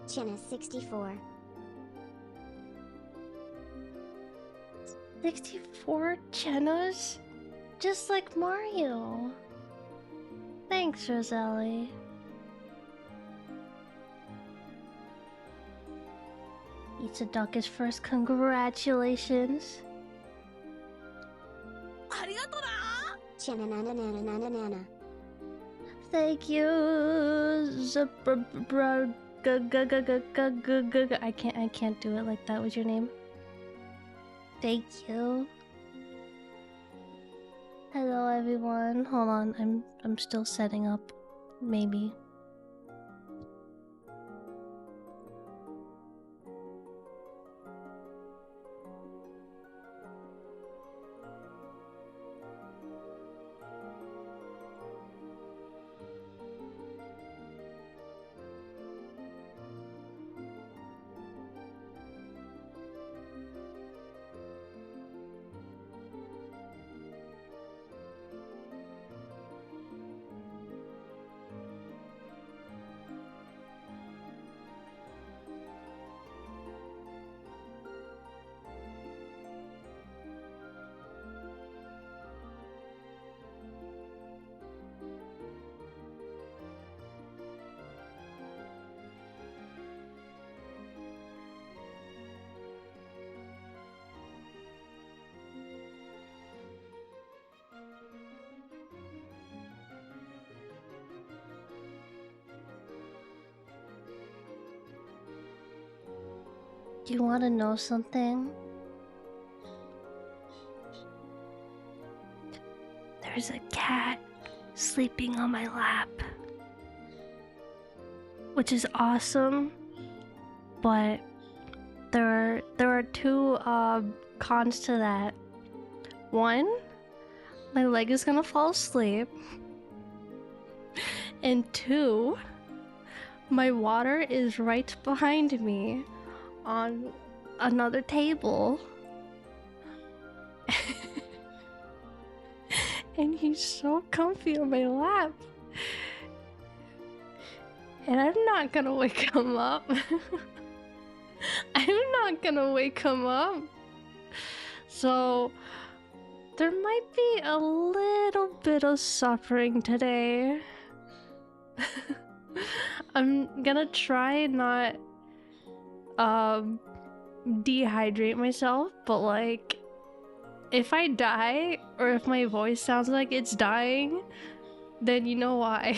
Chenna 64. 64 Chennas? Just like Mario. Thanks, Roselli. Eats a duck is first. Congratulations. Chenna nana nana nana nana. Thank you. I can't do it like that. What's your name? Thank you. Hello everyone. Hold on, I'm still setting up. Maybe. Do you want to know something? There's a cat sleeping on my lap, which is awesome, but there are two cons to that. One, my leg is gonna fall asleep, and two, my water is right behind me on another table. And he's so comfy on my lap. And I'm not gonna wake him up. I'm not gonna wake him up. So there might be a little bit of suffering today. I'm gonna try not dehydrate myself, but like if I die or if my voice sounds like it's dying, then you know why.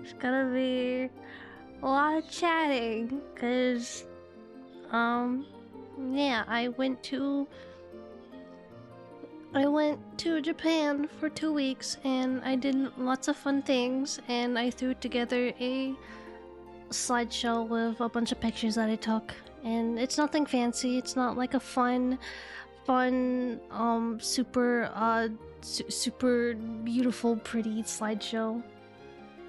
It's gonna be a lot of chatting because yeah, I went to Japan for 2 weeks and I did lots of fun things, and I threw together a slideshow with a bunch of pictures that I took, and it's nothing fancy. It's not like a fun super beautiful pretty slideshow.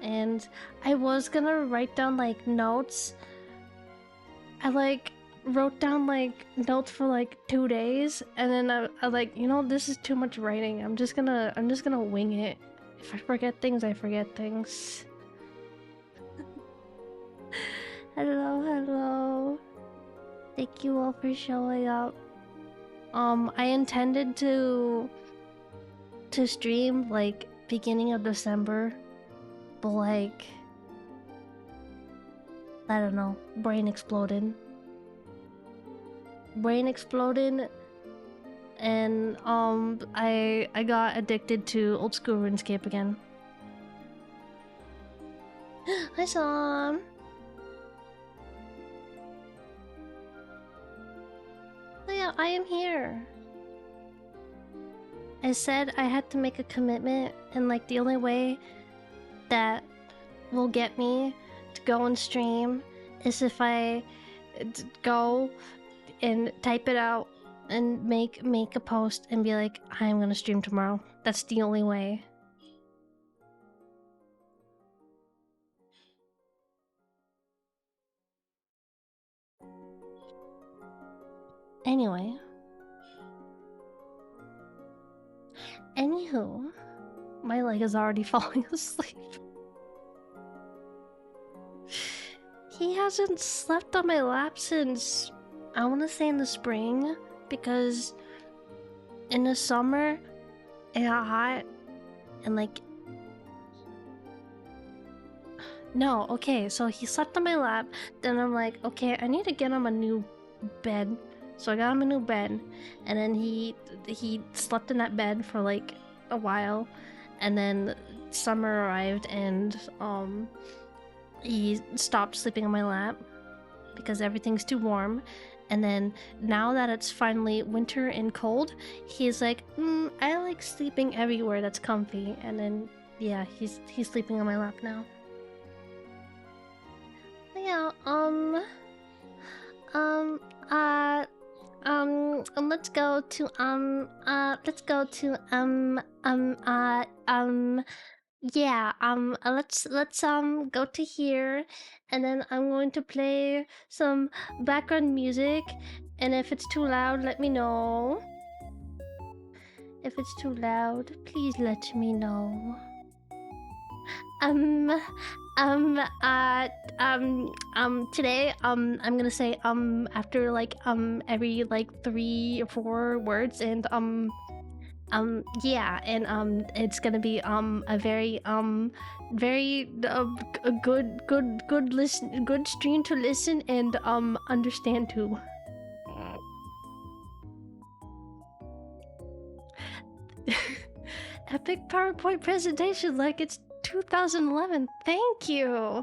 And I was gonna write down like notes. I like wrote down like notes for like 2 days, and then I like, you know, this is too much writing. I'm just gonna wing it. If I forget things, I forget things. Hello. Thank you all for showing up. I intended to stream like beginning of December, but like I don't know, brain exploded, and I got addicted to old school RuneScape again. Hi Sam. Oh yeah, I am here. I said I had to make a commitment, and like the only way that will get me to go and stream is if I go and type it out and make a post and be like, I'm gonna stream tomorrow. That's the only way. Anyway. Anywho, my leg is already falling asleep. he hasn't slept on my lap since, I want to say, in the spring, because in the summer it got hot and like, no, okay, so he slept on my lap. Then I'm like, okay, I need to get him a new bed. So I got him a new bed, and then he slept in that bed for like a while, and then summer arrived, and he stopped sleeping on my lap because everything's too warm. And then now that it's finally winter and cold, he's like, I like sleeping everywhere that's comfy. And then yeah, he's sleeping on my lap now. But yeah, let's go to yeah, let's go to here, and then I'm going to play some background music, and if it's too loud, let me know. If it's too loud, please let me know. Today, I'm gonna say, after, like, every, like, 3 or 4 words, and, yeah, and, it's gonna be, a very, very, a good stream to listen and, understand to. Epic PowerPoint presentation like it's 2011. Thank you.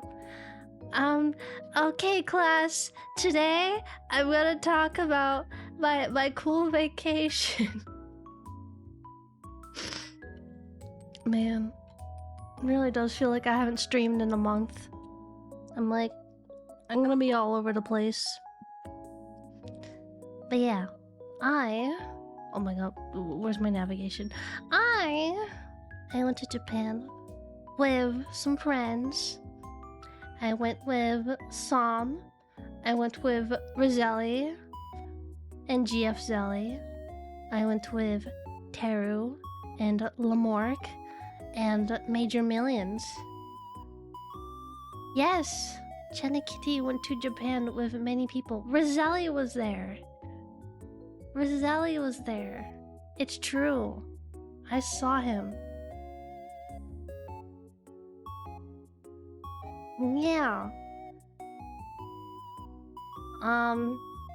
Okay, class. Today I'm gonna talk about my cool vacation. Man, it really does feel like I haven't streamed in a month. I'm gonna be all over the place. But yeah, oh my god, where's my navigation? I went to Japan with some friends. I went with Sam. I went with Roselli and GF Zelly. I went with Teru and Lamork and Major Millions. Yes, Chenna Kitty went to Japan with many people. Roselli was there. Roselli was there. It's true. I saw him. Yeah.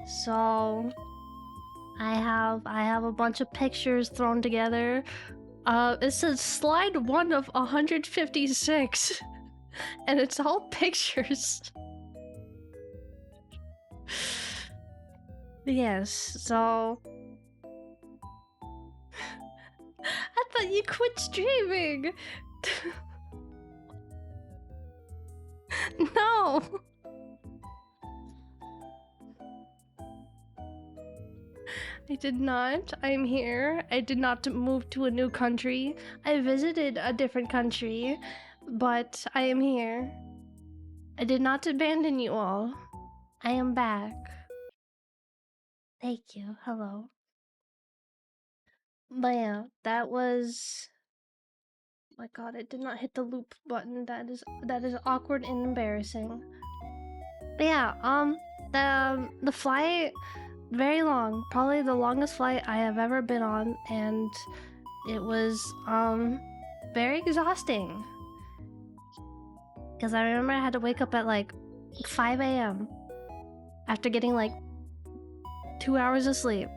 So I have a bunch of pictures thrown together. It says slide 1 of 156. And it's all pictures. Yes, so I thought you quit streaming. No. I did not. I'm here. I did not move to a new country. I visited a different country, but I am here. I did not abandon you all. I am back. Thank you. Hello. But yeah, that was... Oh my god, I did not hit the loop button. That is awkward and embarrassing. But yeah, the flight, very long. Probably the longest flight I have ever been on, and it was very exhausting. Because I remember I had to wake up at like 5 a.m. after getting like 2 hours of sleep.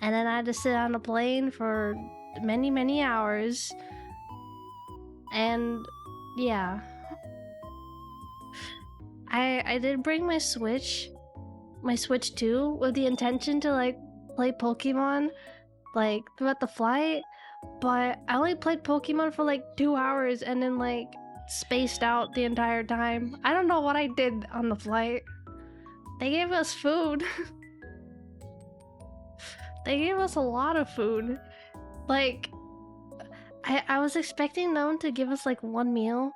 And then I had to sit on a plane for many hours. And yeah. I did bring my Switch 2 with the intention to like play Pokemon like throughout the flight, but I only played Pokemon for like 2 hours and then like spaced out the entire time. I don't know what I did on the flight. They gave us food. They gave us a lot of food. Like, I was expecting them to give us like 1 meal,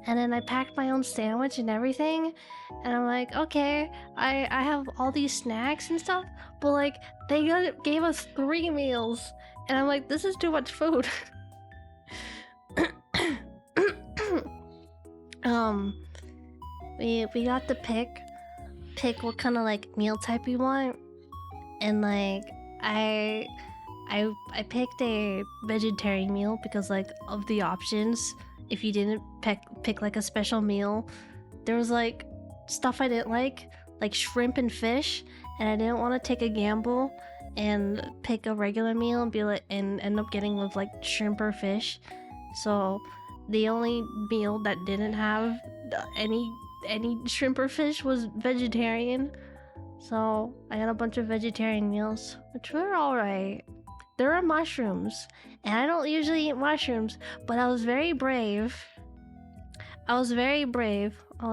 and then I packed my own sandwich and everything, and I'm like, okay, I have all these snacks and stuff, but like, they gave us 3 meals, and I'm like, this is too much food. we got to pick what kind of like meal type we want, and like I picked a vegetarian meal because like of the options. If you didn't pick like a special meal, there was like stuff I didn't like shrimp and fish, and I didn't want to take a gamble and pick a regular meal and be like and end up getting with like shrimp or fish. So the only meal that didn't have any shrimp or fish was vegetarian. So I got a bunch of vegetarian meals, which were alright. There are mushrooms, and I don't usually eat mushrooms, but I was very brave. Oh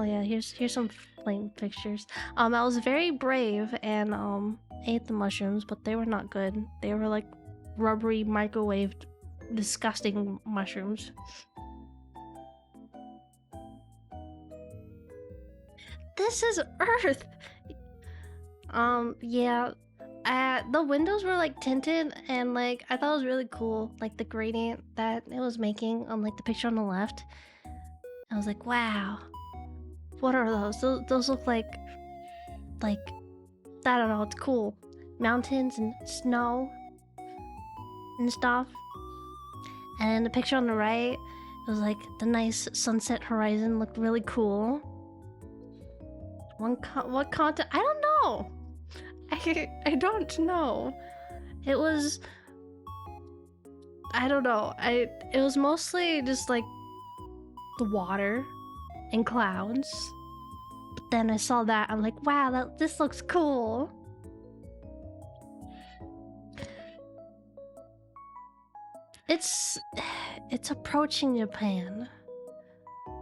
yeah, here's some plain pictures. I was very brave and ate the mushrooms, but they were not good. They were like rubbery, microwaved, disgusting mushrooms. This is Earth. Yeah. The windows were like tinted, and like I thought it was really cool, like the gradient that it was making on like the picture on the left. I was like, wow, what are those? Those look like I don't know, it's cool. Mountains and snow and stuff. And the picture on the right, it was like the nice sunset horizon looked really cool. What content? I don't know. I don't know. It was, I don't know. It was mostly just like the water and clouds. But then I saw that, I'm like, wow, this looks cool. It's approaching Japan.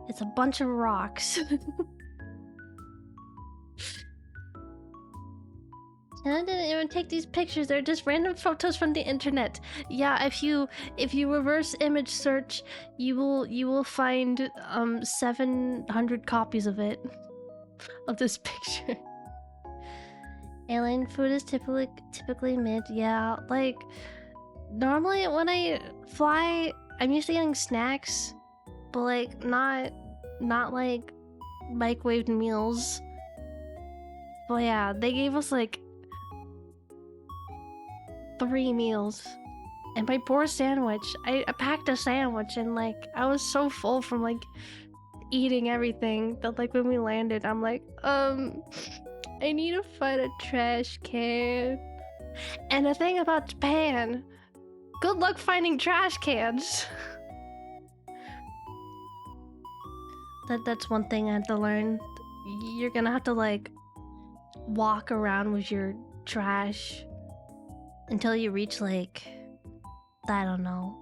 It's a bunch of rocks. And I didn't even take these pictures, they're just random photos from the internet. Yeah, if you reverse image search, you will find 700 copies of it. Of this picture. Alien food is typically mid, yeah. Like normally when I fly, I'm used to getting snacks, but like not like microwaved meals. But yeah, they gave us like 3 meals and my poor sandwich. I packed a sandwich and like I was so full from like eating everything that like when we landed I'm like I need to find a trash can. And the thing about Japan, good luck finding trash cans. That's one thing I had to learn. You're gonna have to like walk around with your trash until you reach like, I don't know,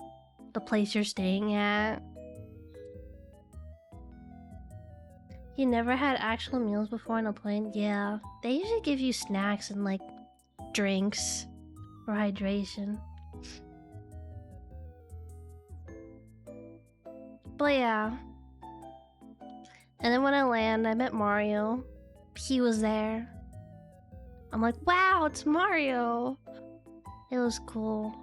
the place you're staying at. You never had actual meals before on a plane? Yeah, they usually give you snacks and like drinks for hydration. But yeah. And then when I land, I met Mario. He was there. I'm like, wow, it's Mario. It was cool.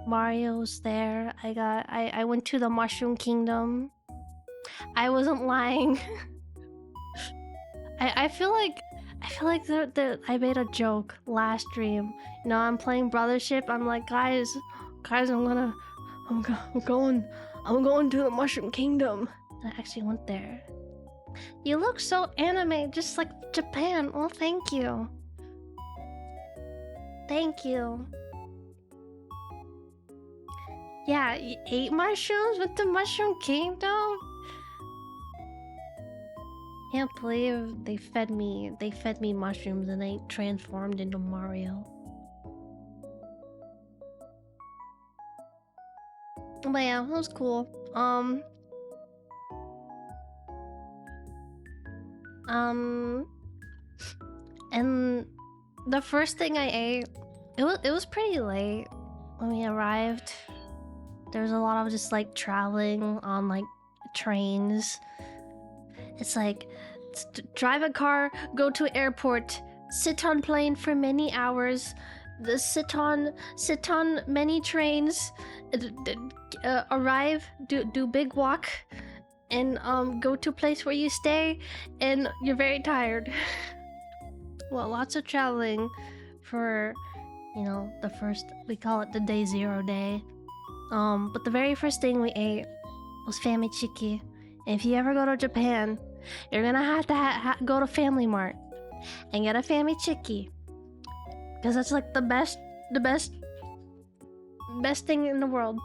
Mario was there. I went to the Mushroom Kingdom. I wasn't lying. I feel like I made a joke last stream. You know, I'm playing Brothership. I'm like, guys, I'm going to the Mushroom Kingdom. And I actually went there. You look so anime, just like Japan. Well, thank you. Thank you. Yeah, you ate mushrooms with the Mushroom Kingdom? Can't believe they fed me mushrooms and they transformed into Mario. But yeah, that was cool. And the first thing I ate, it was pretty late when we arrived. There was a lot of just like traveling on like trains. It's like drive a car, go to airport, sit on plane for many hours, sit on many trains, arrive, do big walk, and go to a place where you stay, and you're very tired. Well, lots of traveling for, you know, the first, we call it the day 0 day. But the very first thing we ate was Family Chiki. And if you ever go to Japan, you're gonna have to go to Family Mart and get a Family Chiki, because that's like the best thing in the world.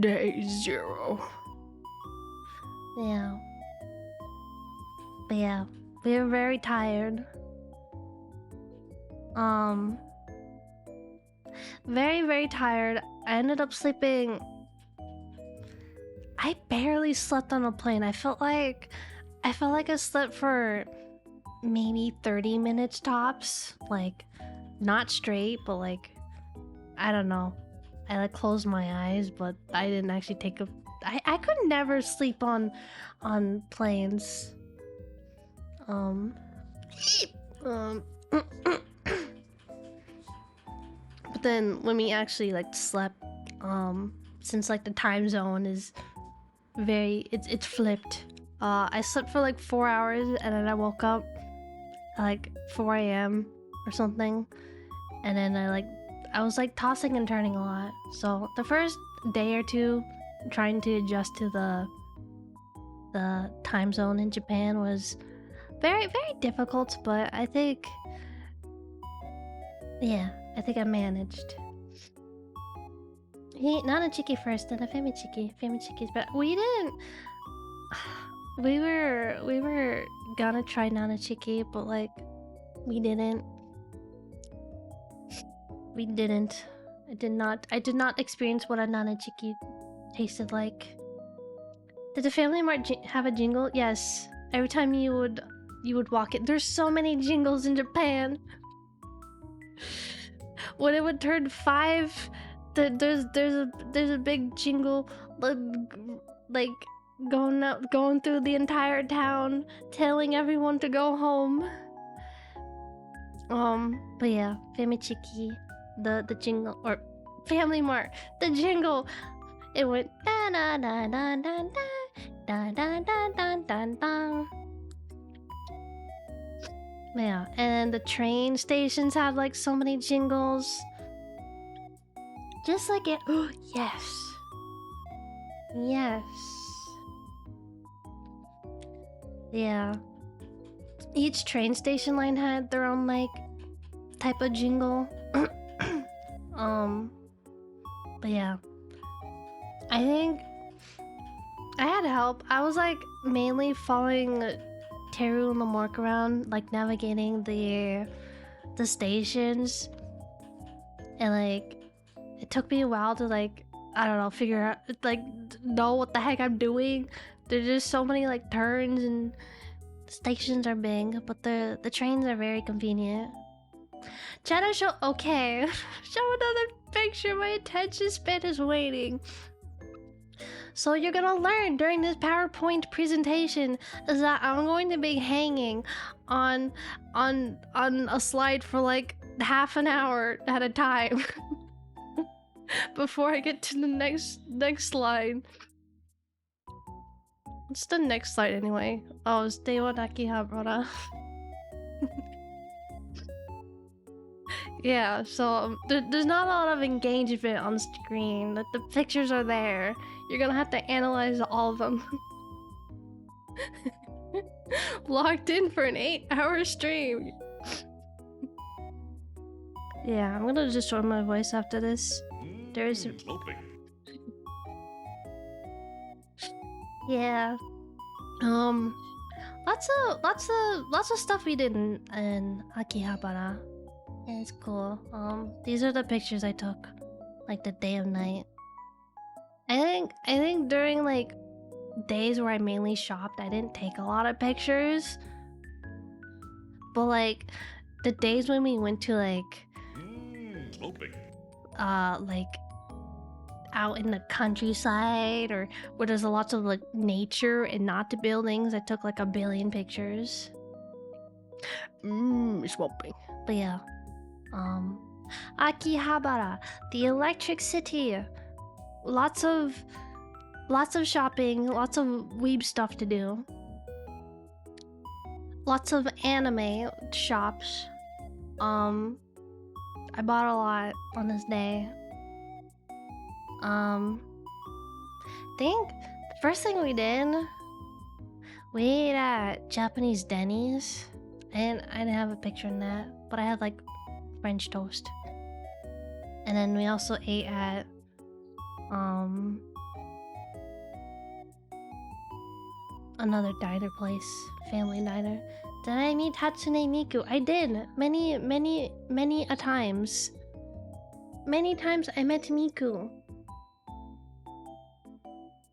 Day 0. Yeah. But yeah, we were very tired. Very, very tired. I ended up sleeping. I barely slept on a plane. I felt like I slept for maybe 30 minutes tops. Like, not straight, but like, I don't know. I like closed my eyes, but I didn't actually take a. I could never sleep on planes. But then when we actually like slept, since like the time zone is it's flipped. I slept for like 4 hours, and then I woke up at like 4 a.m. or something, and then I was like tossing and turning a lot. So the first day or two, trying to adjust to the time zone in Japan was very, very difficult, but I think I managed. Nana Chiki first, then a Family Chiki. Family Chiki's, but we didn't. We were gonna try Nana Chiki, but like we didn't. I did not experience what a Nana Chiki tasted like. Did the Family Mart have a jingle? Yes. Every time you would walk it. There's so many jingles in Japan. When it would turn 5, there's a big jingle like going through the entire town, telling everyone to go home. But yeah, Family Chiki, the jingle, or Family Mart, the jingle, it went da da da da da da da da da da da. Yeah, and the train stations have like so many jingles. Just like it. Oh, yes. Yes. Yeah. Each train station line had their own like type of jingle. But yeah. I think I had help. I was like mainly following Teru and Lamork around, like navigating the stations, and like it took me a while to like, I don't know, figure out, like, know what the heck I'm doing. There's just so many like turns, and the stations are big, but the trains are very convenient. Chenna, show okay. Show another picture. My attention span is waning. So you're gonna learn during this PowerPoint presentation is that I'm going to be hanging on a slide for like half an hour at a time before I get to the next slide. What's the next slide anyway? Oh, it's Dewa Nakihabara. Yeah, so there's not a lot of engagement on screen. The pictures are there. You're gonna have to analyze all of them. Locked in for an 8-hour stream. Yeah, I'm gonna destroy my voice after this. There's yeah. Lots of stuff we did in Akihabara. Yeah, it's cool. These are the pictures I took, like the day of night. I think during like days where I mainly shopped, I didn't take a lot of pictures. But like the days when we went to like out in the countryside, or where there's lots of like nature and not the buildings, I took like 1 billion pictures. Swapping. But yeah. Akihabara, the electric city. Lots of lots of shopping, lots of weeb stuff to do. Lots of anime shops. I bought a lot on this day. I think the first thing we did, we ate at Japanese Denny's. And I didn't have a picture in that, but I had like French toast. And then we also ate at another diner place, family diner. Did I meet Hatsune Miku? I did. Many a times. Many times I met Miku.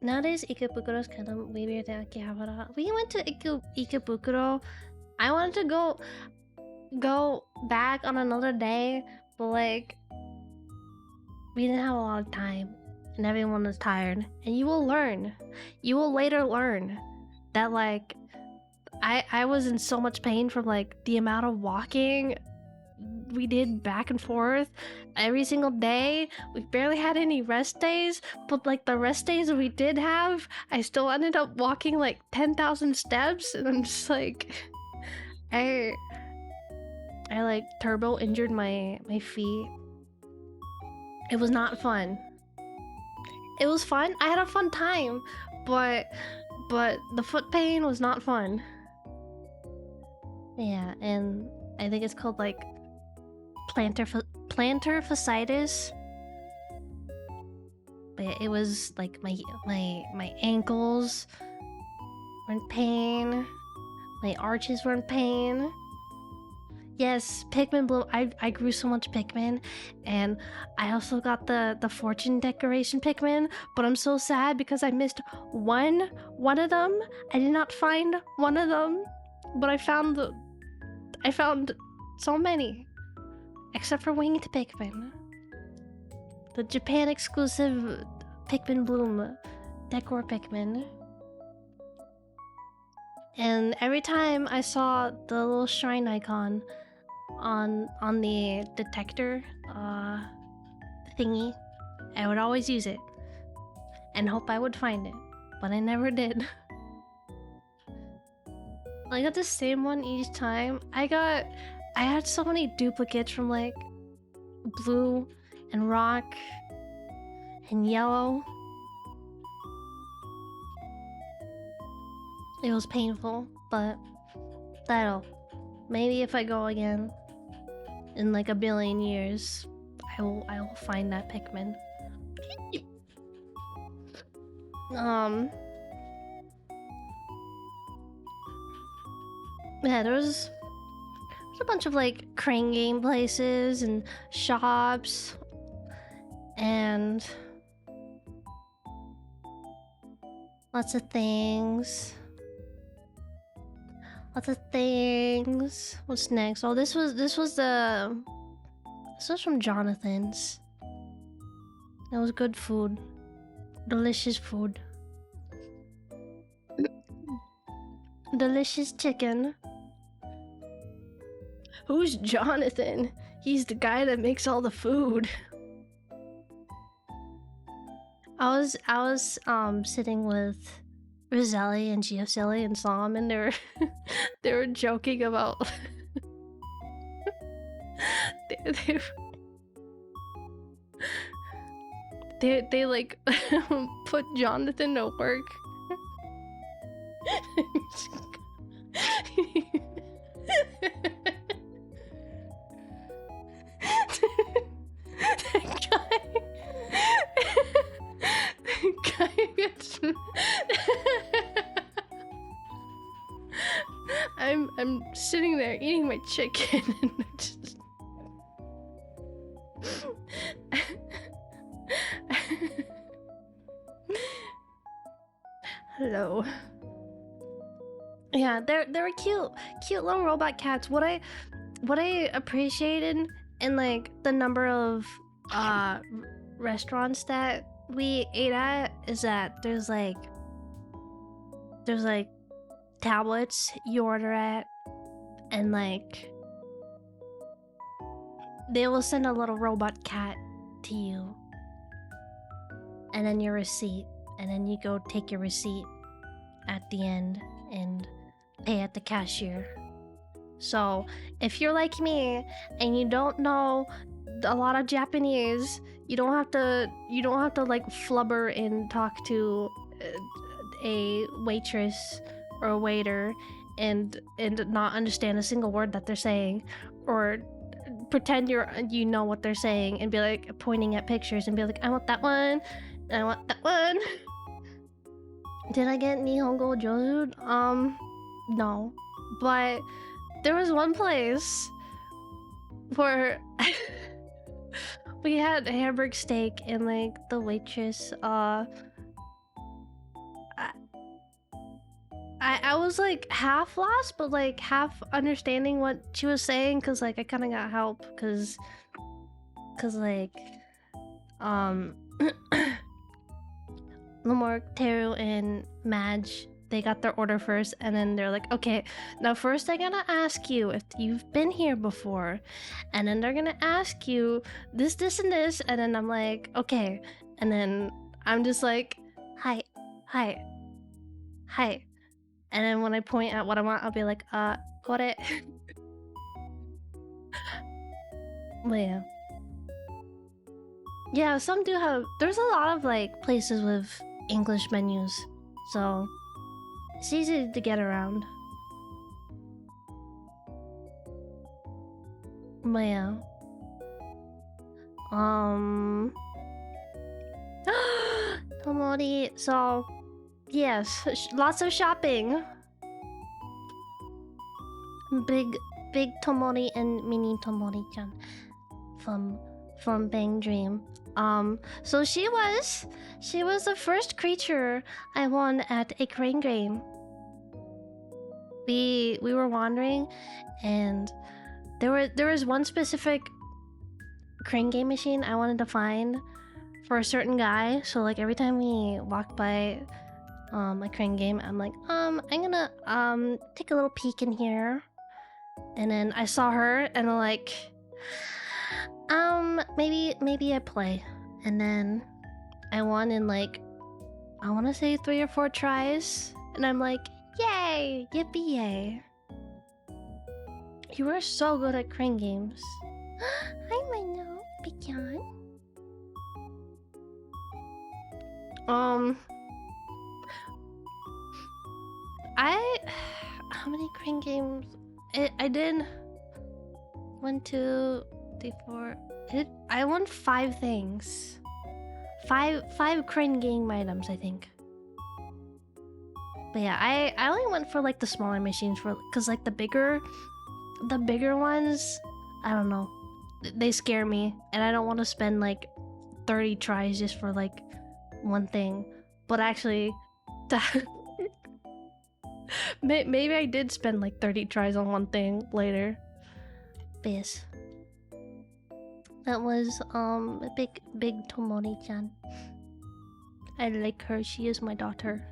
Nowadays, Ikebukuro is kind of weirder than Akihabara. We went to Ikebukuro. I wanted to go back on another day, but like we didn't have a lot of time and everyone was tired. And you will later learn that like I was in so much pain from like the amount of walking we did back and forth every single day. We barely had any rest days, but like the rest days we did have, I still ended up walking like 10,000 steps, and I'm just like I like turbo injured my feet. It was not fun. It was fun. I had a fun time, but the foot pain was not fun. Yeah, and I think it's called like plantar fasciitis. But it was like my ankles were in pain. My arches were in pain. Yes, Pikmin Bloom. I grew so much Pikmin, and I also got the fortune decoration Pikmin. But I'm so sad because I missed one of them. I did not find one of them, but I found so many, except for Winged Pikmin, the Japan exclusive Pikmin Bloom decor Pikmin. And every time I saw the little shrine icon on the detector thingy, I would always use it and hope I would find it, but I never did. I got the same one each time. I had so many duplicates from like blue and rock and yellow. It was painful, but maybe if I go again in like a billion years, I will find that Pikmin. Yeah, there's a bunch of like crane game places and shops and lots of things. What's next? Oh, this was from Jonathan's. It was good food. Delicious food. Delicious chicken. Who's Jonathan? He's the guy that makes all the food. I was sitting with Roselli and Giusilli and saw him, and they were joking about they like put Jonathan to work. I'm sitting there eating my chicken and just hello. Yeah, they were cute little robot cats. What I appreciated in like the number of restaurants that we ate at is that there's like tablets you order at, and like they will send a little robot cat to you, and then your receipt, and then you go take your receipt at the end and pay at the cashier. So if you're like me and you don't know a lot of Japanese, you don't have to like flubber and talk to a waitress or a waiter and not understand a single word that they're saying, or pretend you know what they're saying and be like pointing at pictures and be like, I want that one, and I want that one. Did I get Nihongo Jozu? No. But there was one place where we had hamburger steak and like the waitress I was like half lost, but like half understanding what she was saying, cause like I kind of got help, cause like Lamork, Teru, and Madge, they got their order first, and then they're like, okay, now first I gotta ask you if you've been here before, and then they're gonna ask you this, and this, and then I'm like, okay, and then I'm just like, hi, and then when I point at what I want, I'll be like, got it. But yeah. Yeah, some do have, there's a lot of like places with English menus, so it's easy to get around. But yeah. Tomori, so yes, lots of shopping. Big Tomori and mini Tomori-chan from Bang Dream. So she was the first creature I won at a crane game. We were wandering, and there was one specific crane game machine I wanted to find for a certain guy. So like every time we walked by a crane game, I'm like, I'm gonna take a little peek in here. And then I saw her, and I'm like, maybe I play. And then I won in like, I want to say 3 or 4 tries. And I'm like, yay, yippee yay. You were so good at crane games. Hi, Mino, Pecan. How many crane games? I did 1, 2, 3, 4. I won 5 things. 5 crane game items, I think. But yeah, I only went for like the smaller machines, cause like the bigger ones, I don't know, they scare me, and I don't want to spend like 30 tries just for like one thing. But actually, maybe I did spend like 30 tries on one thing later. But yes, that was big Tomori-chan. I like her. She is my daughter.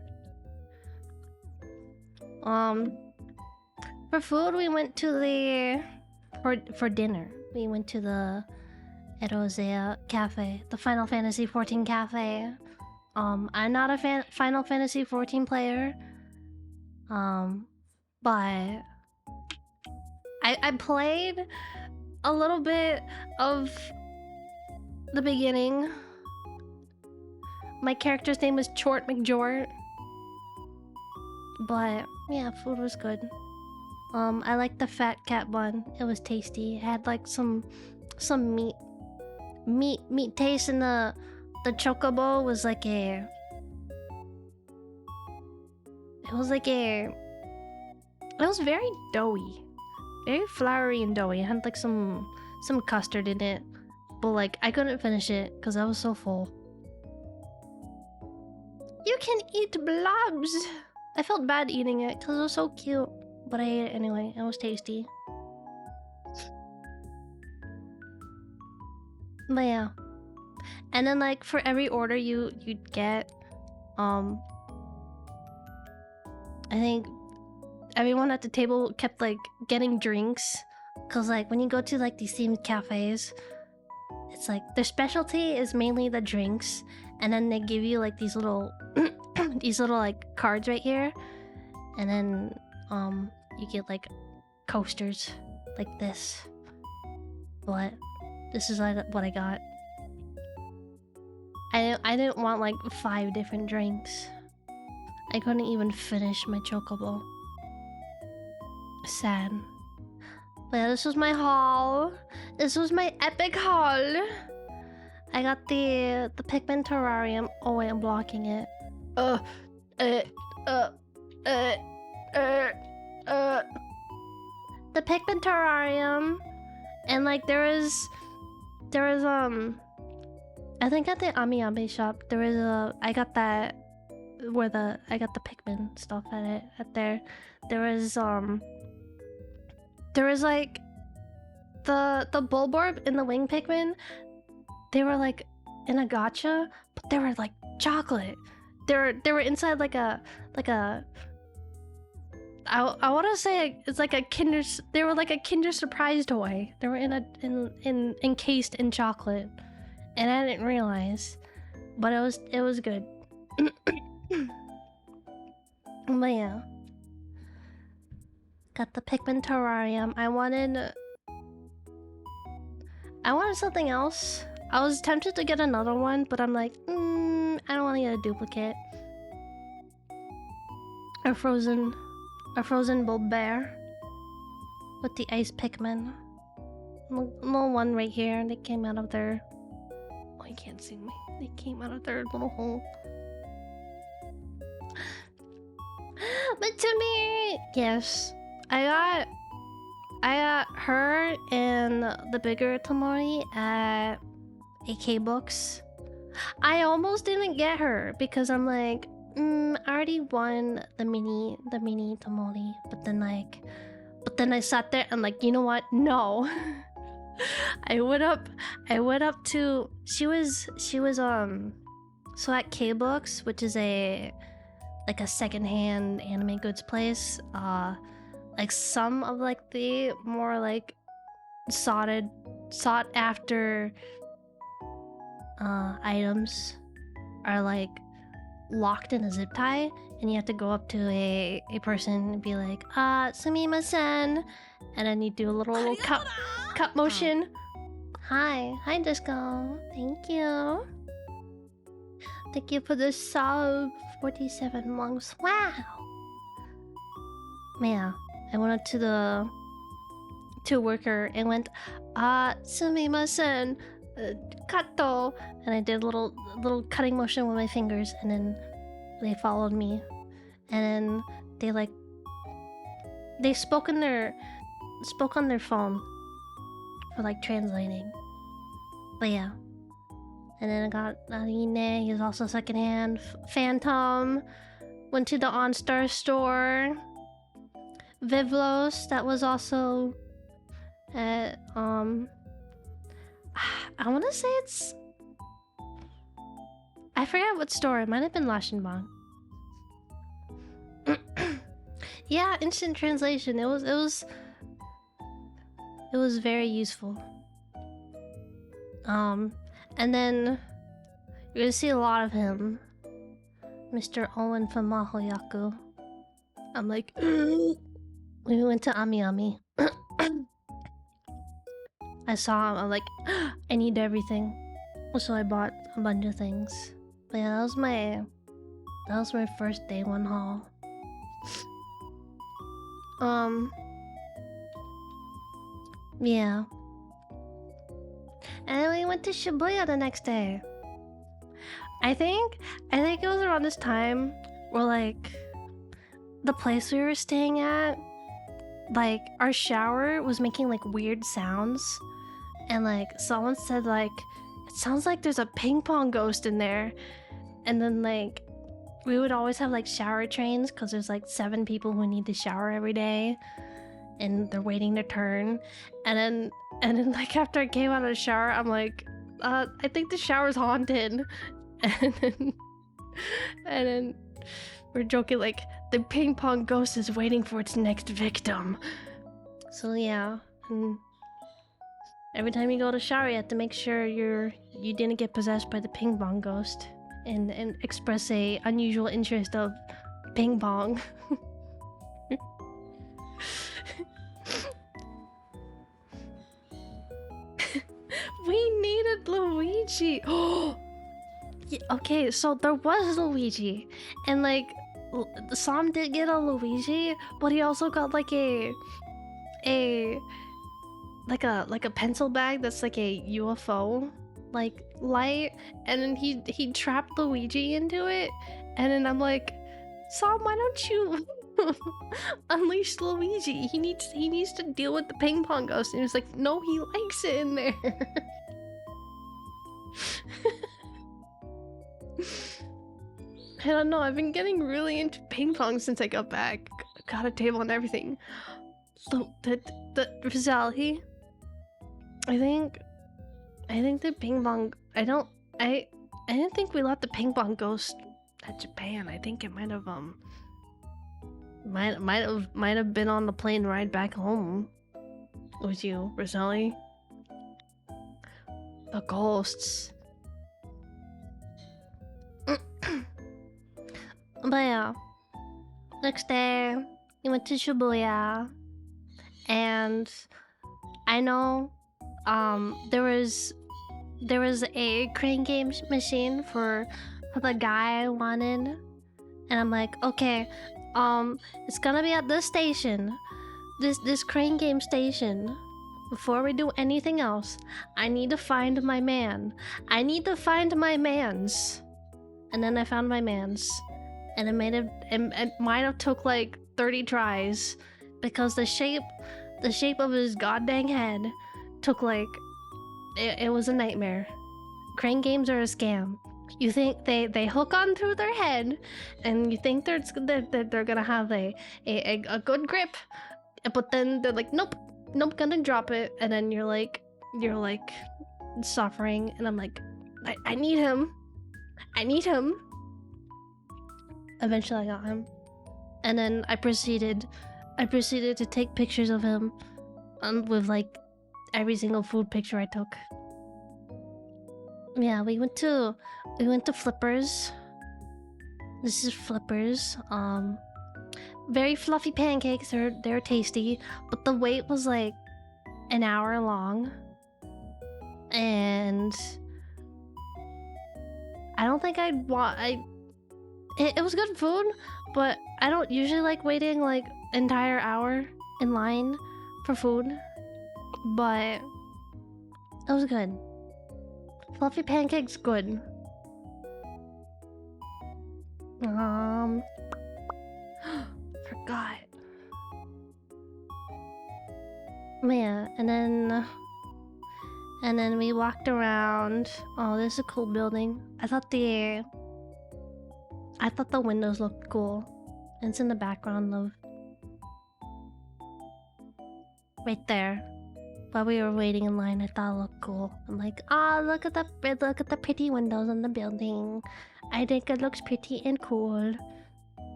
For food, we went to for dinner. We went to the Erosea Cafe, the Final Fantasy XIV Cafe. I'm not a Final Fantasy XIV player. But I played a little bit of the beginning. My character's name was Chort McJort. But yeah, food was good. I liked the fat cat bun. It was tasty. It had like some meat taste, and the chocobo was like a. It was very doughy, very floury and doughy. It had like some custard in it, but like I couldn't finish it because I was so full. You can eat blobs. I felt bad eating it because it was so cute, but I ate it anyway. It was tasty. But yeah, and then like for every order you'd get, I think everyone at the table kept like getting drinks, cause like when you go to like these themed cafes, it's like their specialty is mainly the drinks, and then they give you like these little these little like cards right here, and then you get like coasters like this. But this is like what I got. I didn't want like 5 different drinks. I couldn't even finish my chocobo. Sad. But yeah, this was my haul. This was my epic haul. I got the Pikmin terrarium. Oh wait, I'm blocking it. The Pikmin terrarium, and like there was I think at the Ami shop there was I got that where I got the Pikmin stuff at there. There was like the Bulborb and the Wing Pikmin. They were like in a gacha, but they were like chocolate. They were inside like a I want to say it's like a Kinder. They were like a Kinder Surprise toy. They were encased in chocolate, and I didn't realize, but it was good. But yeah, got the Pikmin terrarium. I wanted something else. I was tempted to get another one, but I'm like, I don't want to get a duplicate. A frozen Bulb Bear with the ice Pikmin. Little one right here. They came out of their. Oh, you can't see me. They came out of their little hole. But to me, yes, I got her and the bigger Tamori at AK Books. I almost didn't get her because I'm like, I already won the mini Tamori, but then I sat there and like, you know what? No. I went up to she was so at K Books, which is a secondhand anime goods place, like some of like the more like sought after items are like locked in a zip tie, and you have to go up to a person and be like, sumimasen, and then you do a little cut motion. Hi Disco, thank you for the sub. 47 months. Wow. Yeah, I went up to a worker and went, sumimasen, kato, and I did a little cutting motion with my fingers, and then they followed me, and then they spoke on their phone for like translating. But yeah. And then I got Narine, he's also secondhand. Phantom, went to the OnStar store. Vivlos, that was also at, I want to say it's... I forget what store, it might have been Lashinbang. Yeah, instant translation, it was very useful. And then you're gonna see a lot of him. Mr. Owen from Mahoyaku. I'm like, we went to Ami. I saw him, I'm like, I need everything. So I bought a bunch of things. But yeah, that was my first day one haul. Yeah. And then we went to Shibuya the next day. I think it was around this time where like the place we were staying at, like our shower was making like weird sounds, and like someone said like it sounds like there's a ping pong ghost in there. And then like we would always have like shower trains because there's like 7 people who need to shower every day, and they're waiting their turn. And then like after I came out of the shower, I'm like, I think the shower's haunted. And then we're joking like the ping pong ghost is waiting for its next victim. So yeah, and every time you go to shower, you have to make sure you didn't get possessed by the ping pong ghost. and express a unusual interest of ping pong. We needed Luigi. Oh, yeah, okay. So there was Luigi, and like Sam did get a Luigi, but he also got like a like a pencil bag that's like a UFO like light, and then he trapped Luigi into it, and then I'm like, Sam, why don't you unleash Luigi? He needs to deal with the ping pong ghost. And he was like, no, he likes it in there. I don't know, I've been getting really into ping pong since I got back. Got a table and everything. So the Rizali, I think the ping pong, I didn't think we let the ping pong ghost at Japan. I think it might have been on the plane ride back home with you, Rizali. The ghosts. But yeah, next day we went to Shibuya, and I know there was a crane games machine for the guy I wanted, and I'm like, okay, it's gonna be at this station, this crane game station. Before we do anything else, I need to find my man. I need to find my mans. And then I found my mans. And it might have took like 30 tries, because the shape of his goddamn head took like it was a nightmare. Crane games are a scam. You think they hook on through their head, and you think they're gonna have a good grip, but then they're like, nope, gonna drop it, and then you're like suffering, and I'm like, I need him. Eventually I got him, and then I proceeded to take pictures of him with like every single food picture I took. Yeah, we went to Flippers. This is Flippers. Very fluffy pancakes. They're tasty, but the wait was like an hour long, and I don't think I'd want. It was good food, but I don't usually like waiting like entire hour in line for food. But it was good. Fluffy pancakes, good. Forgot. Yeah, and then we walked around. Oh, this is a cool building. I thought the windows looked cool. It's in the background of right there. While we were waiting in line, I thought it looked cool. I'm like, look at the pretty windows in the building. I think it looks pretty and cool.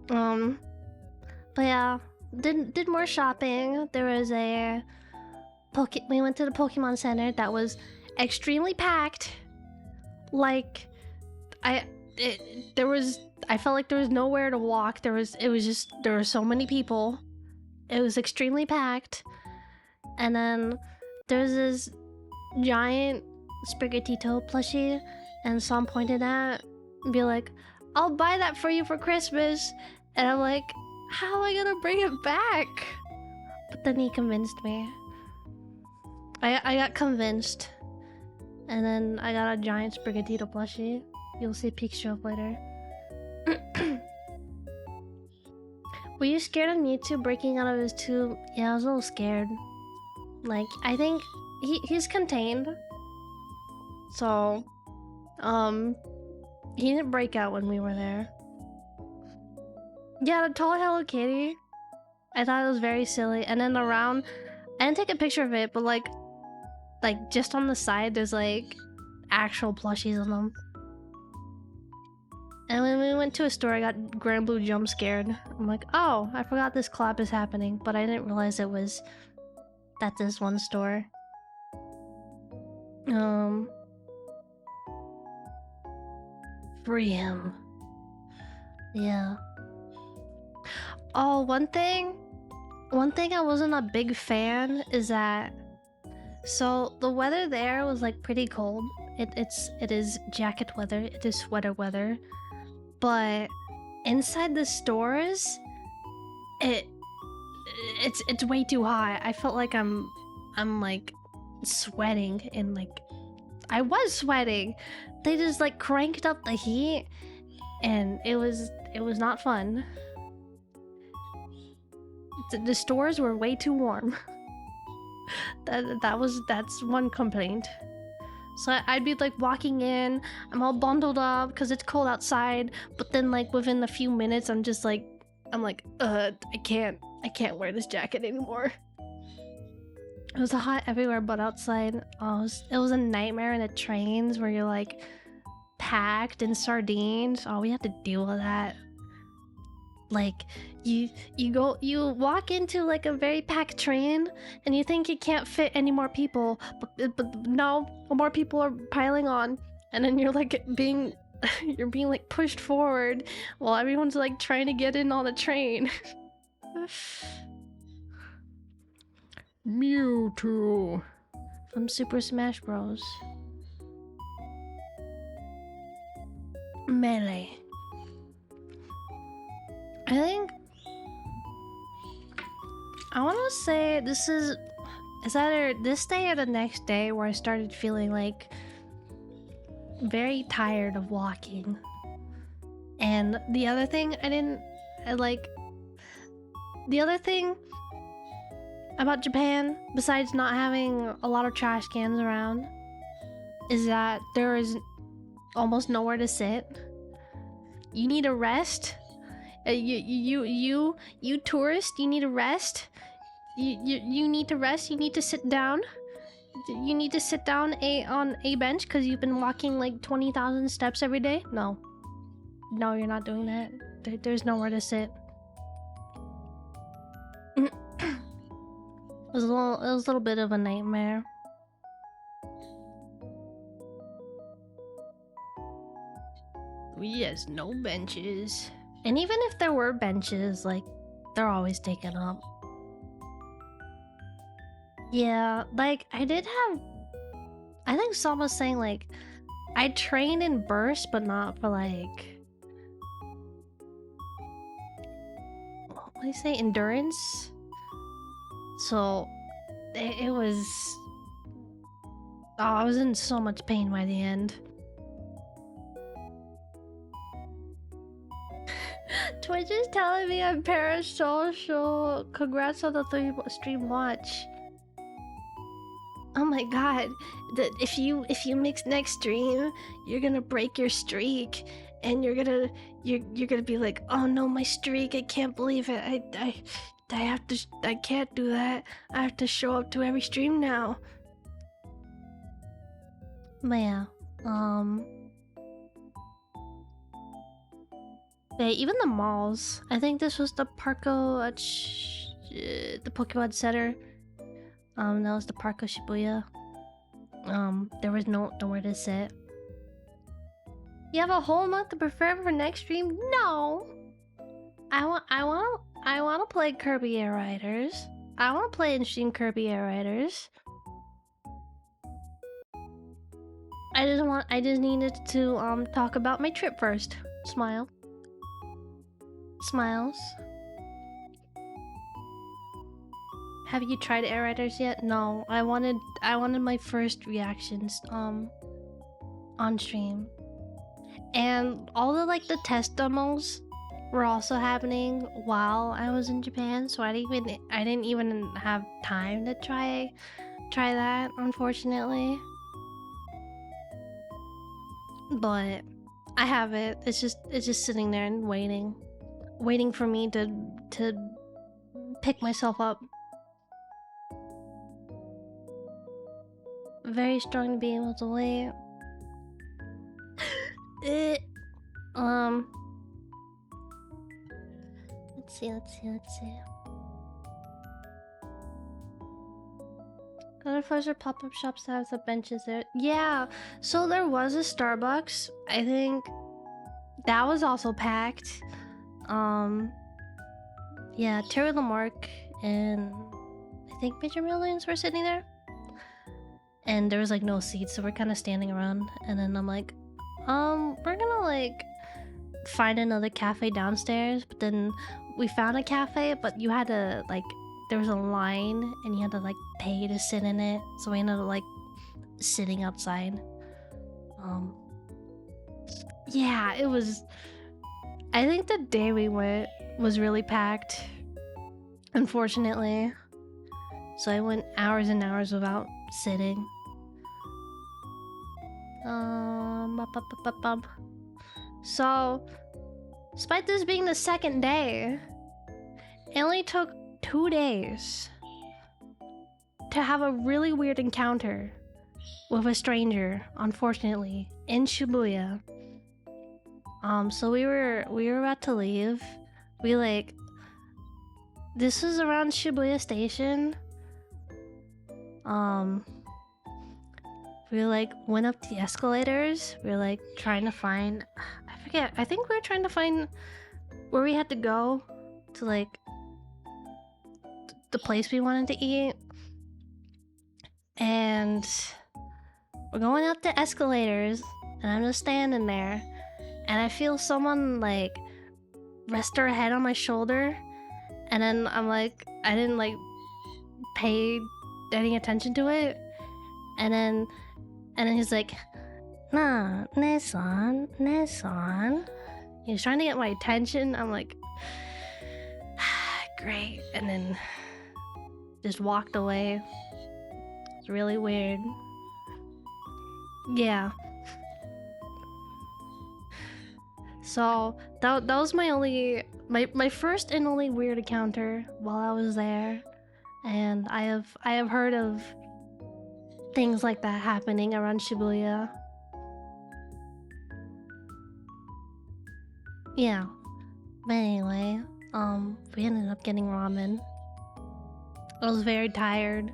But yeah, did more shopping. There was we went to the Pokemon Center that was extremely packed. Like, I felt like there was nowhere to walk. There were so many people. It was extremely packed. And then there's this giant Sprigatito plushie, and Sam pointed at and be like, I'll buy that for you for Christmas. And I'm like, how am I gonna bring it back? But then he convinced me. I got convinced. And then I got a giant Sprigatito plushie. You'll see a picture of later. Were you scared of Mewtwo breaking out of his tube? Yeah, I was a little scared. Like, I think he's contained. So, he didn't break out when we were there. Yeah, the tall Hello Kitty. I thought it was very silly. And then around, I didn't take a picture of it, but like just on the side, there's like actual plushies on them. And when we went to a store, I got Grand Blue jump scared. I'm like, oh, I forgot this collab is happening, but I didn't realize it was at this one store. Free him. Yeah. Oh, one thing I wasn't a big fan is that, so the weather there was like pretty cold. It is jacket weather, it is sweater weather, but inside the stores, it's way too hot. I felt like I'm like sweating, and like I was sweating. They just like cranked up the heat, and it was not fun. The stores were way too warm. That's one complaint. So I'd be like walking in, I'm all bundled up because it's cold outside, but then like within a few minutes I'm like, I can't wear this jacket anymore. It was hot everywhere but outside. Oh, it was a nightmare in the trains where you're like packed in sardines. Oh, we had to deal with that. Like you walk into like a very packed train and you think it can't fit any more people, but no, more people are piling on, and then you're like being like pushed forward while everyone's like trying to get in on the train. Mewtwo from Super Smash Bros. Melee. I think I want to say this is either this day or the next day where I started feeling like very tired of walking. And the other thing the other thing about Japan, besides not having a lot of trash cans around, is that there is almost nowhere to sit. You need a rest. You tourist, you need a rest. You need to rest. You need to sit down. You need to sit down on a bench because you've been walking like 20,000 steps every day. No, you're not doing that. There's nowhere to sit. It was a little bit of a nightmare. Yes, no benches. And even if there were benches, like, they're always taken up. Yeah, like, I think Sam was saying, like, I trained in bursts, but not for, like... What do you say? Endurance? So, it was... Oh, I was in so much pain by the end. Twitch is telling me I'm parasocial. Congrats on the 3-stream watch. Oh my god. If you mix next stream, you're gonna break your streak, and you're gonna be like, oh no, my streak, I can't believe it. I can't do that. I have to show up to every stream now. But yeah, yeah, even the malls. I think this was the Parco at the Pokemon Center. That was the Parco Shibuya. There was nowhere to sit. You have a whole month to prepare for next stream? No. I want to play Kirby Air Riders. I want to play and stream Kirby Air Riders. I just needed to talk about my trip first. Smile. Smiles. Have you tried Air Riders yet? No. I wanted my first reactions on stream. And all the test demos were also happening while I was in Japan, so I didn't even have time to try that, unfortunately. But I have it. It's just sitting there and waiting for me to pick myself up. Very strong to be able to wait. Let's see. Other fuzzer pop-up shops that have the benches there. Yeah, so there was a Starbucks. I think that was also packed. Yeah, Terry Lamarck and I think Major Millions were sitting there. And there was like no seats, so we're kind of standing around. And then I'm like, we're gonna like find another cafe downstairs. But then we found a cafe, but you had to like, there was a line and you had to like pay to sit in it. So we ended up like sitting outside. Yeah, it was. I think the day we went was really packed, unfortunately. So I went hours and hours without sitting. So, despite this being the second day, it only took 2 days to have a really weird encounter with a stranger, unfortunately, in Shibuya. So we were about to leave. We like, this was around Shibuya Station. We like went up the escalators. We were like trying to find, I forget, I think we were trying to find where we had to go to like the place we wanted to eat. And we're going up the escalators and I'm just standing there and I feel someone like rest their head on my shoulder, and then I'm like, I didn't like pay any attention to it, and then he's like, nah, ne-san. He's trying to get my attention. I'm like, great, and then just walked away. It's really weird. Yeah. So that was my first and only weird encounter while I was there, and I have heard of things like that happening around Shibuya. Yeah. But anyway, we ended up getting ramen. I was very tired,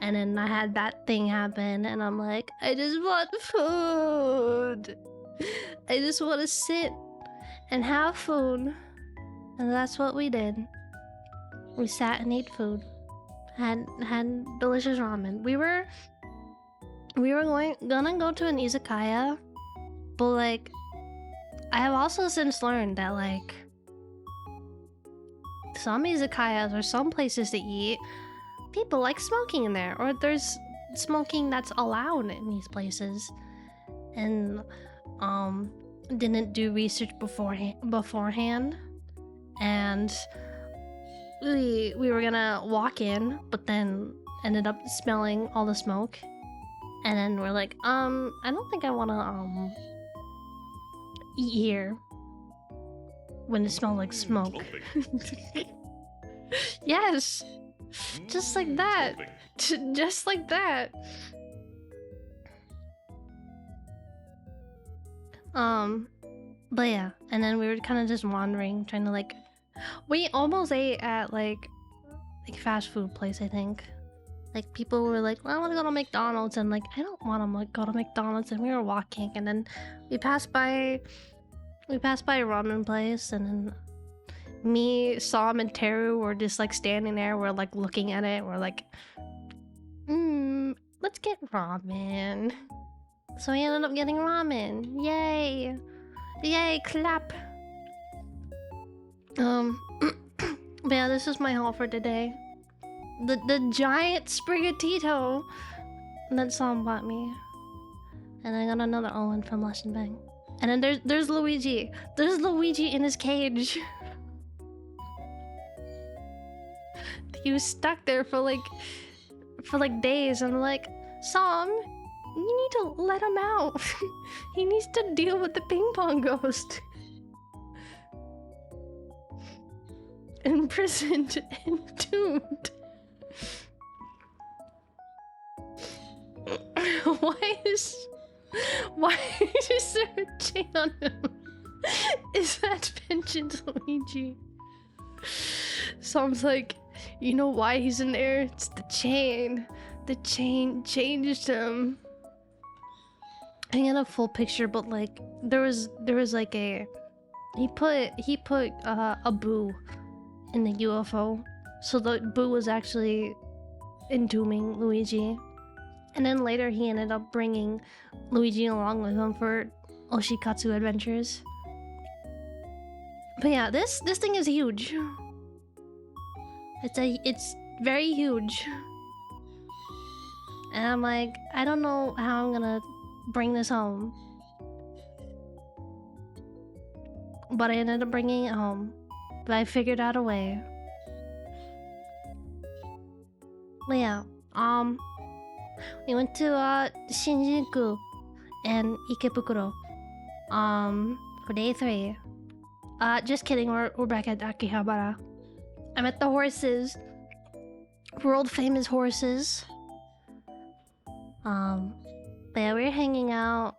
and then I had that thing happen, and I'm like, I just want food. I just want to sit and have food. And that's what we did. We sat and ate food. Had delicious ramen. We were gonna go to an izakaya, but like, I have also since learned that like some izakayas or some places to eat, people like smoking in there, or there's smoking that's allowed in these places. And didn't do research beforehand, and we were gonna walk in, but then ended up smelling all the smoke, and then we're like, I don't think I wanna eat here when it smells like smoke. Yes, just like that. Just like that. But yeah, and then we were kind of just wandering, trying to like, we almost ate at like fast food place, I think. Like people were like, well, I want to go to McDonald's, and like, I don't want to go to McDonald's, and we were walking, and then we passed by a ramen place, and then me, Sam, and Teru were just like standing there, we're like looking at it, we're like, let's get ramen. So we ended up getting ramen. Yay! Yay, clap! But yeah, this is my haul for today. The giant Sprigatito that Sam bought me. And I got another Owen from Lesson Bang. And then there's Luigi. There's Luigi in his cage. He was stuck there for like days. I'm like, Sam, you need to let him out. He needs to deal with the ping pong ghost. Imprisoned and doomed. Why is there a chain on him? Is that Vengeance Luigi? Sam's like, you know why he's in there? It's the chain. The chain changed him. I got a full picture, but like there was like a he put a boo in the UFO, so the boo was actually entombing Luigi, and then later he ended up bringing Luigi along with him for Oshikatsu adventures. But yeah, this thing is huge. It's very huge, and I'm like, I don't know how I'm gonna bring this home, but I ended up bringing it home. But I figured out a way. But yeah, we went to Shinjuku and Ikebukuro for day 3. Just kidding, we're back at Akihabara. I met the horses, world famous horses. But yeah, we were hanging out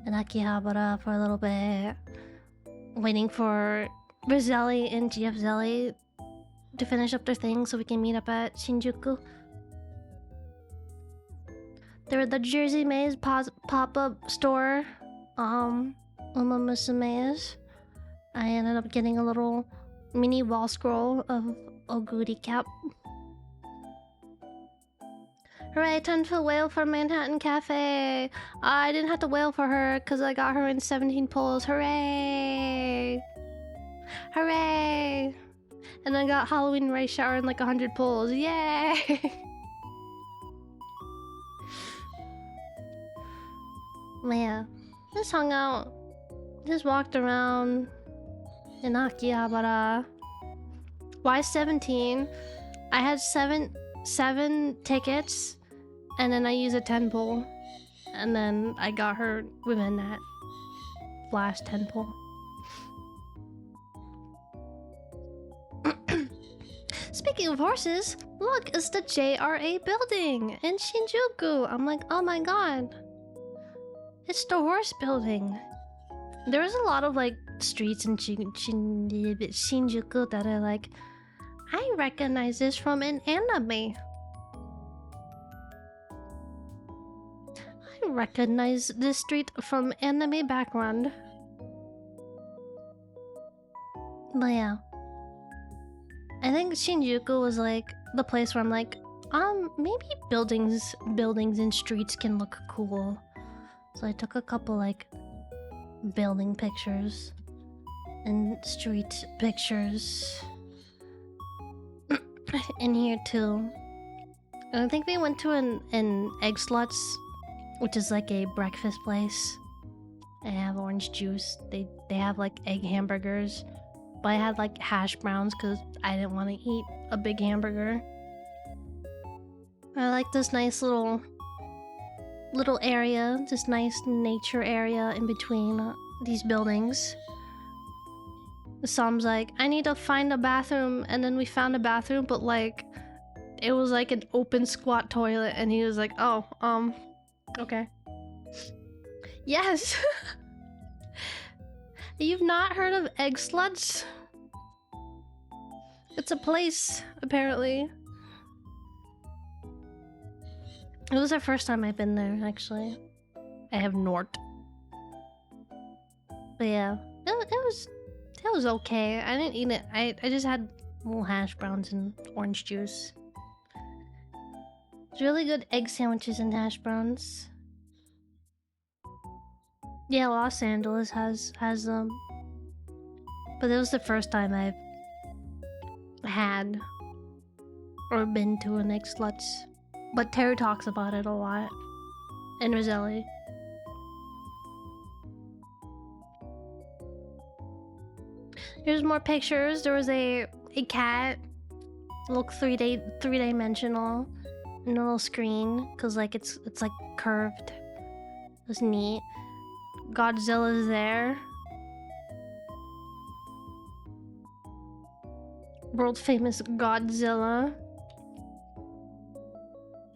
in Akihabara for a little bit, waiting for Roselli and GF Zelly to finish up their thing so we can meet up at Shinjuku. There were the Jersey Maze pop-up store, Uma Musume's. I ended up getting a little mini wall scroll of Oguri Cap. Hooray, 10-foot whale for Manhattan Cafe! I didn't have to whale for her because I got her in 17 pulls. Hooray! Hooray! And I got Halloween rice shower in like 100 pulls. Yay! Yeah, just hung out, just walked around in Akihabara. Why 17? I had seven tickets, and then I used a 10 pull, and then I got her within that last 10 pull. Speaking of horses, look, it's the JRA building in Shinjuku. I'm like, oh my god. It's the horse building. There was a lot of like streets in Shinjuku that are like, I recognize this from an anime. I recognize this street from anime background. But yeah, I think Shinjuku was like the place where I'm like, maybe buildings and streets can look cool. So I took a couple like building pictures and street pictures in here too. And I think we went to an Egg Sluts, which is like a breakfast place. They have orange juice. They have like egg hamburgers, but I had like hash browns because I didn't want to eat a big hamburger. I like this nice little area, this nice nature area in between these buildings. Sam's like, I need to find a bathroom, and then we found a bathroom, but like it was like an open squat toilet, and he was like, oh, okay. Yes. You've not heard of Egg Sluts? It's a place, apparently. It was the first time I've been there, actually. I have Nort. But yeah, it was okay. I didn't eat it. I just had little hash browns and orange juice. It's really good egg sandwiches and hash browns. Yeah, Los Angeles has them. But it was the first time I've had or been to an Egg Sluts. But Terry talks about it a lot. And Roselli. Here's more pictures. There was a cat. Look three-dimensional. And a little screen. Cause like it's like curved. It was neat. Godzilla's there. World famous Godzilla.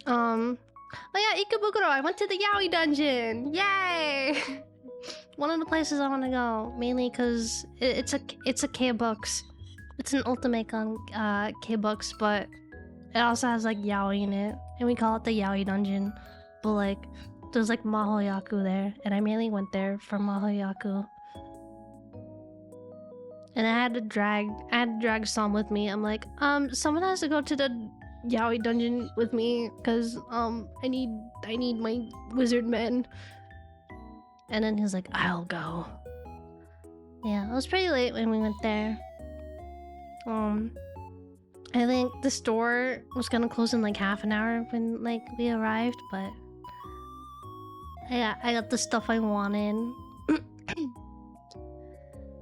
Oh yeah, Ikebukuro. I went to the Yaoi dungeon. Yay! One of the places I want to go, mainly because it's a K-Books. It's an Ultimate K-Books, but it also has like Yaoi in it, and we call it the Yaoi dungeon. But like, there's like Mahoyaku there, and I mainly went there for Mahoyaku. and I had to drag Sam with me. I'm like, someone has to go to the yaoi dungeon with me because I need my wizard men. And then he's like, I'll go. Yeah, it was pretty late when we went there. I think the store was gonna close in like half an hour when like we arrived, but I got the stuff I wanted.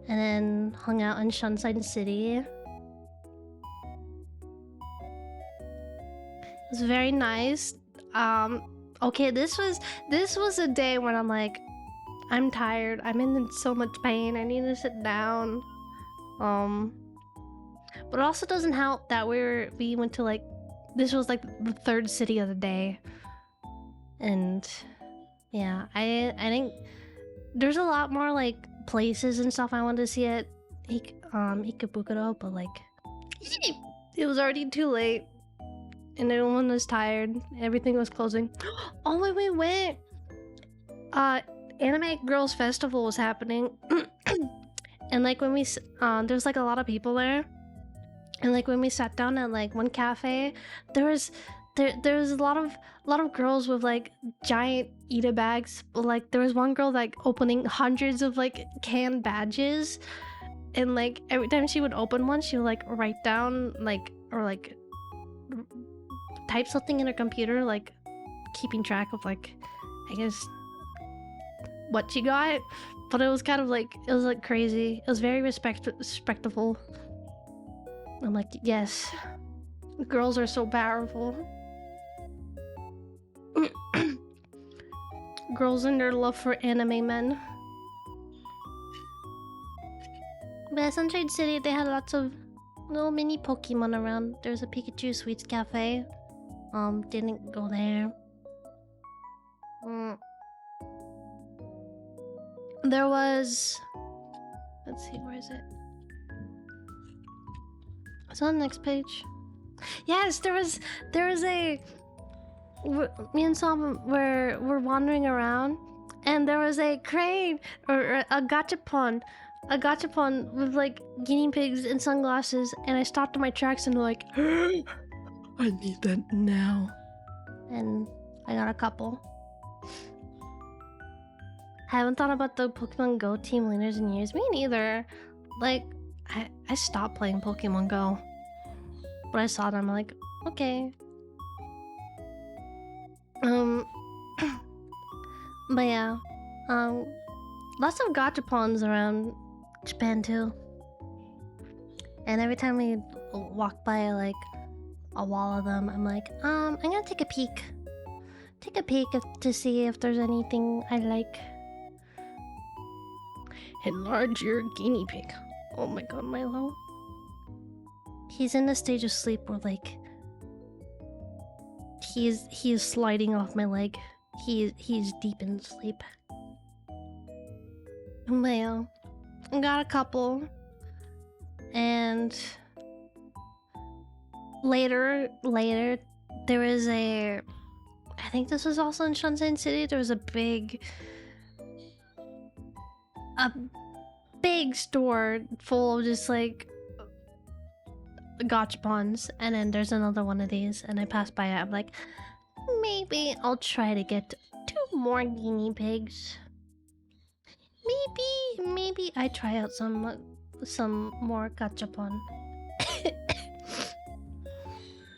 And then hung out in Sunshine City. It was very nice. Okay, this was a day when I'm like, I'm tired. I'm in so much pain. I need to sit down. But it also doesn't help that we went to like, this was like the third city of the day, and yeah, I think there's a lot more like places and stuff I wanted to see at Ikebukuro, but like it was already too late, and everyone was tired. Everything was closing. Oh wait, we went. Anime Girls Festival was happening, and like when we there's like a lot of people there. And like when we sat down at like one cafe, there was a lot of girls with like giant Ita bags. But like there was one girl like opening hundreds of like canned badges, and like every time she would open one, she would like write down like or like type something in her computer, like keeping track of like I guess what she got. But it was kind of like it was like crazy. It was very respectful. I'm like, yes, girls are so powerful. Girls and their love for anime men. But at Sunshine City, they had lots of little mini Pokemon around. There's a Pikachu Sweets Cafe. Didn't go there. There was... Let's see, where is it? It's on the next page. Yes, there was a... Me and Sam were wandering around, and there was a crane or a gachapon with like guinea pigs and sunglasses, and I stopped in my tracks and like, I need that now. And I got a couple. I haven't thought about the Pokemon Go team leaders in years. Me neither. Like, I stopped playing Pokemon Go, but I saw them. I'm like, okay. But yeah, lots of gachapons around Japan too. And every time we walk by like a wall of them, I'm like, I'm gonna take a peek. To see if there's anything I like. Enlarge your guinea pig. Oh my god, Milo. He's in a stage of sleep where like he is sliding off my leg. He's deep in sleep. Well, I got a couple, and later there was a. I think this was also in Shunsen City. There was a big store full of just like gachapons, and then there's another one of these, and I passed by it. I'm like, maybe I'll try to get 2 more guinea pigs. Maybe I try out some more gachapon.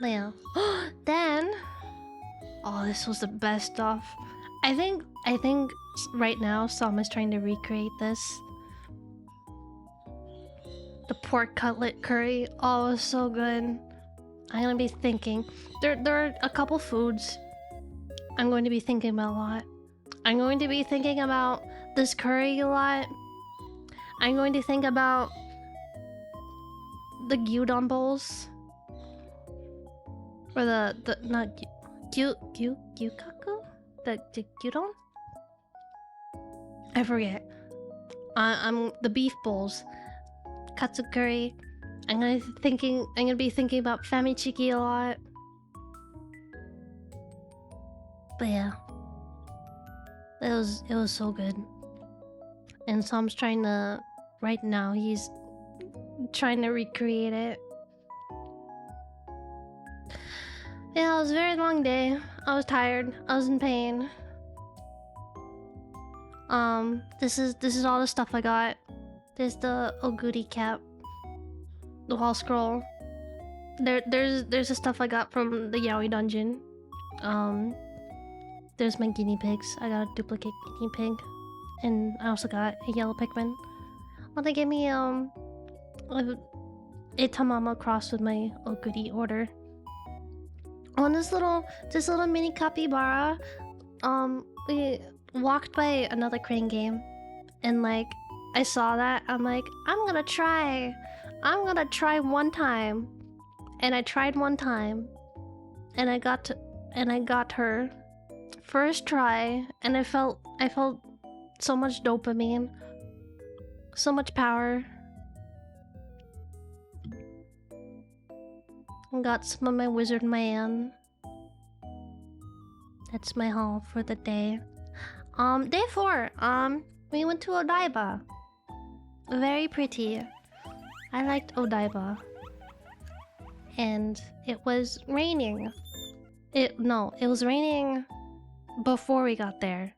Yeah. Then, oh, this was the best stuff. I think right now Sam is trying to recreate this. The pork cutlet curry, oh, it was so good. I'm gonna be thinking. There are a couple foods I'm going to be thinking about a lot. I'm going to be thinking about this curry a lot. I'm going to think about the gyudon bowls. Or the not gyukaku? The gyudon? I forget. I'm the beef bowls. Katsu curry. I'm gonna be thinking about famichiki a lot. But yeah, it was so good. And Sam's trying to right now. He's trying to recreate it. Yeah, it was a very long day. I was tired. I was in pain. This is all the stuff I got. There's the Oguri cap, the wall scroll. There's the stuff I got from the Yaoi dungeon. There's my guinea pigs. I got a duplicate guinea pig, and I also got a yellow Pikmin. Well, they gave me a Tamama cross with my Oguri order. On this little mini capybara, we walked by another crane game, and like I saw that, I'm like, I'm gonna try one time, and I tried one time, and I got her first try, and I felt so much dopamine, so much power. Got some of my wizard man. That's my haul for the day. Day 4. We went to Odaiba. Very pretty. I liked Odaiba. And it was raining. It was raining before we got there.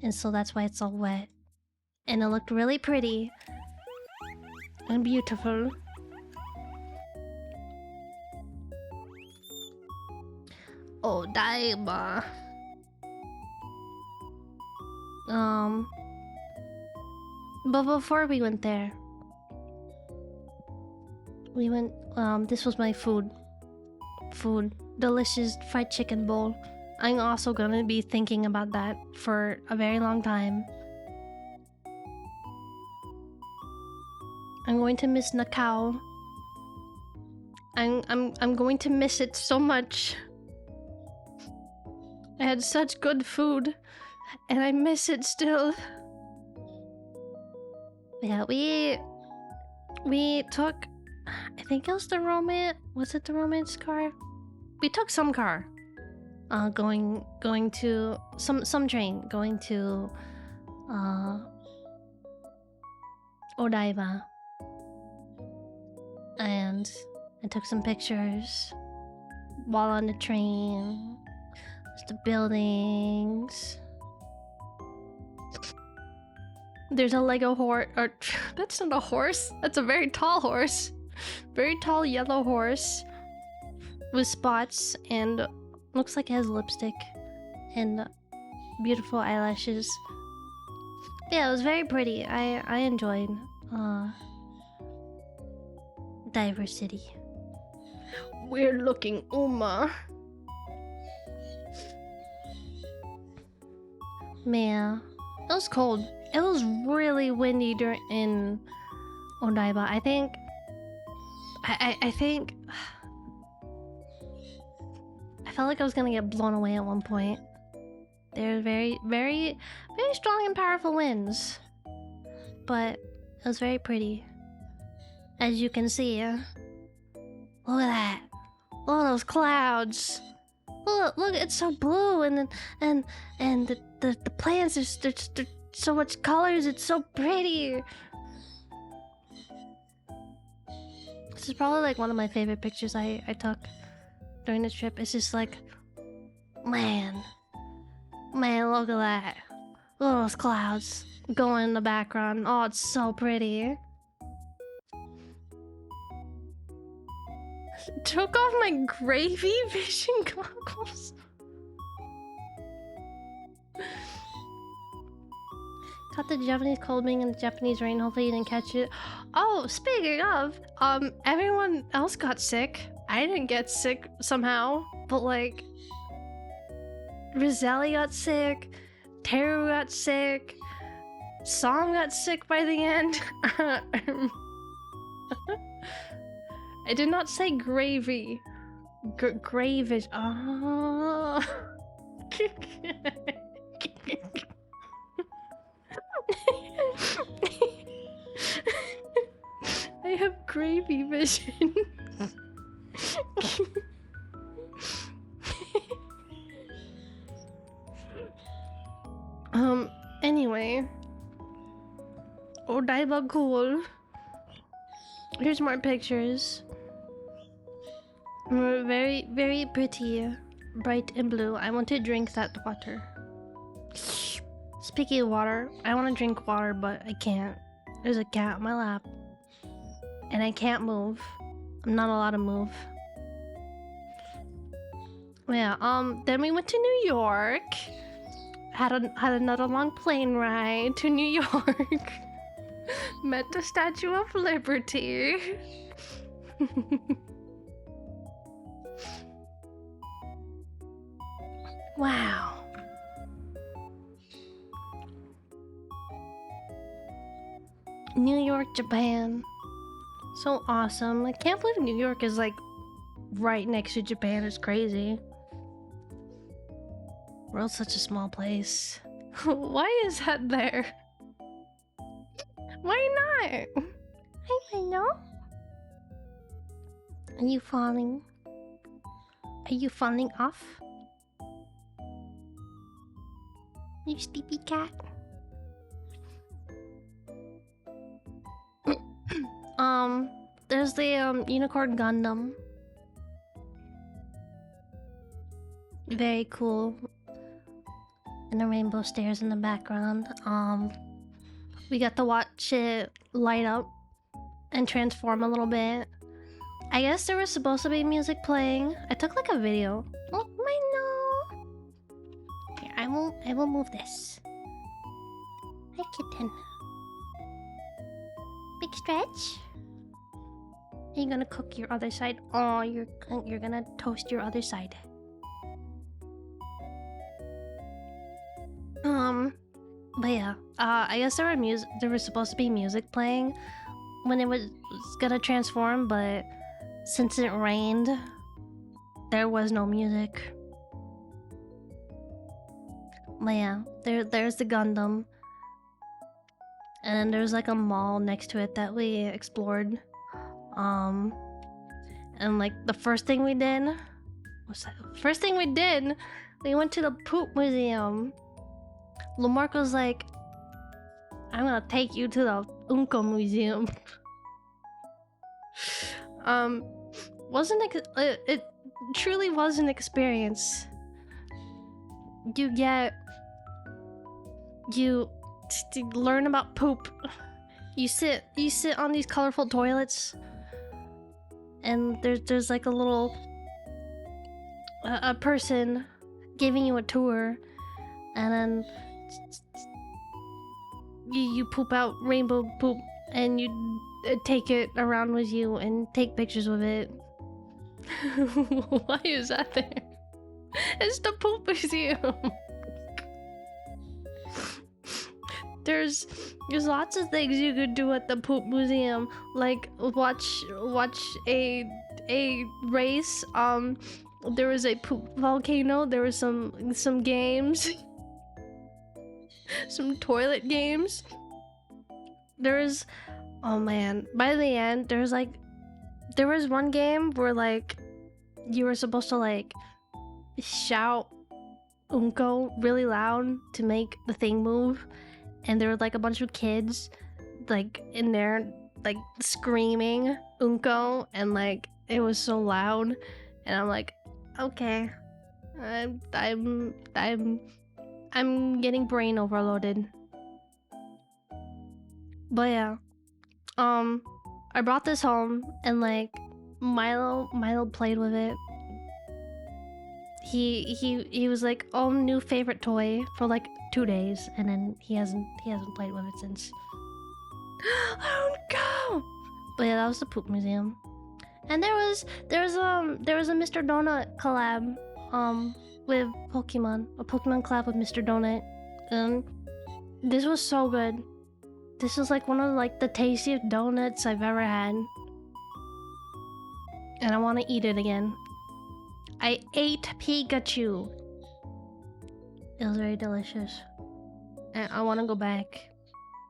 And so that's why it's all wet. And it looked really pretty and beautiful. Odaiba. But before we went there, we went. This was my food. Delicious fried chicken bowl. I'm also gonna be thinking about that for a very long time. I'm going to miss Nakao. I'm going to miss it so much. I had such good food, and I miss it still. Yeah, we took, I think it was the romance. Was it the romance car? We took some car. Going to some train going to Odaiba, and I took some pictures while on the train. There's the buildings. There's a Lego horse. Or that's not a horse. That's a very tall horse. Very tall yellow horse with spots and looks like it has lipstick and beautiful eyelashes. Yeah, it was very pretty. I enjoyed diversity. Weird looking Uma. Man, it was cold. It was really windy in Odaiba. I think I felt like I was gonna get blown away at one point. There were very, very, very strong and powerful winds, but it was very pretty, as you can see. Look at that! Look at those clouds! Look! It's so blue, and the plants there's so much colors. It's so pretty. This is probably like one of my favorite pictures I took during the trip. It's just like, man, look at that. Look at those clouds going in the background. Oh, it's so pretty. Took off my gravy vision goggles. Caught the Japanese cold being in the Japanese rain. Hopefully you didn't catch it. Oh, speaking of, everyone else got sick. I didn't get sick somehow, but like, Roselli got sick, Teru got sick, Song got sick by the end. I did not say gravy. Gravish. Oh. I have gravy vision. Anyway. Odaiba cool. Here's more pictures. Very, very pretty. Bright and blue. I want to drink that water. Speaking of water, I want to drink water, but I can't. There's a cat on my lap. And I can't move. I'm not allowed to move. Yeah, then we went to New York. Had another long plane ride to New York. Met the Statue of Liberty. Wow. New York, Japan. So awesome. I can't believe New York is like right next to Japan. It's crazy. World's such a small place. Why is that there? Why not? I don't know. Are you falling? Are you falling off? You sleepy cat? There's the unicorn Gundam. Very cool. And the rainbow stairs in the background. We got to watch it light up and transform a little bit. I guess there was supposed to be music playing. I took like a video. Oh my no! Here, I will move this. Hi kitten. Big stretch. Are you gonna cook your other side? Oh, you're gonna toast your other side. But yeah, I guess there was supposed to be music playing when it was gonna transform, but since it rained, there was no music. But yeah, there's the Gundam. And then there's like a mall next to it that we explored. And like the first thing we did, we went to the poop museum. Lamarck was like, I'm gonna take you to the Unko museum. It truly was an experience. You learn about poop. You sit on these colorful toilets, and there's like a little a person giving you a tour, and then you poop out rainbow poop, and you take it around with you and take pictures with it. Why is that there? It's the poop museum. There's lots of things you could do at the poop museum, like watch a race. There was a poop volcano. There was some games, some toilet games. Oh man, by the end there was one game where like you were supposed to like shout Unko really loud to make the thing move. And there were like a bunch of kids like in there like screaming Unko, and like it was so loud, and I'm like, okay, I'm getting brain overloaded. But yeah, I brought this home, and like Milo played with it. He was like, oh, new favorite toy for like 2 days, and then he hasn't played with it since. Oh no! But yeah, that was the poop museum, and there was a Mr. Donut collab with Pokemon, a Pokemon collab with Mr. Donut. This was so good. This is like one of like the tastiest donuts I've ever had, and I want to eat it again. I ate Pikachu. It was very delicious, and I want to go back.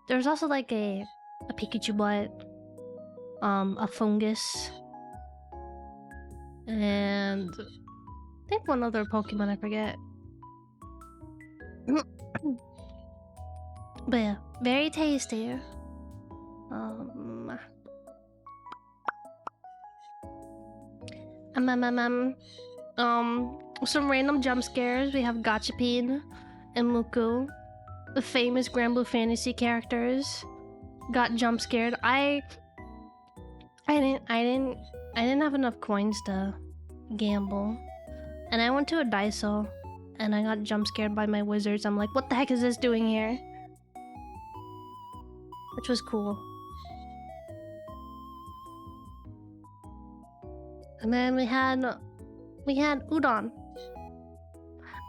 There's also like a Pikachu butt, a fungus, and I think one other Pokemon I forget. But yeah, very tasty. Some random jump scares. We have Gachapin and Muku, the famous Grand Blue Fantasy characters, got jump scared. I didn't have enough coins to gamble, and I went to a Daiso, and I got jump scared by my wizards. I'm like, what the heck is this doing here? Which was cool. And then we had udon.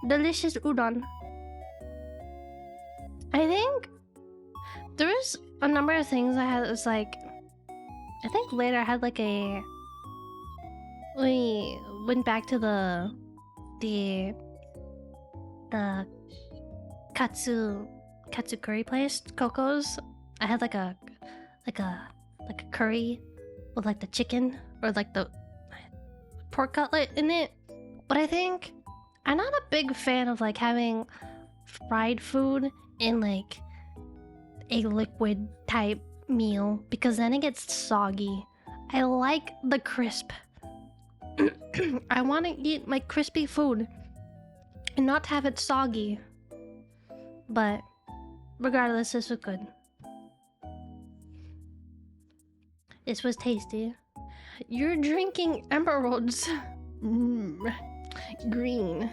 Delicious udon. I think there was a number of things I had. It was like, I think later I had like a. We went back to the katsu curry place, Coco's. I had like a curry with like the chicken or like the pork cutlet in it. But I think I'm not a big fan of like having fried food in like a liquid type meal because then it gets soggy. I like the crisp. I want to eat my crispy food and not have it soggy. But regardless, this was good. This was tasty. You're drinking emeralds. Green.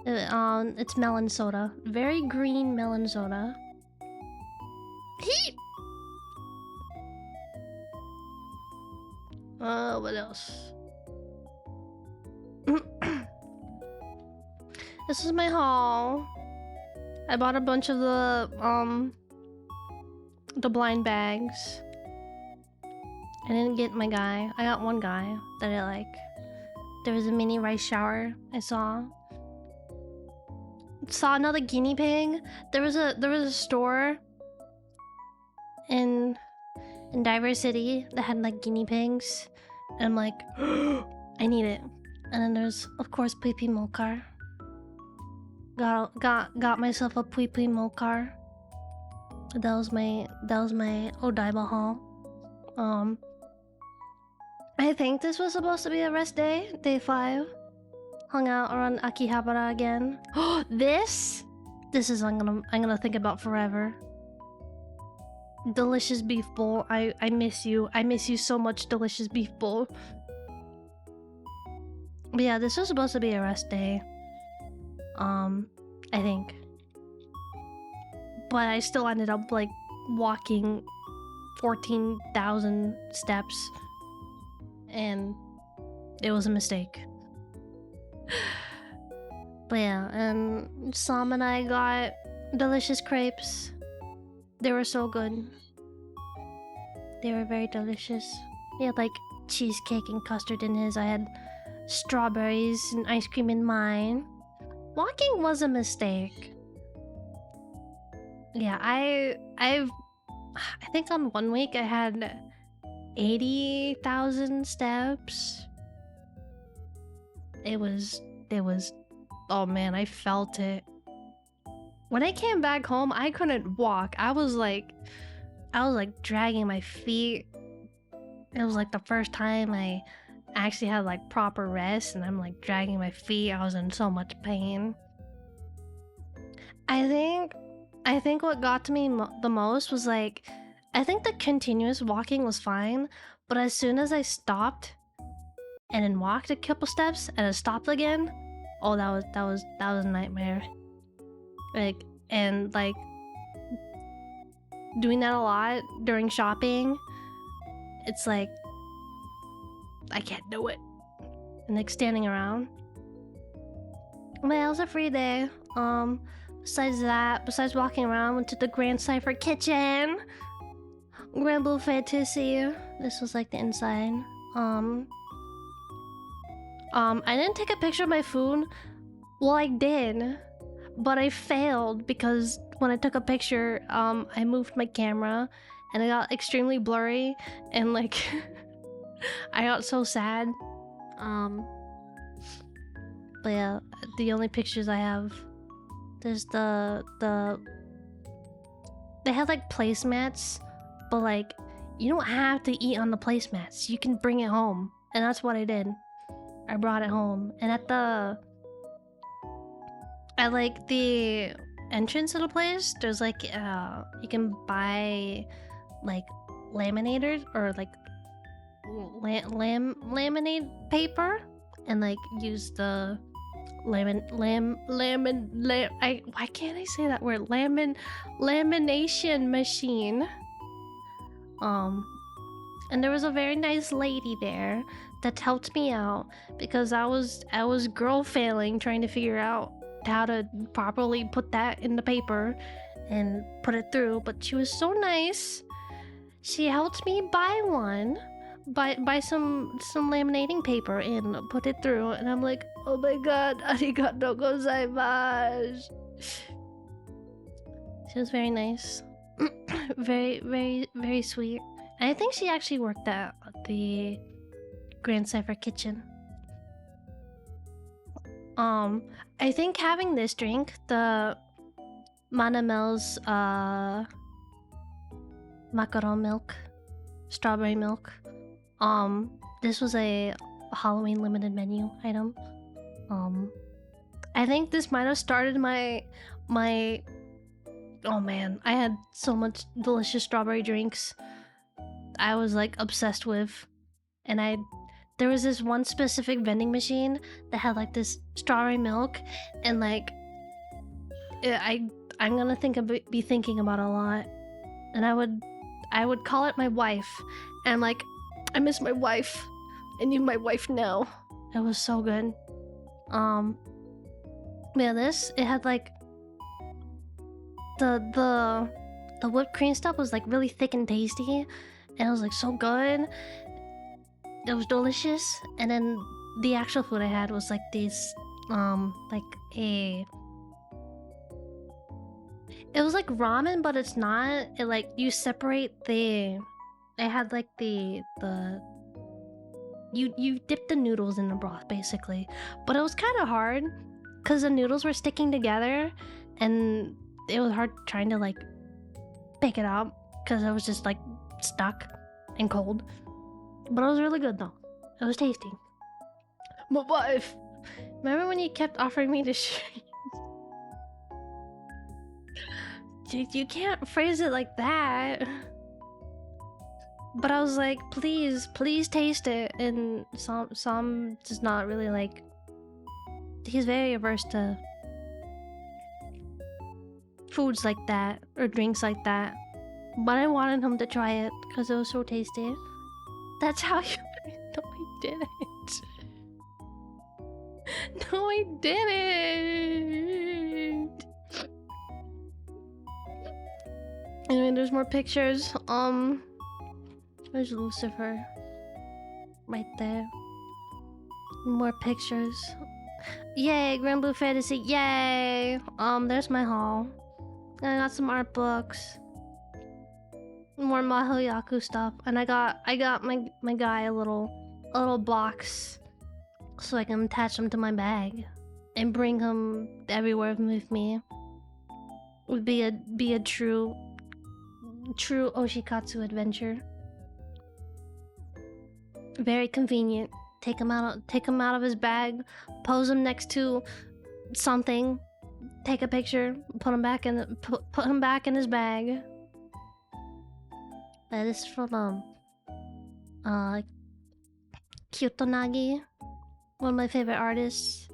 It's melon soda. Very green melon soda. Heat. What else? This is my haul. I bought a bunch of the blind bags. I didn't get my guy. I got one guy that I like. There was a mini rice shower I saw. Saw another guinea pig. There was a store in Diver City that had like guinea pigs. And I'm like, I need it. And then there's of course Pui Pui Molcar. Got myself a Pui Pui Molcar. That was my Odaiba haul. I think this was supposed to be a rest day, day 5. Hung out around Akihabara again. This is I'm gonna think about forever. Delicious beef bowl. I miss you. I miss you so much, delicious beef bowl. But yeah, this was supposed to be a rest day. I think. But I still ended up like walking 14,000 steps. And it was a mistake. But yeah, and Sam and I got delicious crepes. They were so good. They were very delicious. He had like cheesecake and custard in his. I had strawberries and ice cream in mine. Walking was a mistake. Yeah, I think on one week I had 80,000 steps. It was oh man, I felt it. When I came back home, I couldn't walk. I was like dragging my feet. It was like the first time I actually had like proper rest, and I'm like dragging my feet. I was in so much pain. I think what got to me the most was like, I think the continuous walking was fine, but as soon as I stopped and then walked a couple steps and then stopped again, oh, that was a nightmare. Like, and like doing that a lot during shopping, it's like I can't do it. And like standing around. But it was a free day. Besides walking around, went to the Grand Cipher Kitchen. Grand Blue Fantasy. This was like the inside. I didn't take a picture of my food. Well, I did, but I failed because when I took a picture, I moved my camera and it got extremely blurry, and like I got so sad. But yeah, the only pictures I have, there's the they had like placemats, but like you don't have to eat on the placemats. You can bring it home, and that's what I did. I brought it home, and at like the entrance of the place, there's like you can buy like laminated or like laminate paper, and like use the why can't I say that word? Lamination machine. And there was a very nice lady there that helped me out because I was girl failing trying to figure out how to properly put that in the paper and put it through, but she was so nice. She helped me buy some laminating paper and put it through, and I'm like, oh my god, arigato gozaimasu. She was very nice. Very, very, very sweet. And I think she actually worked at the Grand Cypher kitchen. I think having this drink, the Manamel's macaron milk, strawberry milk, this was a Halloween limited menu item. I think this might have started my oh man, I had so much delicious strawberry drinks I was like obsessed with, and there was this one specific vending machine that had like this strawberry milk, and like I'm gonna be thinking about it a lot, and I would call it my wife, and I'm like, I miss my wife. I need my wife now. It was so good. Yeah, it had like the whipped cream stuff was like really thick and tasty, and it was like so good. It was delicious. And then the actual food I had was like this like it was like ramen, but it's not. It like you separate it had like you dip the noodles in the broth basically, but it was kind of hard because the noodles were sticking together, and it was hard trying to like pick it up because it was just like stuck and cold. But it was really good though. It was tasty. My wife. Remember when you kept offering me to share? You can't phrase it like that. But I was like, please taste it. And some does not really like. He's very averse to foods like that or drinks like that. But I wanted him to try it because it was so tasty. That's how you. No, I didn't. No, I didn't. Anyway, there's more pictures. There's Lucifer. Right there. More pictures. Yay, Grand Blue Fantasy. Yay. There's my haul. I got some art books. More Mahoyaku stuff. And I got my guy a little box so I can attach him to my bag and bring him everywhere with me. Would be a true Oshikatsu adventure. Very convenient. Take him out of his bag, pose him next to something, take a picture, put him back in his bag. That is from Kyotonagi, one of my favorite artists.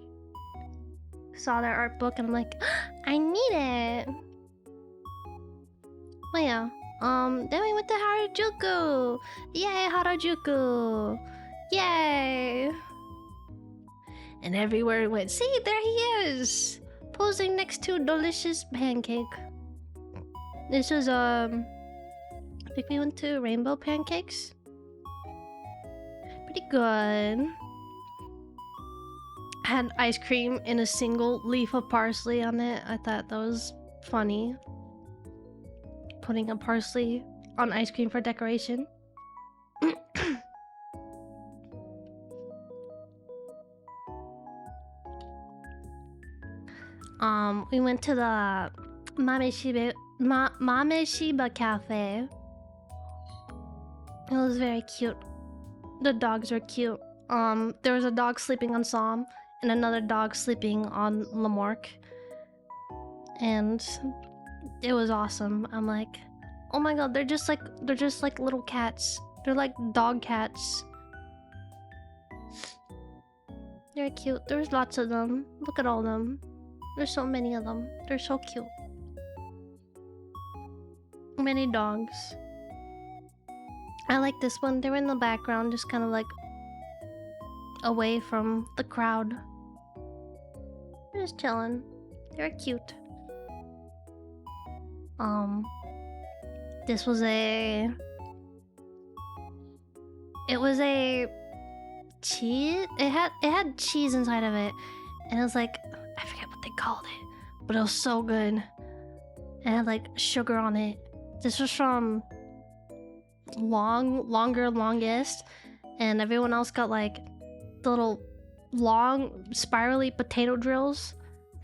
Saw their art book and I'm like, I need it. But yeah, then we went to Harajuku. Yay, Harajuku! Yay! And everywhere we went, see, there he is, posing next to a delicious pancake. This was I think we went to Rainbow Pancakes. Pretty good. Had ice cream in a single leaf of parsley on it. I thought that was funny. Putting a parsley on ice cream for decoration. We went to the Mameshiba Cafe. It was very cute. The dogs were cute. There was a dog sleeping on Sam and another dog sleeping on Lamork. And it was awesome. I'm like, oh my god, they're just like little cats. They're like dog cats. They're cute. There's lots of them. Look at all of them. There's so many of them. They're so cute. Many dogs. I like this one. They're in the background, just kind of like away from the crowd. They're just chilling. They're cute. This was a... It was a cheese. It had cheese inside of it, and it was like, I forget what they called it, but it was so good. It had like sugar on it. This was from Longest, and everyone else got like the little long spirally potato drills,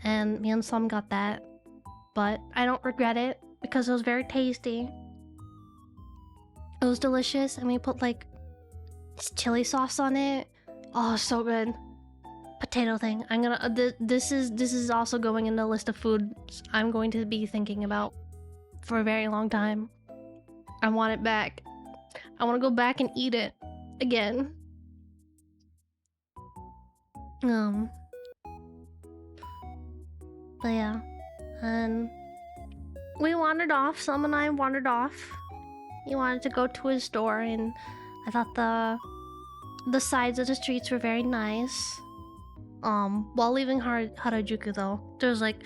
and me and Sam got that. But I don't regret it because it was very tasty. It was delicious, and we put like chili sauce on it. Oh, so good. Potato thing. I'm gonna. This is also going in the list of foods I'm going to be thinking about for a very long time. I want it back. I want to go back and eat it again. But yeah, and we wandered off. Sam and I wandered off. He wanted to go to his store, and I thought the sides of the streets were very nice. While leaving Harajuku though, there's like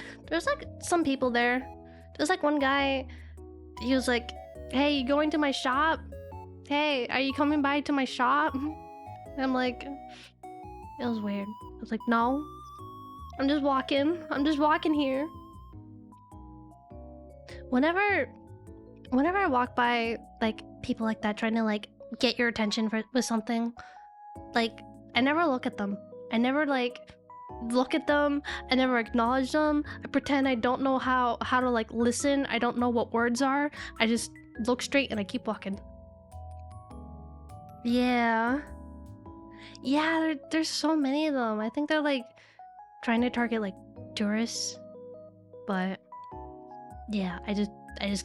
some people there. There's like one guy. He was like, "Hey, you going to my shop? Hey, are you coming by to my shop?" And I'm like, it was weird. I was like, no, I'm just walking. I'm just walking here. Whenever I walk by like people like that trying to like get your attention with something, like I never look at them. I never like look at them. I never acknowledge them. I pretend I don't know how to like listen. I don't know what words are. I just look straight and I keep walking. Yeah, there's so many of them. I think they're like trying to target like tourists, but yeah, I just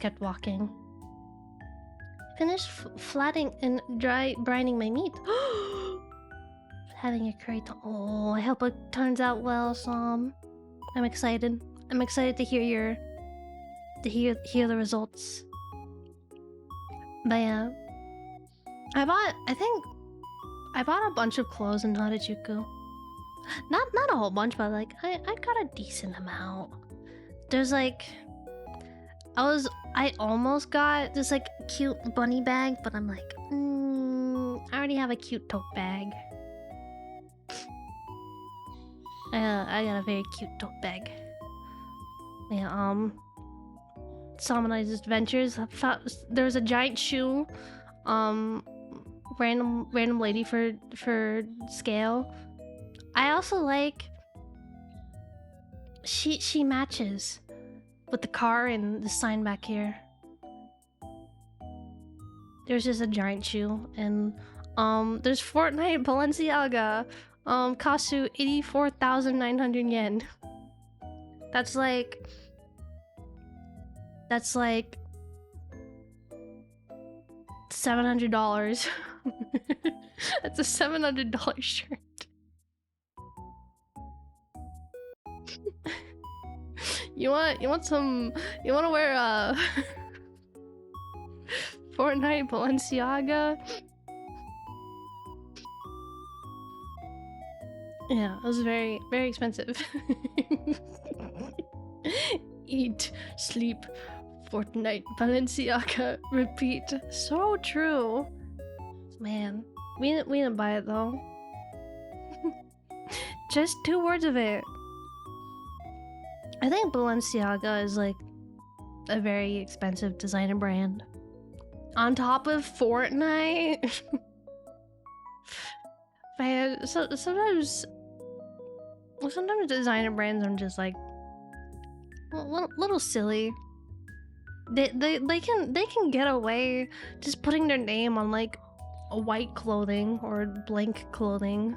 kept walking. Finished flatting and brining my meat. Having a curry. Oh, I hope it turns out well, Sam. I'm excited. I'm excited to hear hear the results. But yeah, I bought a bunch of clothes in Harajuku. Not a whole bunch, but like I got a decent amount. There's like I almost got this like cute bunny bag, but I'm like, I already have a cute tote bag. I got a very cute tote bag. Yeah, Sam and I's adventures. There was a giant shoe. Random lady for scale. I also like she matches with the car and the sign back here. There's just a giant shoe, and there's Fortnite Balenciaga. Cost you 84,900 yen. That's like $700. That's a $700 shirt. You want to wear a Fortnite Balenciaga? Yeah, it was very, very expensive. Eat, sleep, Fortnite, Balenciaga, repeat. So true. Man, we didn't buy it though. Just 2 words of it. I think Balenciaga is like a very expensive designer brand. On top of Fortnite. Man, sometimes designer brands are just like little silly. They can get away just putting their name on like white clothing or blank clothing.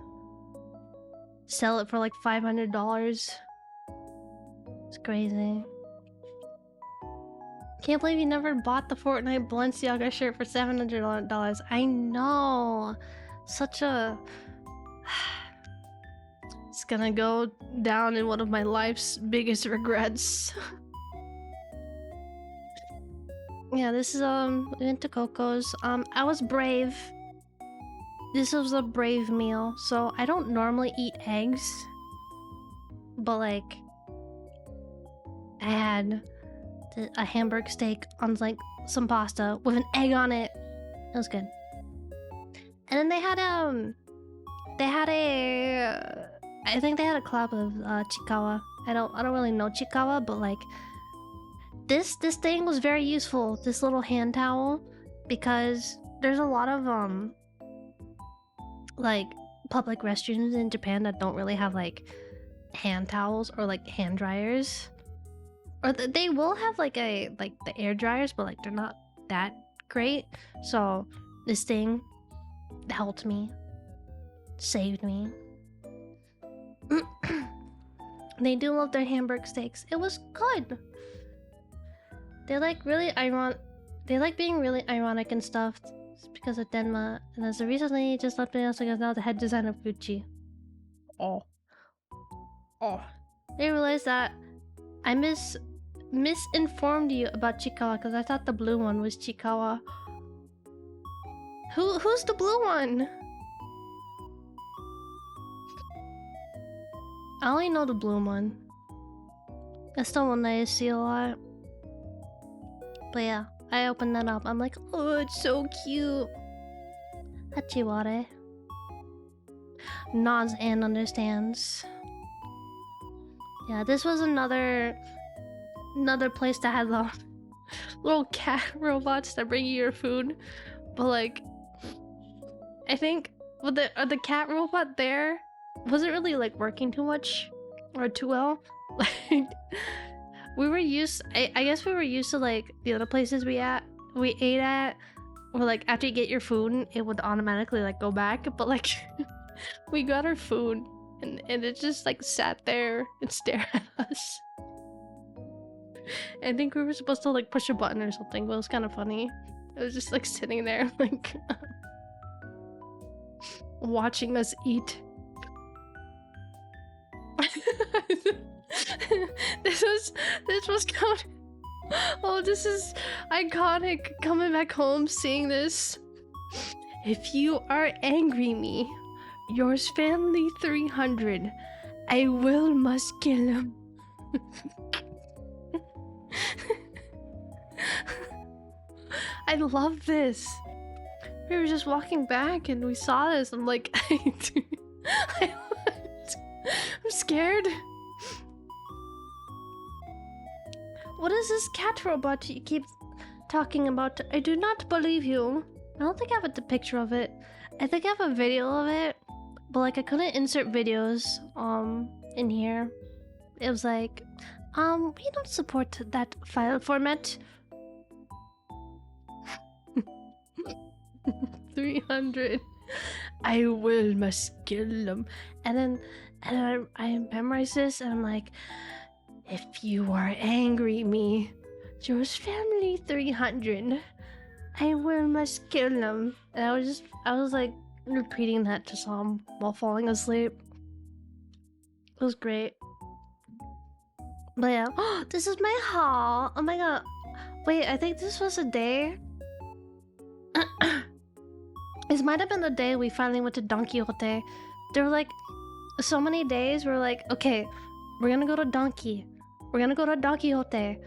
Sell it for like $500. It's crazy. Can't believe you never bought the Fortnite Balenciaga shirt for $700. I know. Such a... It's gonna go down in one of my life's biggest regrets. Yeah, this is we went to Coco's. I was brave. This was a brave meal. So I don't normally eat eggs, but like I had a hamburger steak on like some pasta with an egg on it. It was good. And then they had a I think they had a collab of Chikawa. I don't really know Chikawa, but like this thing was very useful. This little hand towel, because there's a lot of like public restrooms in Japan that don't really have like hand towels or like hand dryers, or they will have like the air dryers, but like they're not that great. So this thing helped me, saved me. They do love their hamburger steaks. It was good. They like really ironic. They like being really ironic and stuff. It's because of Denma, and as of recently just left me as now the head designer of Gucci. Oh. They realized that I misinformed you about Chikawa because I thought the blue one was Chikawa. Who's the blue one? I only know the blue one. That's the one that I see a lot. But yeah, I opened that up. I'm like, oh, it's so cute. Hachiware. Nods and understands. Yeah, this was another place that had little cat robots that bring you your food. But like, I think with the cat robot there wasn't really like working too much or too well. Like we were used, I guess we were used to like the other places we ate at, where like after you get your food it would automatically like go back, but like we got our food and it just like sat there and stared at us. I think we were supposed to like push a button or something, but it was kind of funny. It was just like sitting there like watching us eat. this was coming. Oh, this is iconic. Coming back home, seeing this. If you are angry me, yours family 300. I must kill him. I love this. We were just walking back and we saw this. I'm like, I'm scared. What is this cat robot you keep talking about? I do not believe you. I don't think I have a picture of it. I think I have a video of it, but like I couldn't insert videos in here. It was like, we don't support that file format. 300. I must kill them. And I memorized this and I'm like, if you are angry me, yours family 300. I must kill them. And I was like repeating that to Sam while falling asleep. It was great. But yeah, this is my haul. Oh my god. Wait, I think this was a day. This might have been the day we finally went to Don Quixote. There were like so many days we're like, okay, we're gonna go to Donkey. We're gonna go to Don Quixote.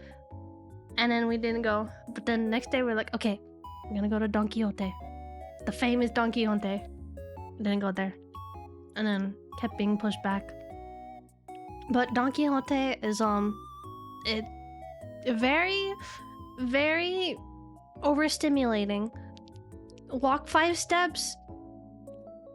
And then we didn't go. But then the next day we're like, okay, we're gonna go to Don Quixote. The famous Don Quixote. Didn't go there. And then kept being pushed back. But Don Quixote is it very, very overstimulating. Walk 5 steps.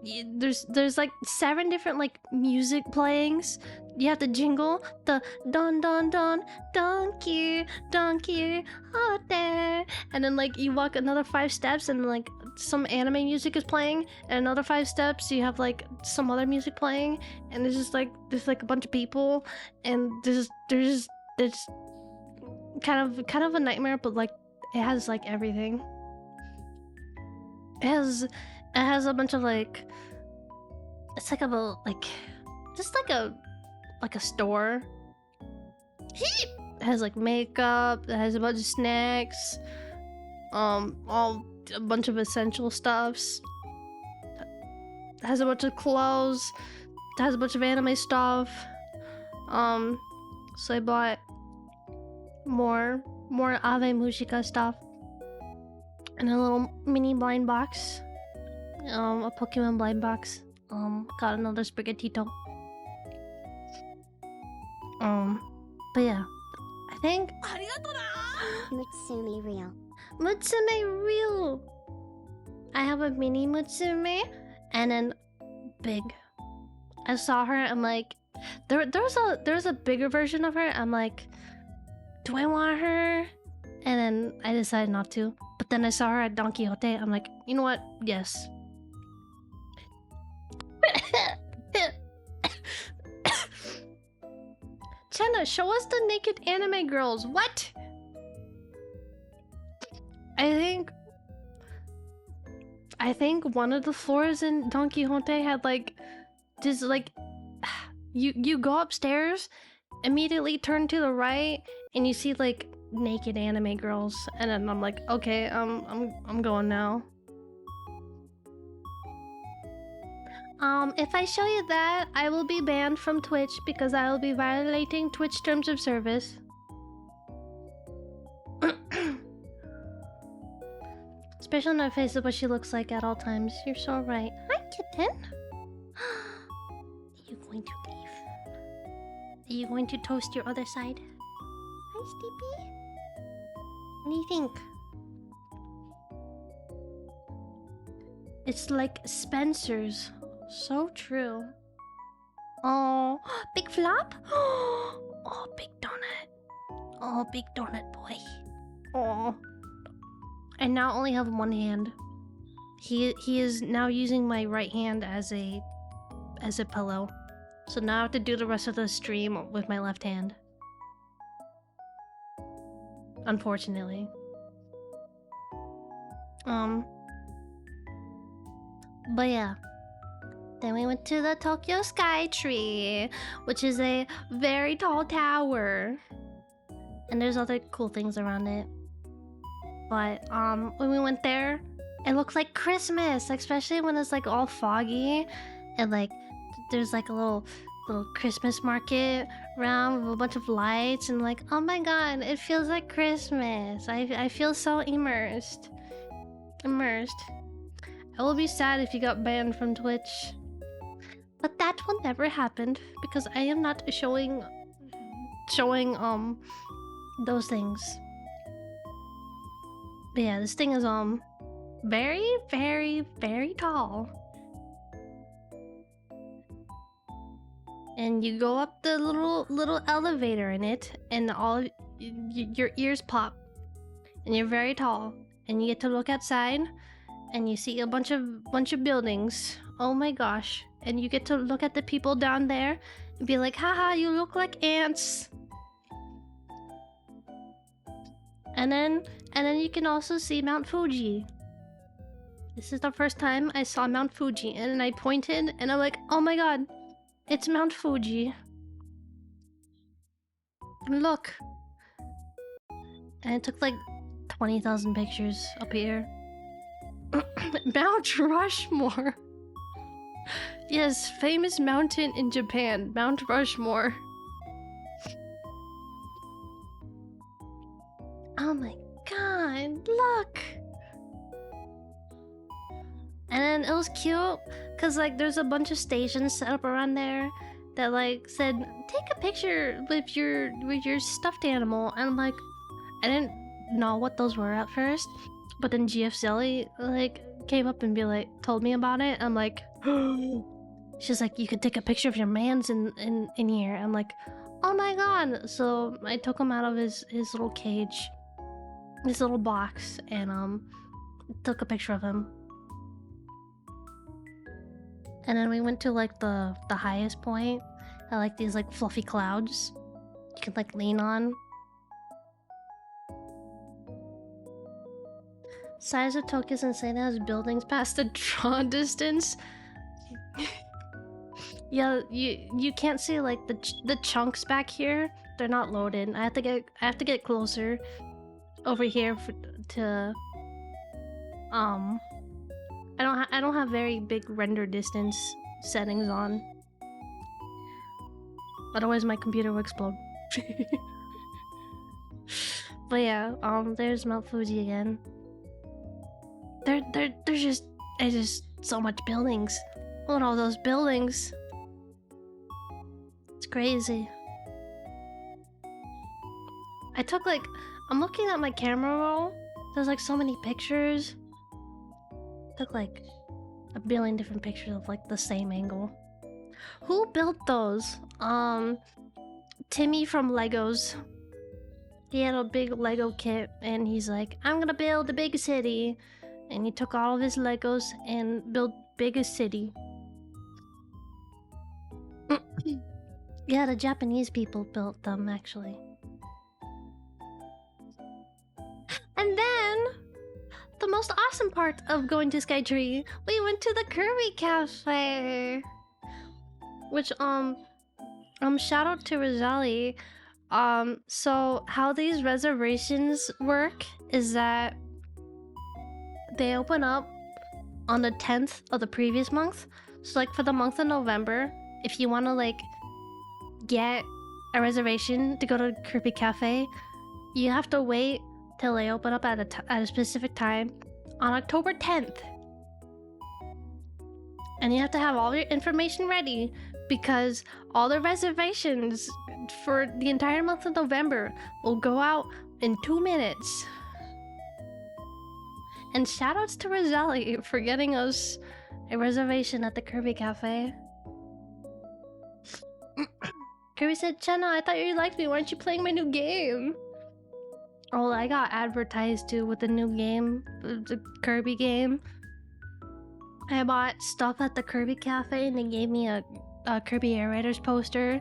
There's like 7 different like music playings. You have to jingle the don don don donkey hote, and then like you walk another 5 steps and like some anime music is playing, and another 5 steps you have like some other music playing, and there's like a bunch of people, and there's kind of a nightmare, but like it has like everything. It has a bunch of like, it's like about like just like a store. It has like makeup, it has a bunch of snacks, all a bunch of essential stuffs. It has a bunch of clothes, it has a bunch of anime stuff. So I bought more Ave Mujica stuff and a little mini blind box, a Pokemon blind box. Got another Sprigatito. But yeah, I think Mutsumi real. Mutsume real. I have a mini Mutsume and then big. I saw her. I'm like, there's a bigger version of her. I'm like, do I want her? And then I decided not to. But then I saw her at Don Quixote. I'm like, you know what? Yes. Chenna, show us the naked anime girls. What? I think one of the floors in Don Quixote had like just like you go upstairs, immediately turn to the right, and you see like naked anime girls, and then I'm like, okay, I'm going now. If I show you that, I will be banned from Twitch because I will be violating Twitch terms of service. Especially on her face of what she looks like at all times. You're so right. Hi, kitten. Are you going to leave? Are you going to toast your other side? Hi, Sleepy. What do you think? It's like Spencer's. So true. Oh, big flop? Oh, big donut. Oh, big donut boy. Oh. I now only have one hand. He is now using my right hand as a pillow. So now I have to do the rest of the stream with my left hand. Unfortunately. But yeah. Then we went to the Tokyo Sky Tree, which is a very tall tower. And there's other cool things around it. But when we went there, it looked like Christmas, especially when it's like all foggy and like there's like a little Christmas market around with a bunch of lights, and like, oh my god, it feels like Christmas. I feel so immersed. I will be sad if you got banned from Twitch. But that will never happen because I am not showing those things. But yeah, this thing is very, very, very tall. And you go up the little elevator in it, and all your ears pop. And you're very tall, and you get to look outside, and you see a bunch of buildings. Oh my gosh. And you get to look at the people down there and be like, haha, you look like ants. And then you can also see Mount Fuji. This is the first time I saw Mount Fuji, and I pointed and I'm like, oh my god, it's Mount Fuji. And look. And it took like 20,000 pictures up here. Mount Rushmore. Yes, famous mountain in Japan, Mount Rushmore. Oh my god, look! And then it was cute, cause like there's a bunch of stations set up around there that like said, take a picture with your stuffed animal. And I'm like, I didn't know what those were at first, but then GF Zelly like came up and told me about it. I'm like, she's like, you could take a picture of your man's in here. I'm like, oh my god. So I took him out of his little cage, his little box, and took a picture of him. And then we went to like the highest point. I like these like fluffy clouds you can like lean on. Size of Tokyo's insane as buildings past the draw distance. Yeah, you can't see like the chunks back here. They're not loaded. I have to get closer over here to I don't have very big render distance settings on. Otherwise my computer will explode. But yeah, there's Mount Fuji again. There's just so much buildings. Look at all those buildings. It's crazy. I took like, I'm looking at my camera roll. There's like so many pictures. Took like a billion different pictures of like the same angle. Who built those? Timmy from Legos. He had a big Lego kit and he's like, I'm gonna build a big city. And he took all of his Legos and built biggest city. Yeah, the Japanese people built them actually. And then the most awesome part of going to Skytree, we went to the Kirby Cafe. Which shout out to Rosali. So how these reservations work is that they open up on the 10th of the previous month. So like for the month of November, if you want to like get a reservation to go to Kirby Cafe, you have to wait till they open up at a specific time on October 10th. And you have to have all your information ready because all the reservations for the entire month of November will go out in 2 minutes. And shoutouts to Rosali for getting us a reservation at the Kirby Cafe. Kirby said, Chenna, I thought you liked me. Why aren't you playing my new game? Oh, I got advertised too with the new game, the Kirby game. I bought stuff at the Kirby Cafe and they gave me a Kirby Air Raiders poster.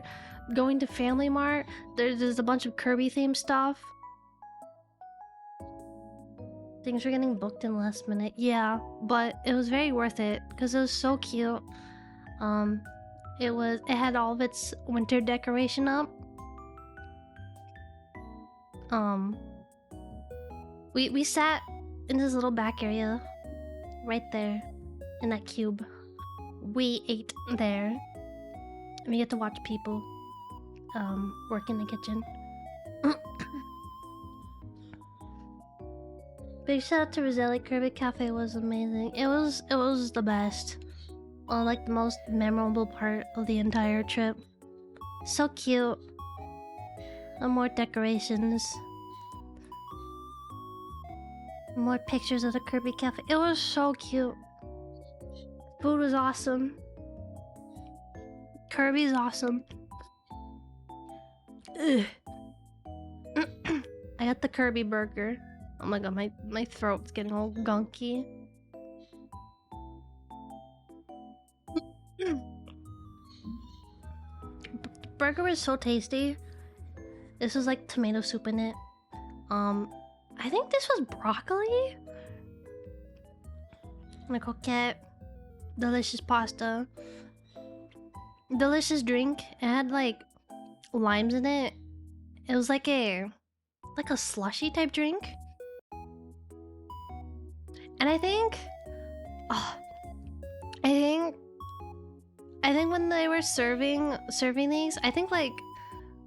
Going to Family Mart, there's a bunch of Kirby themed stuff. Things were getting booked in last minute. Yeah, but it was very worth it because it was so cute. It had all of its winter decoration up. We sat in this little back area right there in that cube. We ate there. And we get to watch people work in the kitchen. Big shout out to Roselli. Kirby Cafe was amazing. It was the best. Like the most memorable part of the entire trip. So cute. And more decorations. More pictures of the Kirby Cafe. It was so cute. Food was awesome. Kirby's awesome. Ugh. I got the Kirby burger. Oh my god, my throat's getting all gunky. Burger was so tasty. This was like tomato soup in it. I think this was broccoli. And a coquette. Delicious pasta. Delicious drink. It had like limes in it. It was like a slushy type drink. And I think when they were serving these, I think like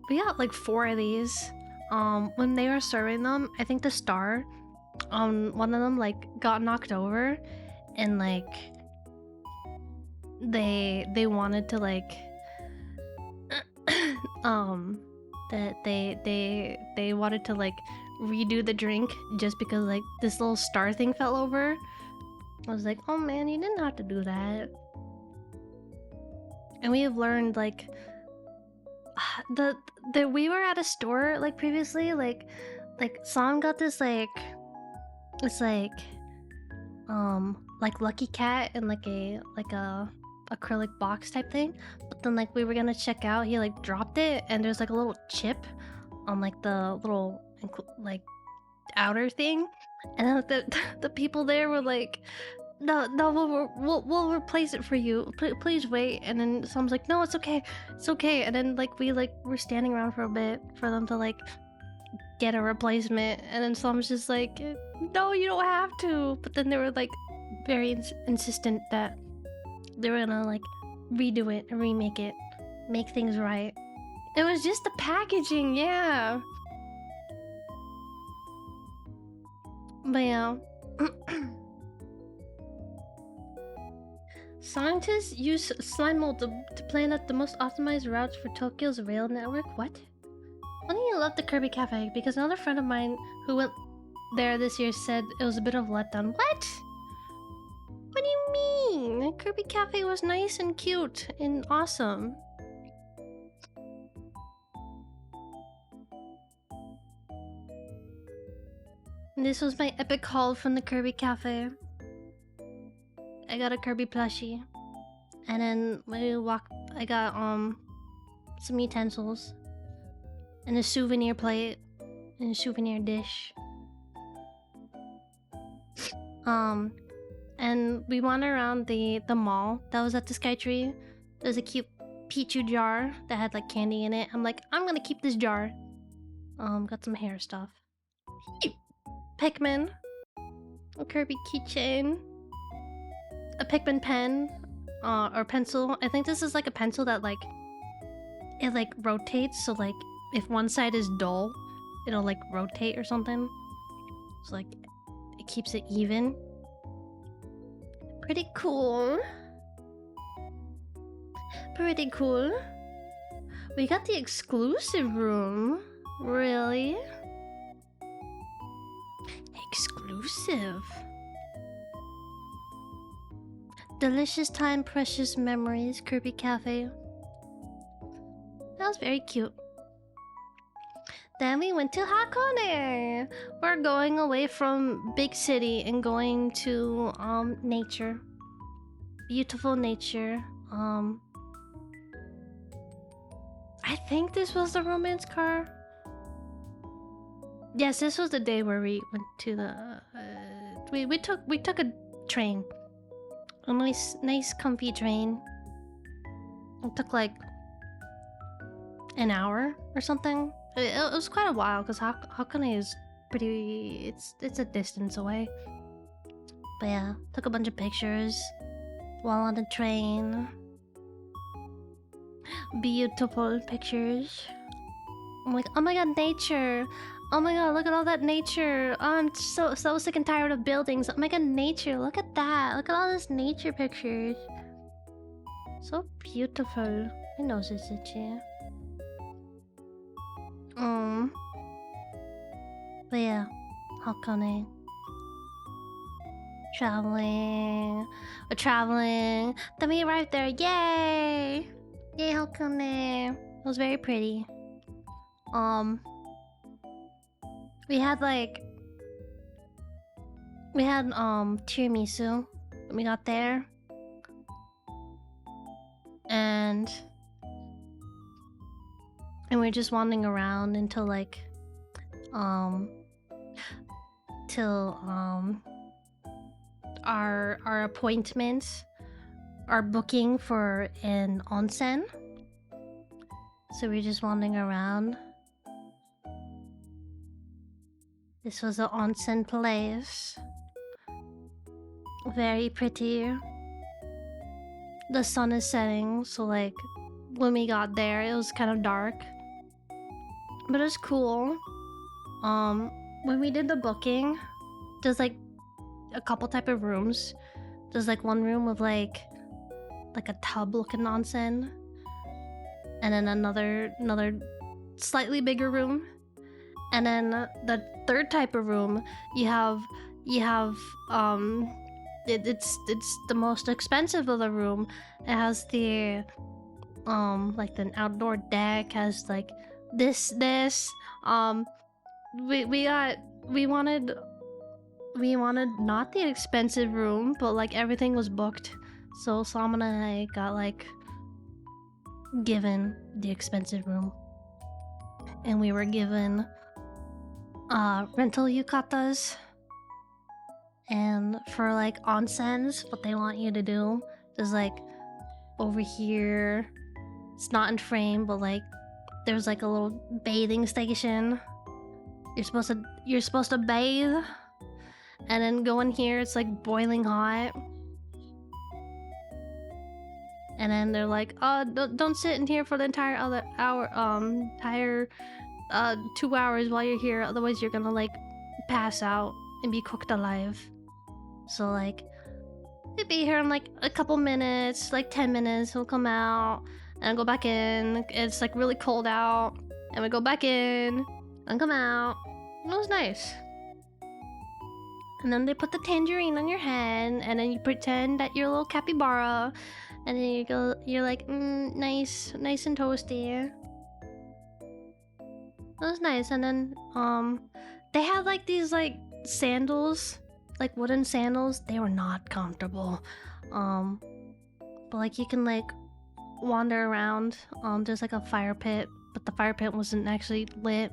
we got like 4 of these. When they were serving them, I think the star one of them like got knocked over and like they wanted to like that they wanted to like redo the drink just because like this little star thing fell over. I was like, oh man, you didn't have to do that. And we have learned like we were at a store like previously, like Sam got this like it's like Lucky Cat and like a acrylic box type thing. But then like we were gonna check out, he like dropped it, and there's like a little chip on like the little like outer thing, and then the people there were like, no, we'll replace it for you. Please wait. And then someone's like, no, it's okay. And then like we're standing around for a bit for them to like get a replacement, and then someone's just like, no, you don't have to. But then they were like very insistent that they were gonna like redo it and remake it, make things right. It was just the packaging, yeah. But yeah. Scientists use slime mold to plan out the most optimized routes for Tokyo's rail network. What? Why do you love the Kirby Cafe? Because another friend of mine who went there this year said it was a bit of a letdown. What? What do you mean? The Kirby Cafe was nice and cute and awesome. And this was my epic haul from the Kirby Cafe. I got a Kirby plushie. And then when we walked, I got some utensils. And a souvenir plate. And a souvenir dish. And we wandered around the mall that was at the Skytree. There was a cute Pichu jar that had like candy in it. I'm like, I'm gonna keep this jar. Got some hair stuff. Pikmin. A Kirby keychain. A Pikmin pen. Or pencil. I think this is like a pencil that like it like rotates, so like if one side is dull, it'll like rotate or something. So like it keeps it even. Pretty cool. Pretty cool. We got the exclusive room. Really? Exclusive. Delicious time, precious memories, Kirby Cafe. That was very cute. Then we went to Hakone. We're going away from big city and going to nature. Beautiful nature. I think this was the romance car. Yes, this was the day where we went to the we took a train. A nice comfy train. It took like an hour or something. It was quite a while because Hakone is pretty. It's a distance away. But yeah, took a bunch of pictures while on the train. Beautiful pictures. I'm like, oh my god, nature. Oh my god, look at all that nature. Oh, I'm so sick and tired of buildings. Oh my god, nature. Look at that. Look at all this nature pictures. So beautiful. My nose is itchy. But yeah, Hakone. Traveling. We're traveling. Then we arrived there. Yay! Yay, Hakone. It was very pretty. We had tiramisu when we got there. And we were just wandering around until our appointment, our booking for an onsen. So we're just wandering around. This was an onsen place. Very pretty. The sun is setting, so like when we got there it was kind of dark. But it was cool. When we did the booking, there's like a couple type of rooms. There's like one room with like a tub looking onsen. And then another slightly bigger room. And then the third type of room, you have it's the most expensive of the room. It has the like an outdoor deck, has like this we wanted not the expensive room, but like everything was booked. So Salmon and I got like given the expensive room, and we were given rental yukatas. And for like onsens, what they want you to do is like over here, it's not in frame, but like there's like a little bathing station. You're supposed to bathe, and then go in here. It's like boiling hot, and then they're like, "Oh, don't sit in here for the entire other hour, entire 2 hours while you're here. Otherwise, you're gonna like pass out and be cooked alive." So like, we'd be here in like a couple minutes, like 10 minutes. We'll come out and go back in. It's like really cold out, and we go back in and come out. It was nice. And then they put the tangerine on your head, and then you pretend that you're a little capybara, and then you're like, nice and toasty. It was nice. And then they had like these like sandals, like wooden sandals. They were not comfortable. But like you can like wander around. There's like a fire pit, but the fire pit wasn't actually lit.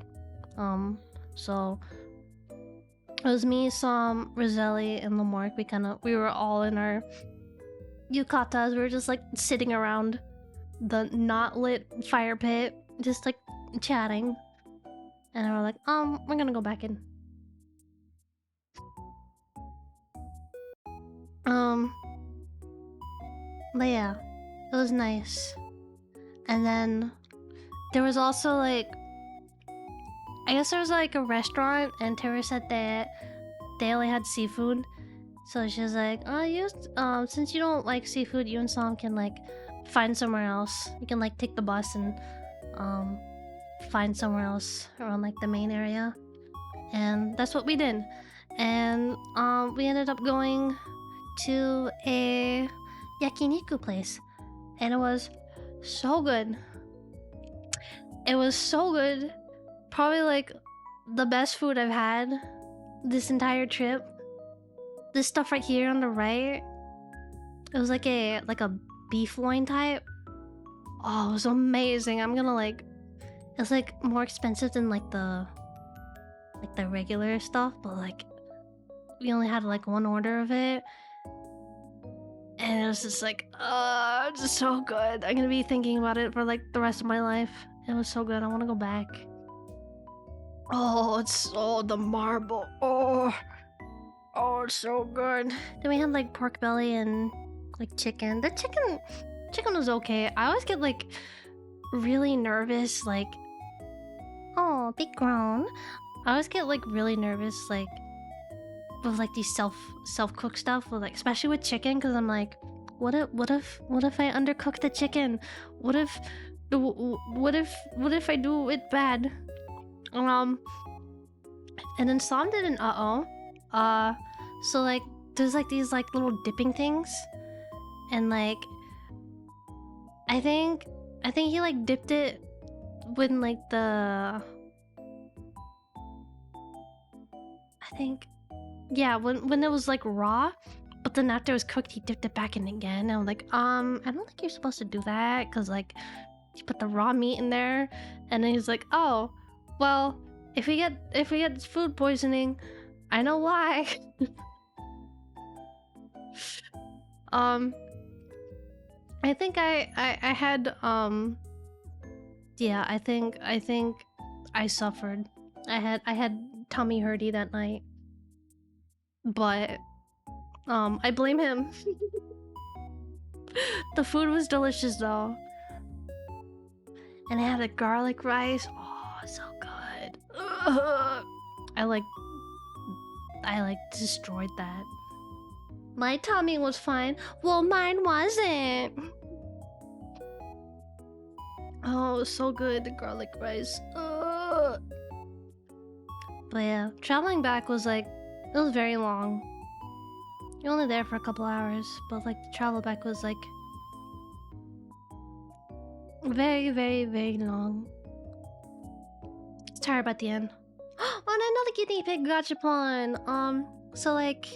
So it was me, Sam, Roselli, and Lamarck. We were all in our yukatas. We were just like sitting around the not lit fire pit, just like chatting. And we're like, we're gonna go back in. But yeah, it was nice. And then there was also like, I guess there was like a restaurant, and Tara said that they only had seafood. So she was like, since you don't like seafood, you and Sam can like find somewhere else. You can like take the bus and find somewhere else around like the main area. And that's what we did. And we ended up going to a yakiniku place, and it was so good. It was so good. Probably like the best food I've had this entire trip. This stuff right here on the right, it was like a beef loin type. Oh, it was amazing. I'm gonna like, it's like more expensive than like the regular stuff, but like we only had like one order of it, and it was just like, it's just so good. I'm gonna be thinking about it for like the rest of my life. It was so good. I want to go back. Oh, the marble. Oh, it's so good. Then we had like pork belly and like chicken. The chicken was okay. I always get like really nervous, like, oh, big grown. I always get like really nervous, like with like these self-cooked stuff, with, like, especially with chicken, because I'm like, what if I undercook the chicken? What if I do it bad? And then Sam did an so like there's like these like little dipping things, and like I think he like dipped it when like when it was like raw, but then after it was cooked, he dipped it back in again. And I'm like, I don't think you're supposed to do that, because like you put the raw meat in there. And then he's like, oh, well, if we get food poisoning, I know why. I think I had yeah, I think I suffered. I had tummy hurty that night. But I blame him. The food was delicious though. And it had a garlic rice. Oh, so good. Ugh. I destroyed that. My tummy was fine. Well, mine wasn't. Oh, it was so good, the garlic rice. Ugh. But yeah, traveling back was like, it was very long. You're only there for a couple hours, but like the travel back was like very, very, very long. It's tired at the end. Oh, and another guinea pig gachapon. So like,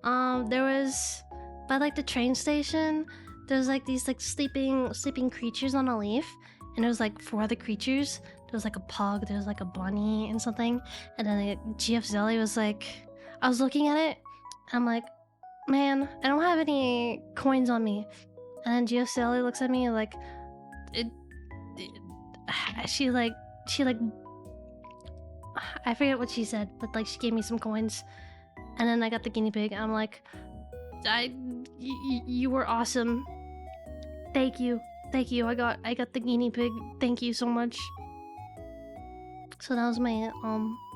there was by like the train station, there's like these like sleeping creatures on a leaf, and there was like 4 other creatures. There was like a pug, there was like a bunny and something, and then GF Zelly was like, I was looking at it, and I'm like, man, I don't have any coins on me. And then GF Zelly looks at me like, she like I forget what she said, but like she gave me some coins, and then I got the guinea pig. I'm like, you were awesome. Thank you. I got the guinea pig. Thank you so much. So that was my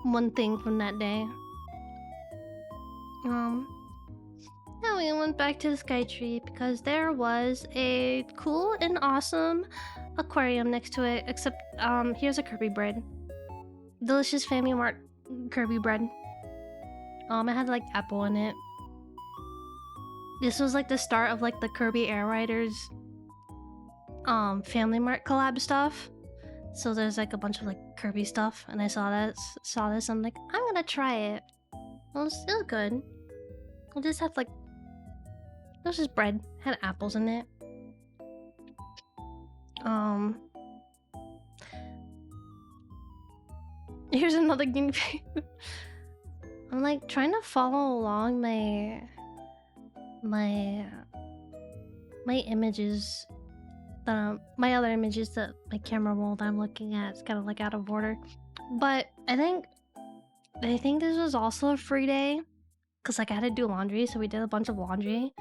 one thing from that day. Now we went back to the Skytree because there was a cool and awesome aquarium next to it. Except here's a Kirby bread. Delicious Family Mart Kirby bread. It had like apple in it. This was like the start of like the Kirby Air Riders Family Mart collab stuff. So there's like a bunch of like Kirby stuff, and I saw this. I'm like, I'm gonna try it. It was good. It just had like, it was just bread, had apples in it. Here's another guinea pig. I'm like trying to follow along my images, my other images that my camera roll that I'm looking at. It's kind of like out of order, but I think this was also a free day because like I had to do laundry, so we did a bunch of laundry.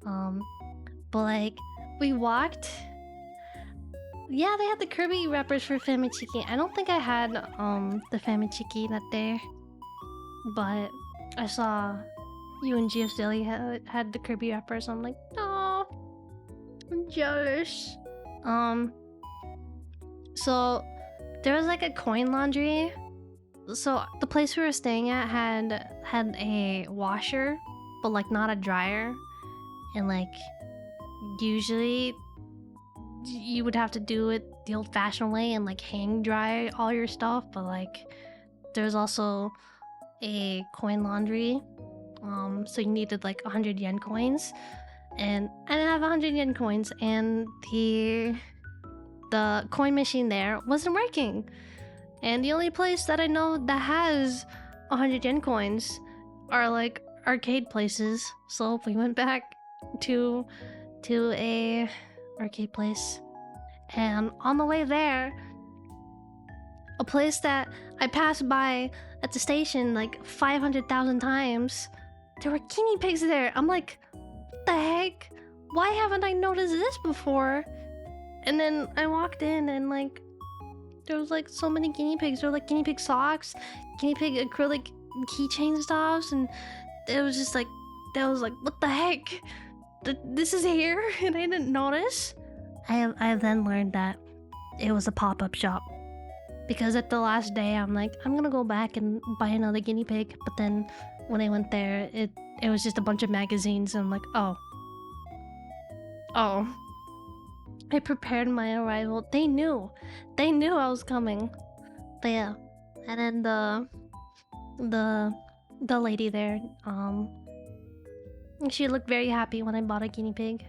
But like we walked. Yeah, they had the Kirby wrappers for Famichiki. I don't think I had the Famichiki that day, but I saw you and GF Dilly had the Kirby wrappers. So I'm like, oh, I'm jealous. So there was like a coin laundry. So the place we were staying at had a washer, but like not a dryer, and like usually you would have to do it the old-fashioned way and like hang dry all your stuff, but like there's also a coin laundry, so you needed like 100 yen coins, and I didn't have 100 yen coins, and the coin machine there wasn't working, and the only place that I know that has 100 yen coins are like arcade places. So we went back to a arcade place, and on the way there, a place that I passed by at the station like 500,000 times, there were guinea pigs there. I'm like, what the heck? Why haven't I noticed this before? And then I walked in, and like there was like so many guinea pigs. There were like guinea pig socks, guinea pig acrylic keychain stuffs, and it was just like, that was like, what the heck? This is here, and I didn't notice. I then learned that it was a pop-up shop, because at the last day I'm like, I'm gonna go back and buy another guinea pig, but then when I went there, it was just a bunch of magazines, and I'm like, oh, I prepared my arrival. They knew I was coming. But yeah, and then the lady there, she looked very happy when I bought a guinea pig.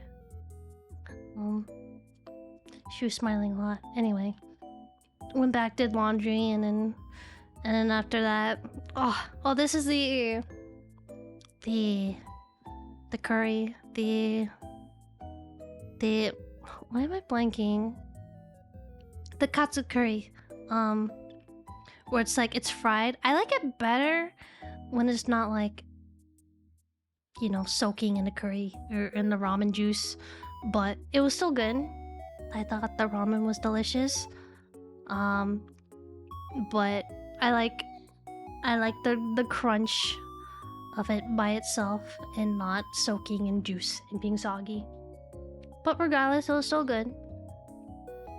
She was smiling a lot. Anyway, went back, did laundry, and then after that, oh, this is the curry, the why am I blanking? The katsu curry, where it's like it's fried. I like it better when it's not like, you know, soaking in the curry or in the ramen juice, but it was still good. I thought the ramen was delicious, but I like the crunch of it by itself and not soaking in juice and being soggy. But regardless, it was still good.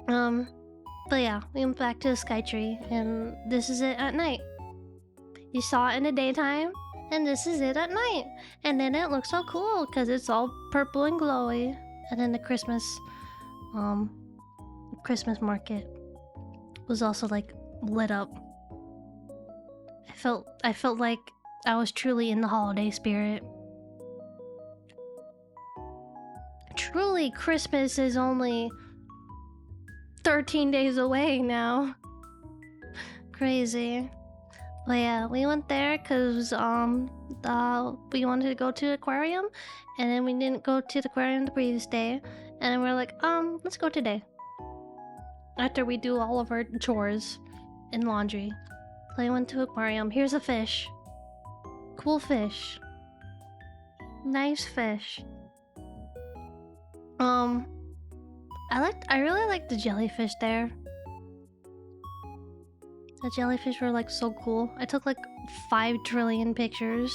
But yeah, we went back to the Skytree, and this is it at night. You saw it in the daytime, and this is it at night. And then it looks so cool because it's all purple and glowy. And then the Christmas market was also like lit up. I felt like I was truly in the holiday spirit. truly Christmas is only 13 days away now. Crazy. But yeah, we went there because we wanted to go to the aquarium, and then we didn't go to the aquarium the previous day, and then we're like, let's go today. After we do all of our chores and laundry. So we went to aquarium. Here's a fish. Cool fish. Nice fish. I really like the jellyfish there. The jellyfish were like so cool. I took like 5 trillion pictures.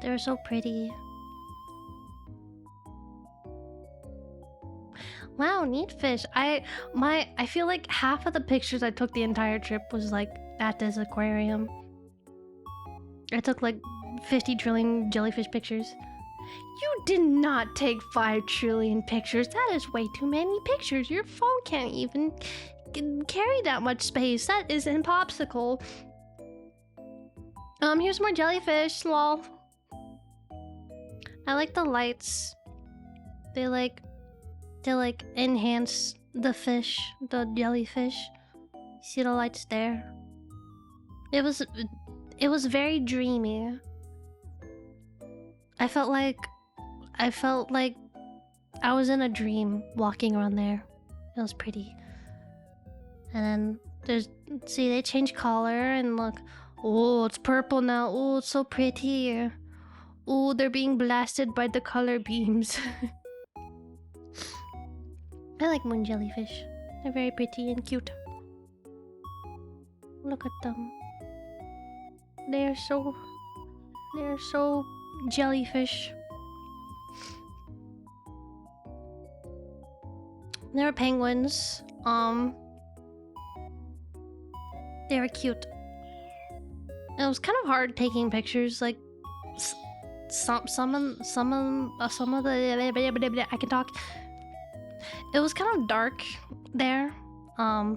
They were so pretty. Wow, neat fish. I feel like half of the pictures I took the entire trip was like at this aquarium. I took like 50 trillion jellyfish pictures. You did not take 5 trillion pictures. That is way too many pictures. Your phone can't even carry that much space. That is impossible. Here's more jellyfish, lol. I like the lights. They enhance the fish, the jellyfish. See the lights there? It was very dreamy. I felt like I was in a dream walking around there. It was pretty. And then they change color and look. Oh, it's purple now. Oh, it's so pretty. Oh, they're being blasted by the color beams. I like moon jellyfish. They're very pretty and cute. Look at them. They're so jellyfish. There were penguins. They were cute. It was kind of hard taking pictures. Like some of the I can talk. It was kind of dark there.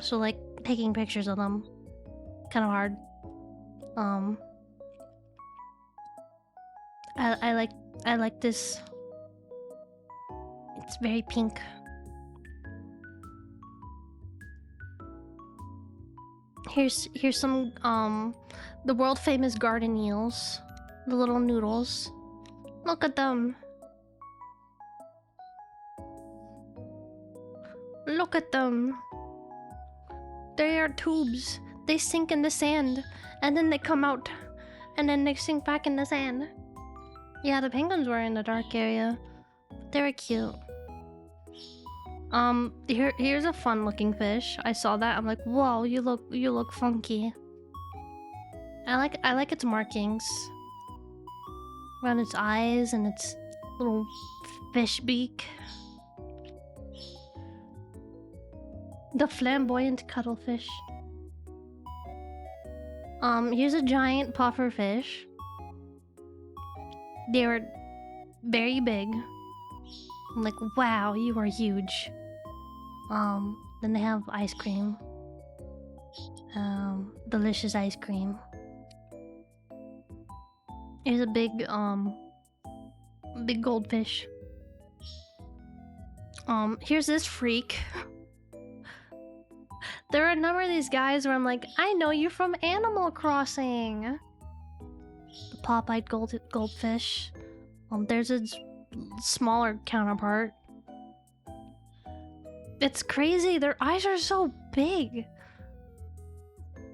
So like taking pictures of them, kind of hard. I like this. It's very pink. Here's some the world famous garden eels, the little noodles. Look at them. Look at them. They are tubes. They sink in the sand and then they come out and then they sink back in the sand. Yeah, the penguins were in the dark area. They were cute. Here's a fun looking fish. I saw that. I'm like, whoa, you look funky. I like its markings around its eyes and its little fish beak. The flamboyant cuttlefish. Here's a giant puffer fish. They were very big. I'm like, wow, you are huge. Then they have ice cream. Delicious ice cream. Here's a big goldfish. Here's this freak. There are a number of these guys where I'm like, I know you from Animal Crossing. The pop-eyed goldfish. There's its smaller counterpart. It's crazy. Their eyes are so big.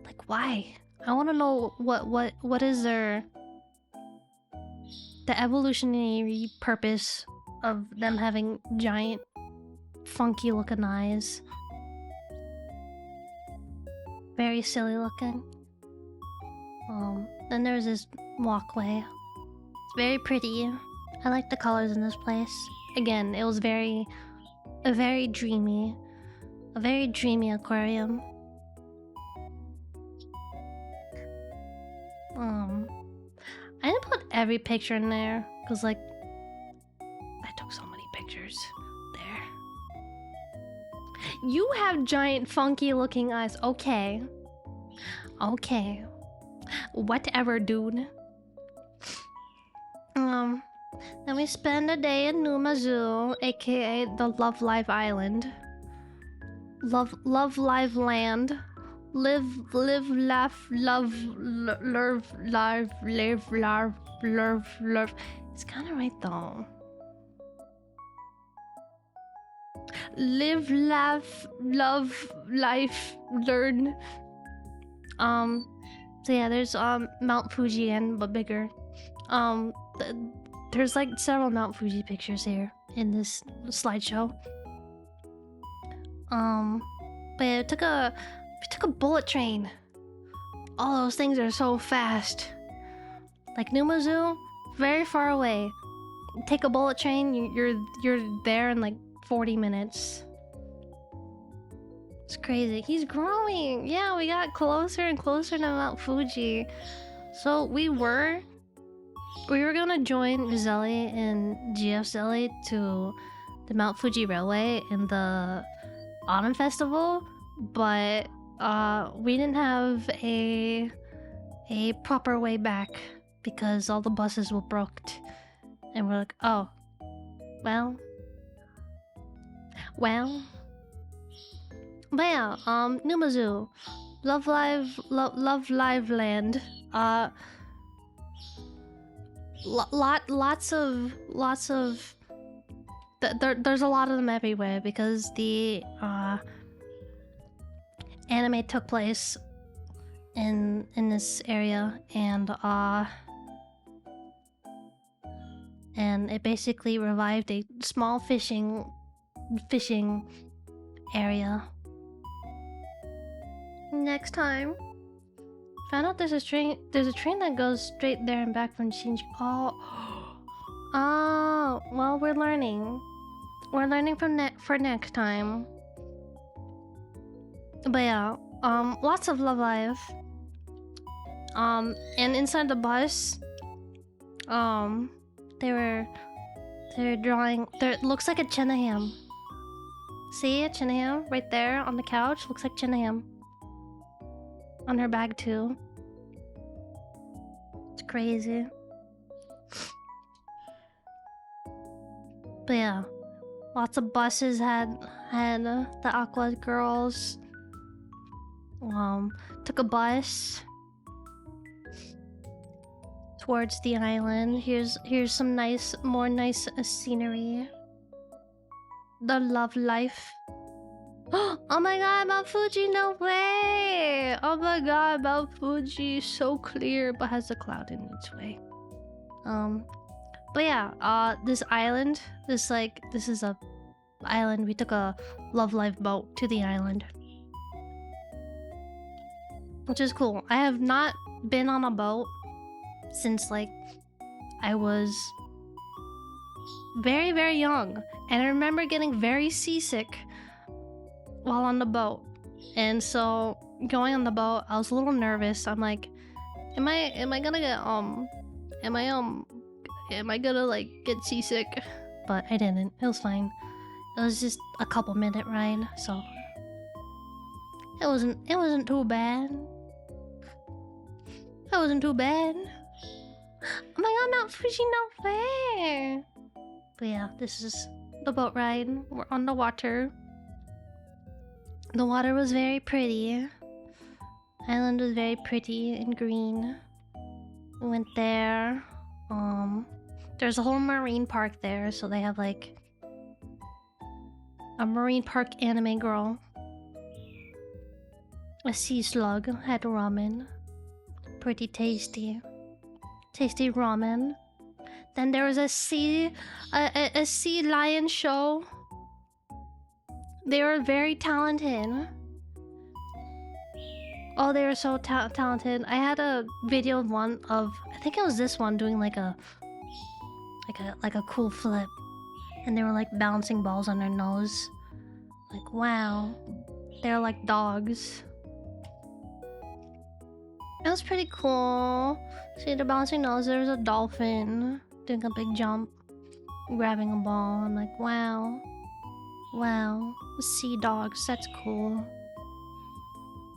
Like, why? I want to know what is the evolutionary purpose of them having giant, funky looking eyes. Very silly looking. Then there's this walkway. It's very pretty. I like the colors in this place. Again, it was a very dreamy aquarium. I didn't put every picture in there because like I took so many pictures there. You have giant funky looking eyes. Okay. Whatever, dude. Then we spend a day in Numa Zoo, aka the Love Live Island. Love Live Land. Live, laugh, love, lurve, lurve. It's kind of right though. Live, laugh, love, life, learn. So yeah, there's Mount Fuji again, but bigger. There's like several Mount Fuji pictures here in this slideshow. But yeah, we took a bullet train. All those things are so fast. Like Numa Zoo, very far away. Take a bullet train, you're there in like 40 minutes. It's crazy. He's growing. Yeah, we got closer and closer to Mount Fuji. So we were gonna join Zelly and GF Zelly to the Mount Fuji Railway in the Autumn Festival, but we didn't have a proper way back because all the buses were booked, and we're like, oh, well. But yeah, Numa Zoo, Love Live Land. Lots of there's a lot of them everywhere because the anime took place in this area, and it basically revived a small fishing area. Next time, found out there's a train that goes straight there and back from Shinjuku. Oh, well, we're learning for next time. But yeah, lots of Love Live. And inside the bus, they're drawing. There looks like a Chenna ham. See a Chenna ham right there on the couch? Looks like Chenna ham. On her bag too. It's crazy. But yeah, lots of buses had the Aqua girls. Took a bus towards the island. Here's some more nice scenery. The love life. Oh my god, Mount Fuji, no way! Oh my god, Mount Fuji, so clear, but has a cloud in its way. But yeah, this island, this is a island. We took a Love Life boat to the island, which is cool. I have not been on a boat since like I was very, very young, and I remember getting very seasick while on the boat. And so going on the boat, I was a little nervous. I'm like, am I gonna get am I gonna like get seasick? But I didn't. It was fine. It was just a couple minute ride, so it wasn't too bad. It wasn't too bad. Oh my god, Mount Fuji, no way! But yeah, this is the boat ride. We're on the water. The water was very pretty. Island was very pretty and green. We went there. There's a whole marine park there, so they have like a marine park anime girl. A sea slug had ramen. Pretty tasty. Tasty ramen. Then there was a sea lion show. They were very talented. Oh, they were so talented. I had a video of one of, I think it was this one, doing like a cool flip, and they were like bouncing balls on their nose. Like, wow, they're like dogs. It was pretty cool. See the bouncing nose. There was a dolphin doing a big jump, grabbing a ball. I'm like, wow. Sea dogs, that's cool.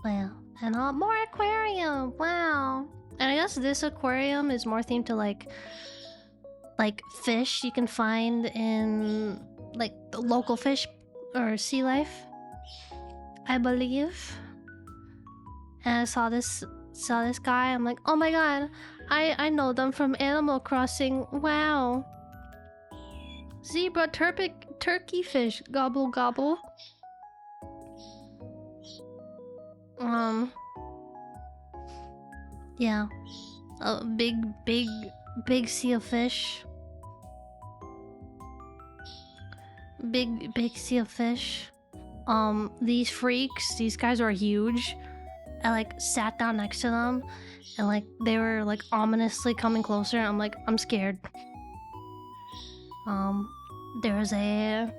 Wow. And more aquarium. Wow. And I guess this aquarium is more themed to like like fish you can find in like the local fish or sea life, I believe. And I saw this guy. I'm like, oh my god, I know them from Animal Crossing. Wow. Zebra turkey fish, gobble gobble. Yeah, a big sea of fish. Big sea of fish. These freaks, these guys are huge. I like sat down next to them, and like they were like ominously coming closer. I'm like, I'm scared. There was a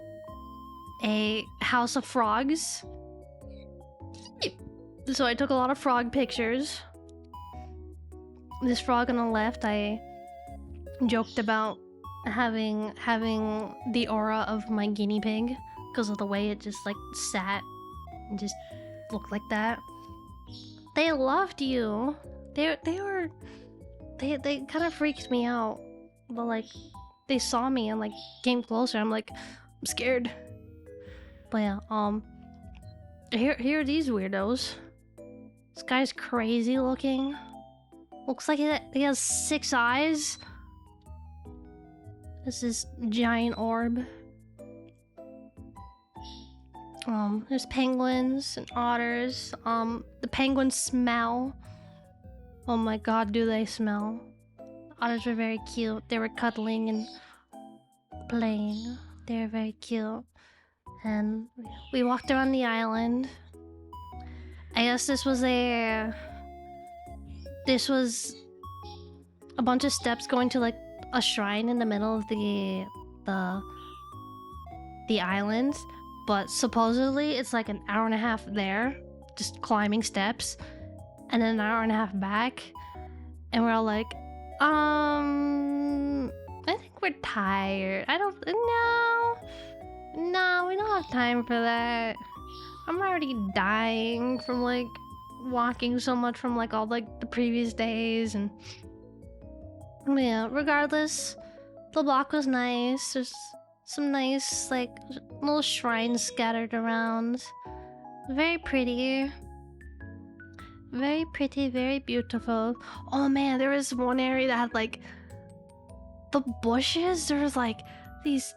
house of frogs. So I took a lot of frog pictures. This frog on the left, I joked about having the aura of my guinea pig because of the way it just like sat and just looked like that. They loved you. They kind of freaked me out, but like they saw me and like came closer. I'm like, I'm scared. But yeah, here are these weirdos. This guy's crazy looking. Looks like he has 6 eyes. This is giant orb. There's penguins and otters. The penguins smell. Oh my god, do they smell? Otters were very cute. They were cuddling and playing. They were very cute. And we walked around the island. I guess this was a bunch of steps going to like a shrine in the middle of the island, but supposedly it's like an hour and a half there, just climbing steps, and then an hour and a half back, and we're all like, I think we're tired. No, we don't have time for that. I'm already dying from like walking so much from like all like the previous days. And yeah, regardless, the block was nice. There's some nice like little shrines scattered around. Very pretty, very beautiful. Oh man, there was one area that had like the bushes. There was like these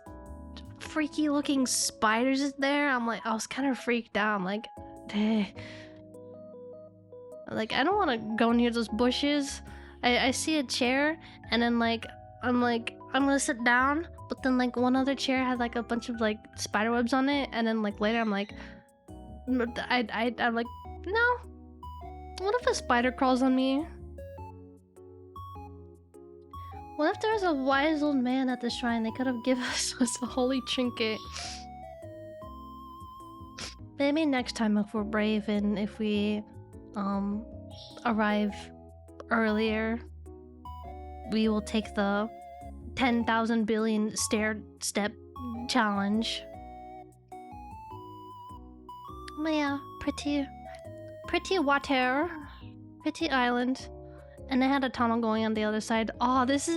freaky looking spiders in there. I was kind of freaked out. I'm like, eh. Like, I don't want to go near those bushes. I see a chair, and then like I'm gonna sit down, but then like one other chair had like a bunch of like spider webs on it, and then like later I'm like, I'm like, no. What if a spider crawls on me? What if there was a wise old man at the shrine? They could have given us a holy trinket. Maybe next time if we're brave and if we arrive earlier, we will take the 10,000 billion step challenge. But yeah, pretty water, pretty island. And they had a tunnel going on the other side. Oh, this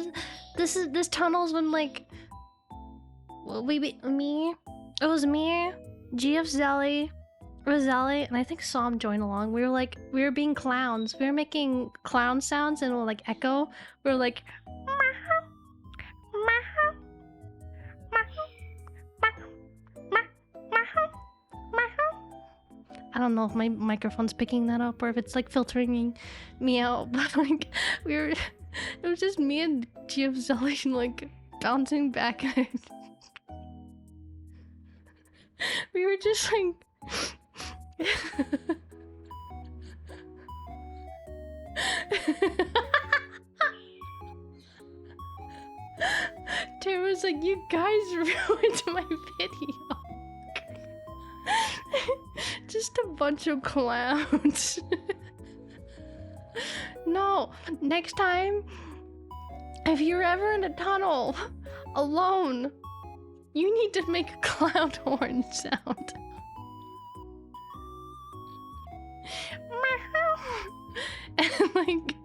tunnel's when like it was me, GF Zelly, Roselli, and I think Som joined along. We were being clowns. We were making clown sounds and it would like echo. We were like I don't know if my microphone's picking that up or if it's like filtering me out, but like it was just me and GF Zelly like bouncing back at it. We were just like Tara was like, you guys ruined my video. Just a bunch of clowns. No, next time, if you're ever in a tunnel alone, you need to make a clown horn sound. And like,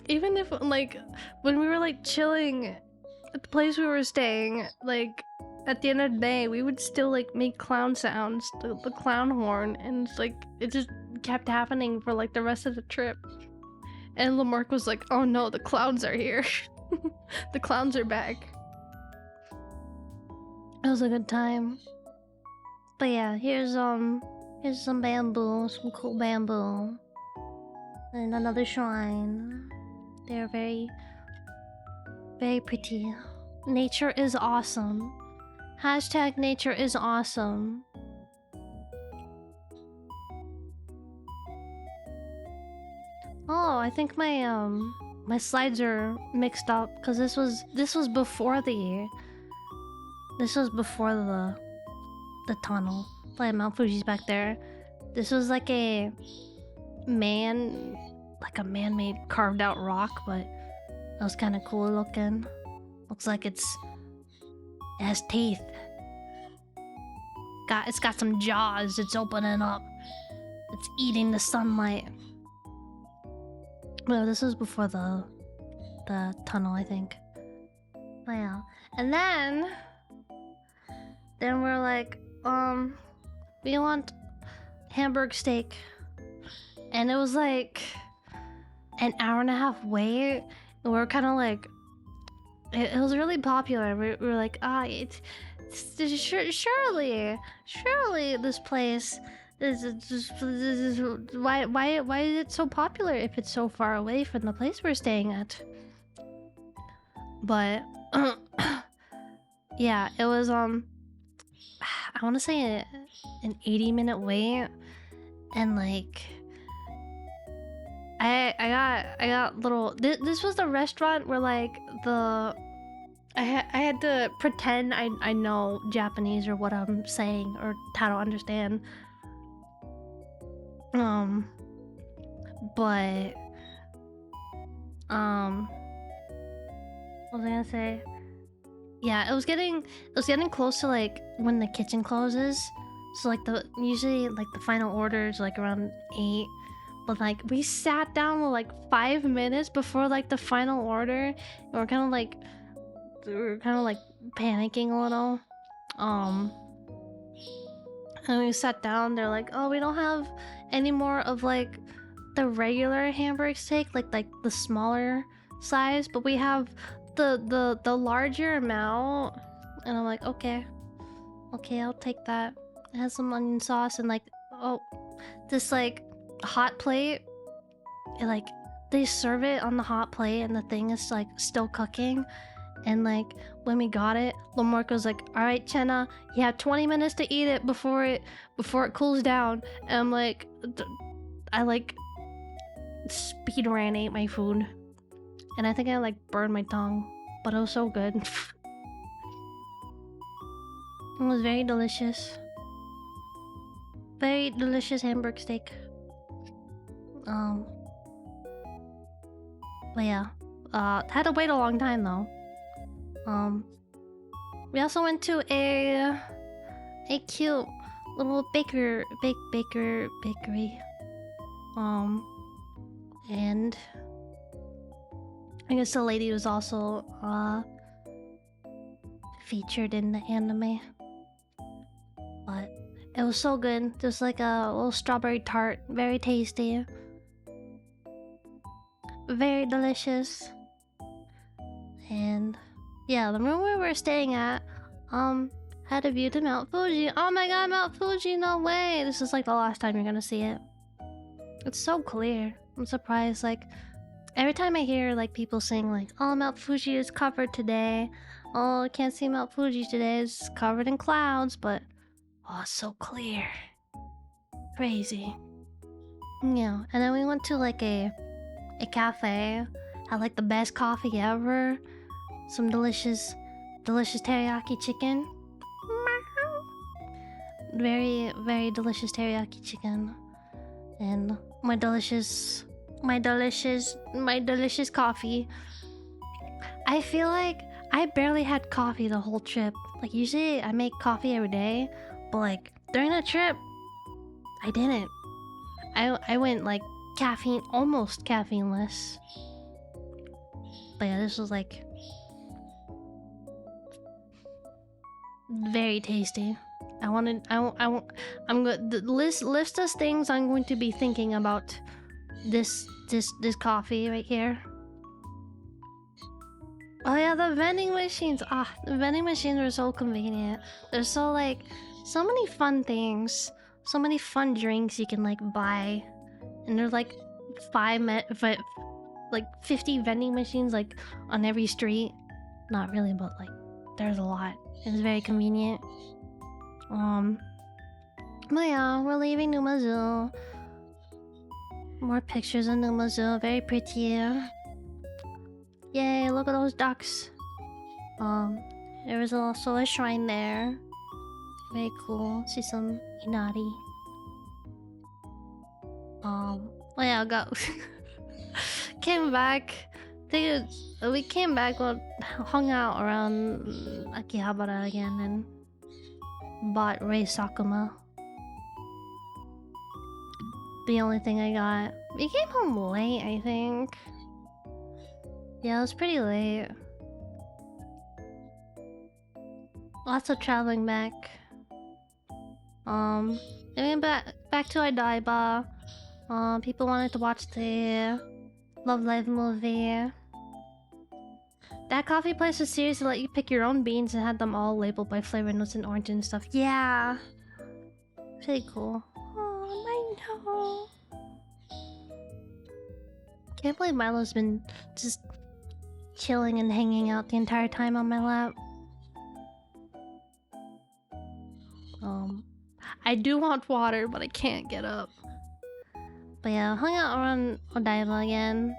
even if like when we were like chilling at the place we were staying, like at the end of the day, we would still like make clown sounds, the clown horn, and it's like it just kept happening for like the rest of the trip. And Lamarck was like, "Oh no, the clowns are here. The clowns are back." It was a good time. But yeah, here's some bamboo, some cool bamboo, and another shrine. They're very, very pretty. Nature is awesome. Hashtag nature is awesome. Oh, I think my slides are mixed up because this was before the tunnel. Like Mount Fuji's back there. This was like a man-made carved out rock, but it was kind of cool looking. Looks like it has teeth. It's got some jaws. It's opening up. It's eating the sunlight. Well, this was before the tunnel, I think. But yeah, and then we're like, we want hamburg steak, and it was like an hour and a half wait. And we are kind of like, it was really popular. We were like, surely this place is why is it so popular if it's so far away from the place we're staying at? But yeah, it was I want to say an 80-minute wait, and like I got little. This was the restaurant where like I had to pretend I know Japanese or what I'm saying or how to understand. But what was I gonna say? Yeah, it was getting close to like when the kitchen closes. So like usually like the final order is like around 8. But like we sat down with like 5 minutes before like the final order, and we were kind of like panicking a little. And we sat down, they're like, "Oh, we don't have any more of like the regular hamburg steak, like the smaller size, but we have the larger amount." And I'm like, okay, I'll take that. It has some onion sauce and like, oh, this like hot plate. It like they serve it on the hot plate, and the thing is like still cooking. And like when we got it, Lamarck was like, "All right, Chenna, you have 20 minutes to eat it before it cools down." And I'm like, I like speed ran ate my food, and I think I like burned my tongue, but it was so good. It was very delicious. Very delicious hamburg steak. But yeah, had to wait a long time though. We also went to a cute little bakery. And I guess the lady was also featured in the anime. But it was so good. Just like a little strawberry tart, very tasty, very delicious. And yeah, the room where we're staying at had a view to Mount Fuji. Oh my god, Mount Fuji, no way! This is like the last time you're gonna see it. It's so clear. I'm surprised. Like every time I hear like people saying like, "Oh, Mount Fuji is covered today. Oh, I can't see Mount Fuji today. It's covered in clouds," but oh, it's so clear. Crazy. Yeah, and then we went to like a cafe. Had like the best coffee ever. Some delicious teriyaki chicken. Very, very delicious teriyaki chicken. And my delicious coffee. I feel like I barely had coffee the whole trip. Like usually I make coffee every day, but like during that trip, I didn't. I went like almost caffeineless. But yeah, this was like very tasty. I'm going the list of things I'm going to be thinking about this coffee right here. Oh yeah, the vending machines. Ah, the vending machines are so convenient. There's so like so many fun things, so many fun drinks you can like buy, and there's like 50 vending machines like on every street. Not really, but like there's a lot. It's very convenient. But yeah, we're leaving Numazoo. More pictures of Numazoo, very pretty. Yay, look at those ducks. There was also a shrine there. Very cool. See some Inari. Oh yeah, got came back. We came back, well, hung out around Akihabara again and bought Rei Sakuma. The only thing I got. We came home late, I think. Yeah, it was pretty late. Lots of traveling back. I went back to Odaiba. People wanted to watch the Love Live movie. That coffee place was seriously let you pick your own beans and had them all labeled by flavor notes and orange and stuff. Yeah, pretty cool. Oh, I know. Can't believe Milo's been just chilling and hanging out the entire time on my lap. I do want water, but I can't get up. But yeah, hung out around Odaiba again.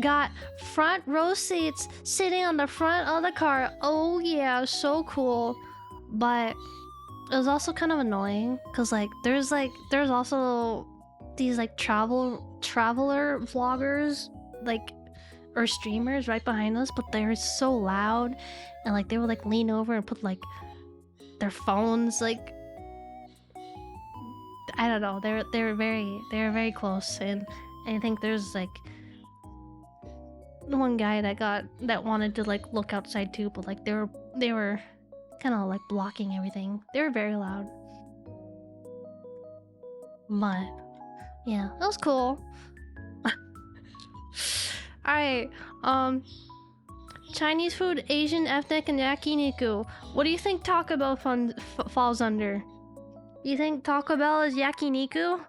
Got front row seats, sitting on the front of the car. Oh yeah, so cool. But it was also kind of annoying because like there's also these like traveler vloggers like or streamers right behind us, but they're so loud and like they would like lean over and put like their phones like I don't know, they're very close, and I think there's like one guy that wanted to like look outside too, but like they were kind of like blocking everything. They were very loud. But yeah, that was cool. Alright, Chinese food, Asian, ethnic, and yakiniku. What do you think Taco Bell falls under? You think Taco Bell is yakiniku?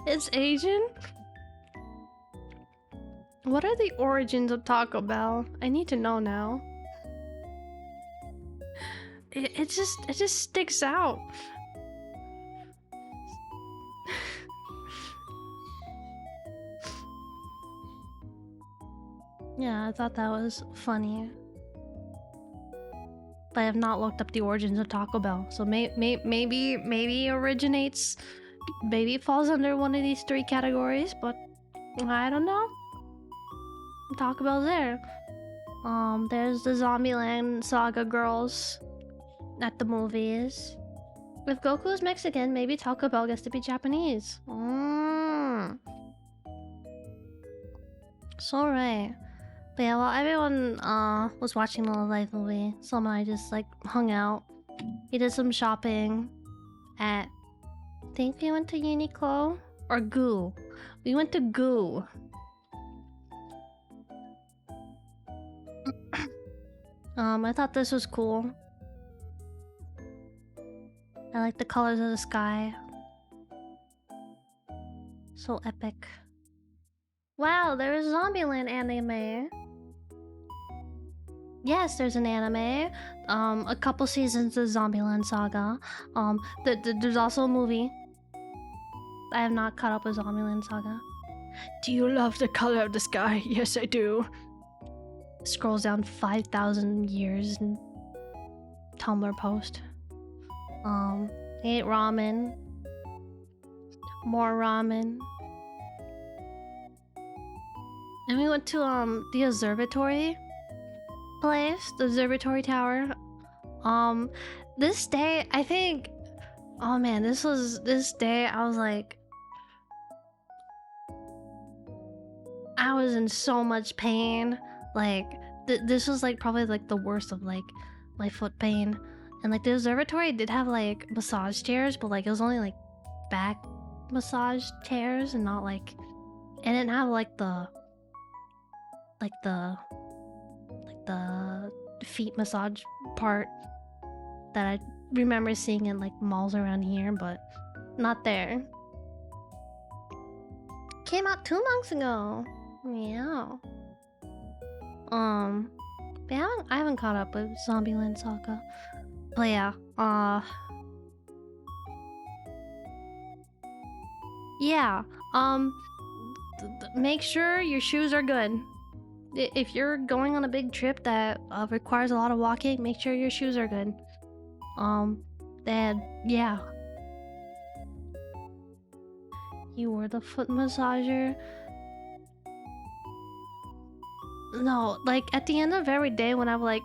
It's Asian? What are the origins of Taco Bell? I need to know now. It just sticks out. Yeah, I thought that was funny. But I have not looked up the origins of Taco Bell, so maybe originates. Maybe it falls under one of these three categories, but I don't know. Taco Bell's there. There's the Zombieland Saga girls at the movies. If Goku is Mexican, maybe Taco Bell gets to be Japanese. So right. But yeah, while everyone was watching the Love Live movie, Selma and I just like hung out. We did some shopping at, I think we went to Uniqlo or Goo. We went to Goo. I thought this was cool. I like the colors of the sky. So epic. Wow, there is Zombieland anime. Yes, there's an anime. A couple seasons of Zombieland Saga. There's also a movie. I have not caught up with Zombieland Saga. Do you love the color of the sky? Yes, I do. Scrolls down 5,000 years in Tumblr post. Ate ramen. More ramen. And we went to the observatory place, the observatory tower. This day, I think, oh man, this day, I was like, I was in so much pain. Like, this was like probably like the worst of like my foot pain. And like the observatory did have like massage chairs, but like it was only like back massage chairs and not like, it didn't have like the feet massage part that I remember seeing in like malls around here, but not there. Came out 2 months ago. Yeah. But I haven't caught up with Zombieland Saga. But yeah, yeah. Make sure your shoes are good. If you're going on a big trip that requires a lot of walking, make sure your shoes are good. And yeah. You were the foot massager. No, like at the end of every day when I was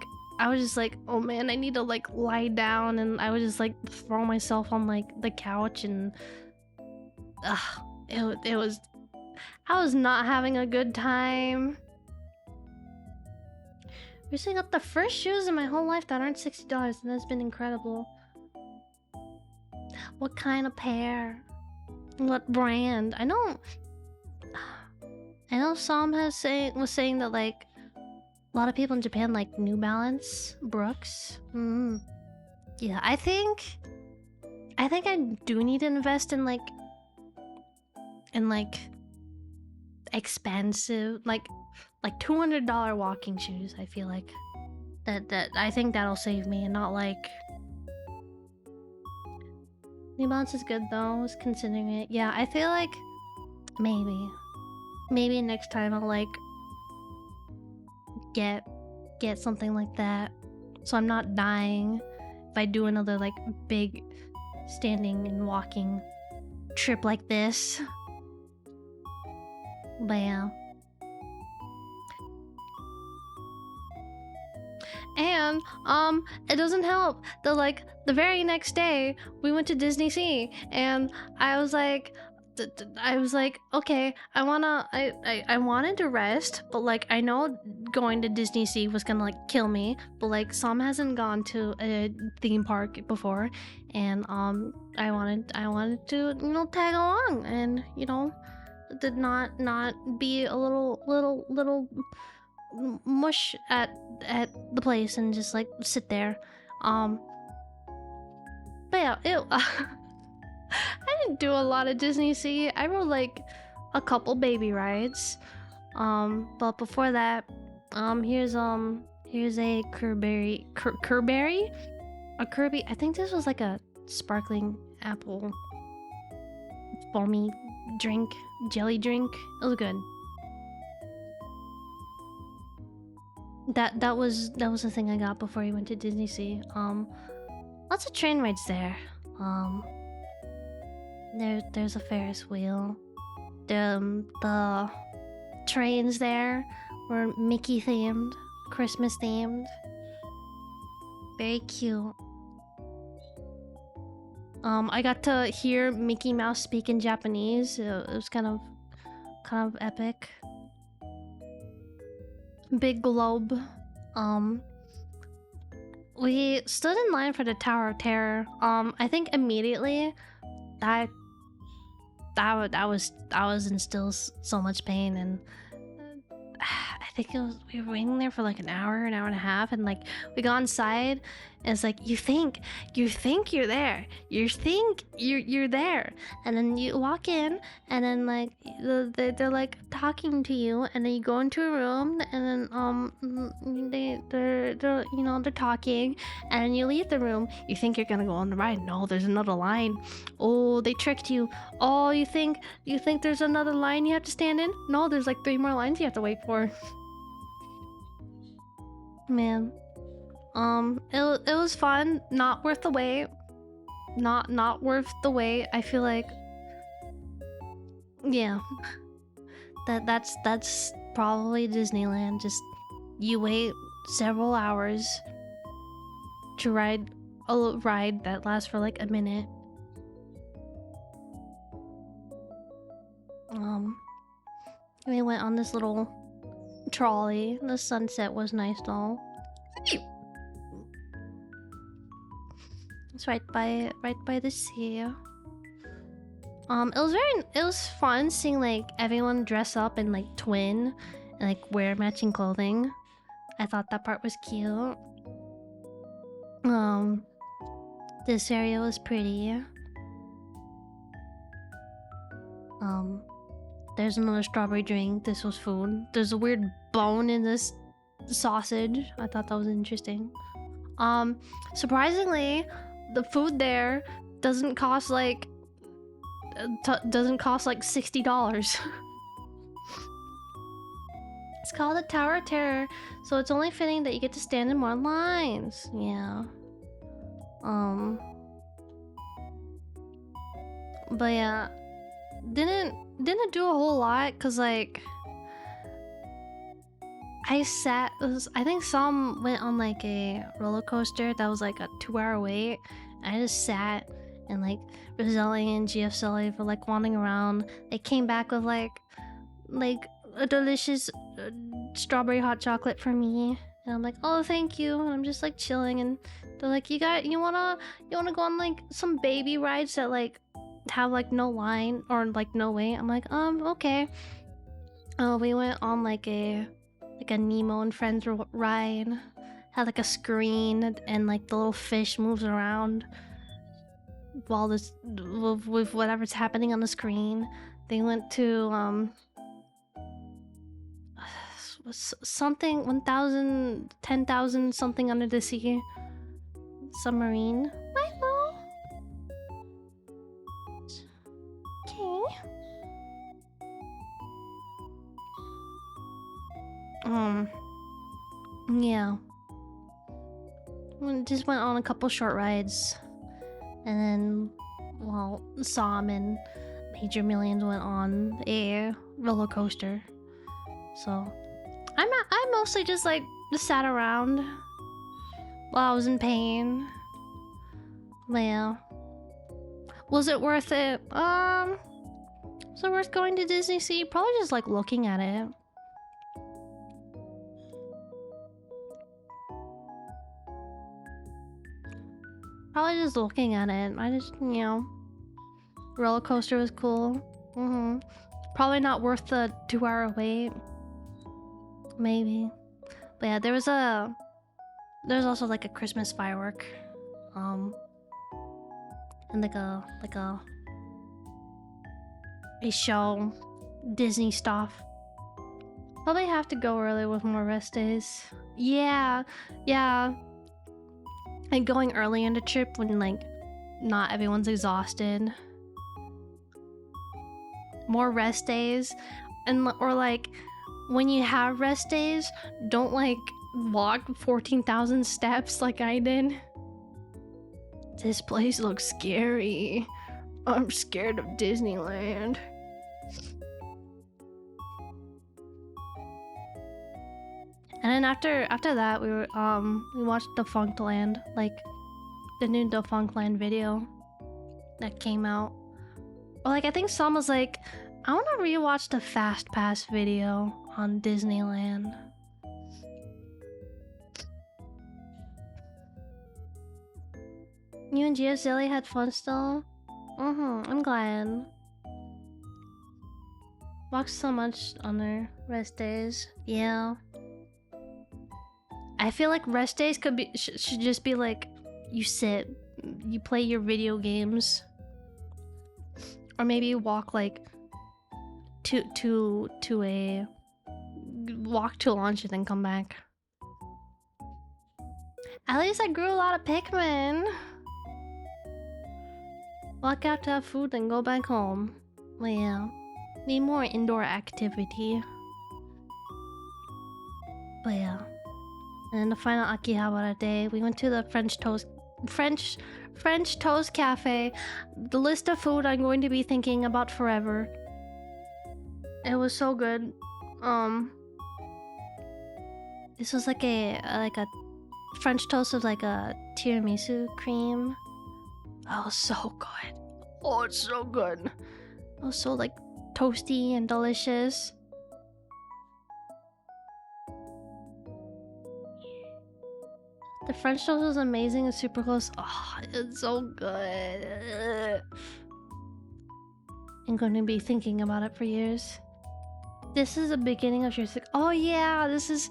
just like, oh man, I need to like lie down, and I would just like throw myself on like the couch, and it was, I was not having a good time. Recently got the first shoes in my whole life that aren't $60, and that's been incredible. What kind of pair? What brand? I know Sam was saying that like a lot of people in Japan like New Balance, Brooks. Yeah, I think I do need to invest in like expensive like $200 walking shoes. I feel like that I think that'll save me, and not like New Balance is good though. I was considering it. Yeah, I feel like maybe next time I'll like get something like that, so I'm not dying if I do another like big standing and walking trip like this. But yeah. And it doesn't help that like the very next day we went to Disney Sea, and I was like, okay, I wanted to rest, but like I know going to Disney Sea was gonna like kill me, but like Sam hasn't gone to a theme park before, and I wanted to, you know, tag along, and you know, did not be a little mush at the place and just like sit there. But yeah, I didn't do a lot of Disney Sea. I rode like a couple baby rides. But before that, here's a Kirby, a Kirby. I think this was like a sparkling apple foamy drink, jelly drink. It was good. That was the thing I got before we went to Disney Sea. Lots of train rides there. There's a Ferris wheel. The trains there were Mickey themed, Christmas themed. Very cute. I got to hear Mickey Mouse speak in Japanese. It was kind of epic. Big globe. We stood in line for the Tower of Terror. I think immediately I was in still so much pain, and I think we were waiting there for like an hour and a half, and like we got inside, and it's like you think you're there, you think you're there, and then you walk in, and then like they're like talking to you, and then you go into a room, and then they're you know, they're talking, and then you leave the room. You think you're gonna go on the ride. No, there's another line. Oh, they tricked you. Oh, you think there's another line you have to stand in? No, there's like 3 more lines you have to wait for. Man, it was fun. Not worth the wait. Not worth the wait. I feel like, yeah, that's probably Disneyland. Just you wait several hours to ride a ride that lasts for like a minute. We went on this little trolley. The sunset was nice though. It's right by the sea. It was fun seeing like everyone dress up in like twin and like wear matching clothing. I thought that part was cute. This area was pretty. There's another strawberry drink. This was food. There's a weird bone in this sausage. I thought that was interesting. Surprisingly, the food there doesn't cost like $60. It's called the Tower of Terror, so it's only fitting that you get to stand in more lines. Yeah. But yeah, didn't do a whole lot because like I think some went on like a roller coaster that was like a 2-hour wait. I just sat and like Roselli and GFSLA for like wandering around. They came back with like a delicious strawberry hot chocolate for me, and I'm like, oh thank you, and I'm just like chilling, and they're like, you wanna go on like some baby rides that like have like no line or like no wait? I'm like, okay. We went on like a Nemo and Friends ride. Had like a screen and like the little fish moves around while this with whatever's happening on the screen. They went to something 1,000 10,000 something under the sea submarine. Milo. Okay. Yeah. We just went on a couple short rides, and then, well, Sam and Major Millions went on a roller coaster. So, I mostly just like sat around while I was in pain. But yeah. Was it worth it? Was it worth going to Disney Sea? Probably just like looking at it. Probably just looking at it. I just, roller coaster was cool. Probably not worth the 2-hour wait. Maybe. But yeah, there's also like a Christmas firework. And like a show, Disney stuff. Probably have to go early with more rest days. Yeah. Like going early in the trip when like not everyone's exhausted. More rest days, or like when you have rest days, don't like walk 14,000 steps like I did. This place looks scary. I'm scared of Disneyland. And then after that, we watched Defunctland, like the new Defunctland video that came out. Or like I think Sam was like, I want to rewatch the Fast Pass video on Disneyland. You and GSLA had fun still? I'm glad. Walked so much on their rest days. Yeah. I feel like rest days should just be like, you sit, you play your video games, or maybe you walk like walk to lunch and then come back. At least I grew a lot of Pikmin. Walk out to have food and go back home. Well, yeah, need more indoor activity. But yeah. And then the final Akihabara day, we went to the French Toast Cafe. The list of food I'm going to be thinking about forever. It was so good. This was like a French toast with like a tiramisu cream. Oh, so good. Oh, it's so good. Oh, so like toasty and delicious. The French toast is amazing. It's super close. Oh, it's so good. I'm going to be thinking about it for years. This is the beginning of your sick. Oh yeah, this is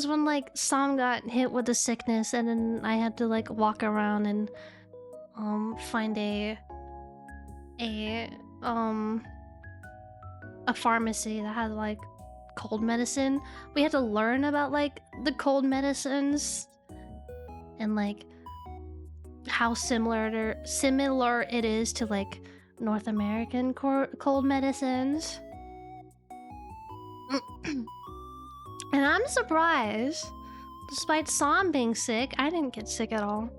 when like Sam got hit with the sickness, and then I had to like walk around and find a pharmacy that had like cold medicine. We had to learn about like the cold medicines and like how similar it is to like North American cold medicines. And I'm surprised, despite Sam being sick, I didn't get sick at all.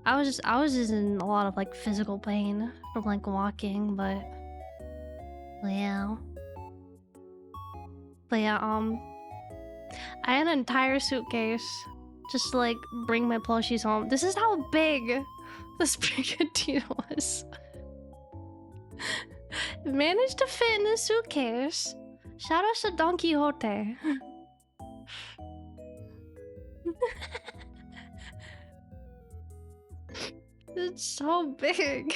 I was just in a lot of like physical pain from like walking, but yeah. I had an entire suitcase just to like bring my plushies home. This is how big this brigadier was. It managed to fit in this suitcase. Shout out to Don Quixote. It's so big.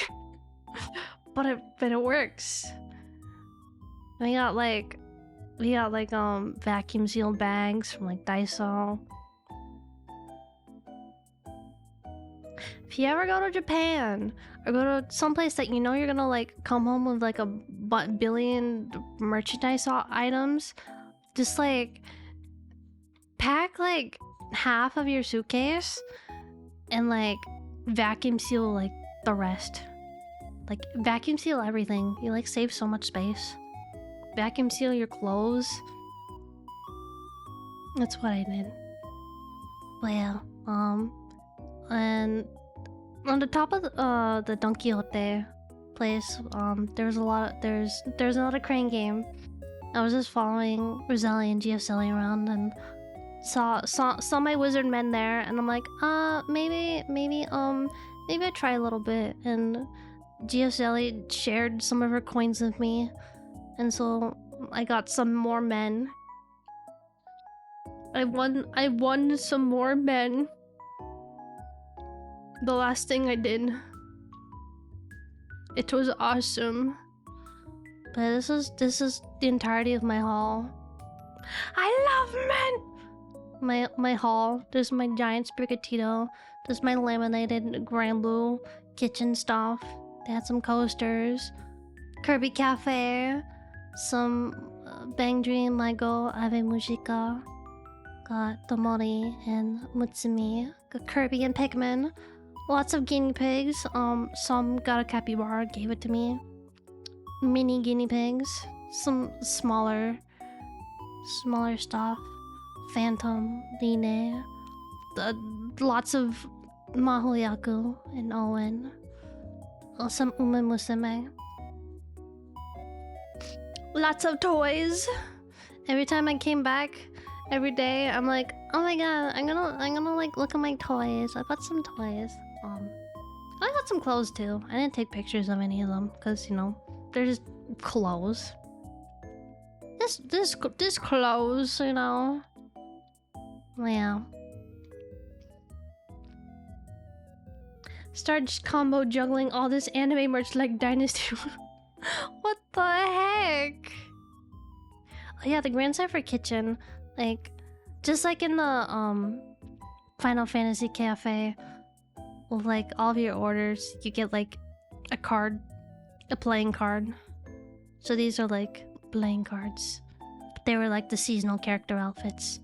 But it works. We got like vacuum sealed bags from like Daiso. If you ever go to Japan or go to someplace that you know you're gonna like come home with like a billion merchandise items, just like pack like half of your suitcase and like vacuum seal like the rest. Like vacuum seal everything. You like save so much space. Vacuum seal your clothes. That's what I did. But yeah, and on the top of the Don Quixote place, there's another crane game. I was just following Roselli and GFSelly around and saw my wizard men there, and I'm like, maybe I try a little bit. And GFSelly shared some of her coins with me, and so I got some more men. I won some more men. The last thing I did. It was awesome. But this is the entirety of my haul. I love men! My haul. There's my giant sprigatito. There's my laminated Grand Blue kitchen stuff. They had some coasters. Kirby Cafe. Some Bang Dream Lego Ave Musica. Got Tomori and Mutsumi. Got Kirby and Pikmin. Lots of guinea pigs. Some got a capybara, gave it to me. Mini guinea pigs. Some smaller stuff. Phantom, Line. Lots of Mahoyaku and Owen. Some Uma Musume. Lots of toys. Every time I came back, every day, I'm like, oh my god, I'm gonna like look at my toys. I bought some toys. I got some clothes too. I didn't take pictures of any of them because, you know, they're just clothes. This clothes, you know. Yeah. Start just combo juggling all this anime merch like Dynasty. What the heck? Oh yeah, the Grand Cypher Kitchen, like, just like in the Final Fantasy Cafe, with like all of your orders, you get like a card, a playing card. So these are like playing cards. But they were like the seasonal character outfits.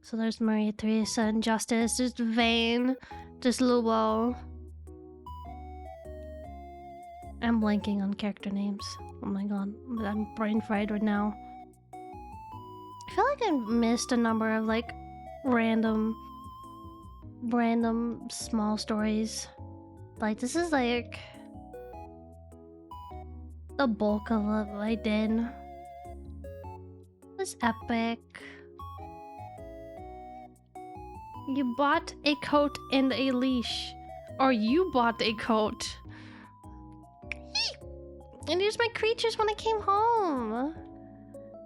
So there's Maria Teresa and Justice, there's Vayne, there's Lubo. I'm blanking on character names. Oh my god, I'm brain fried right now. I feel like I missed a number of like random small stories. Like this is like the bulk of what I did. It was epic. You bought a coat and a leash. Or you bought a coat. And here's my creatures when I came home.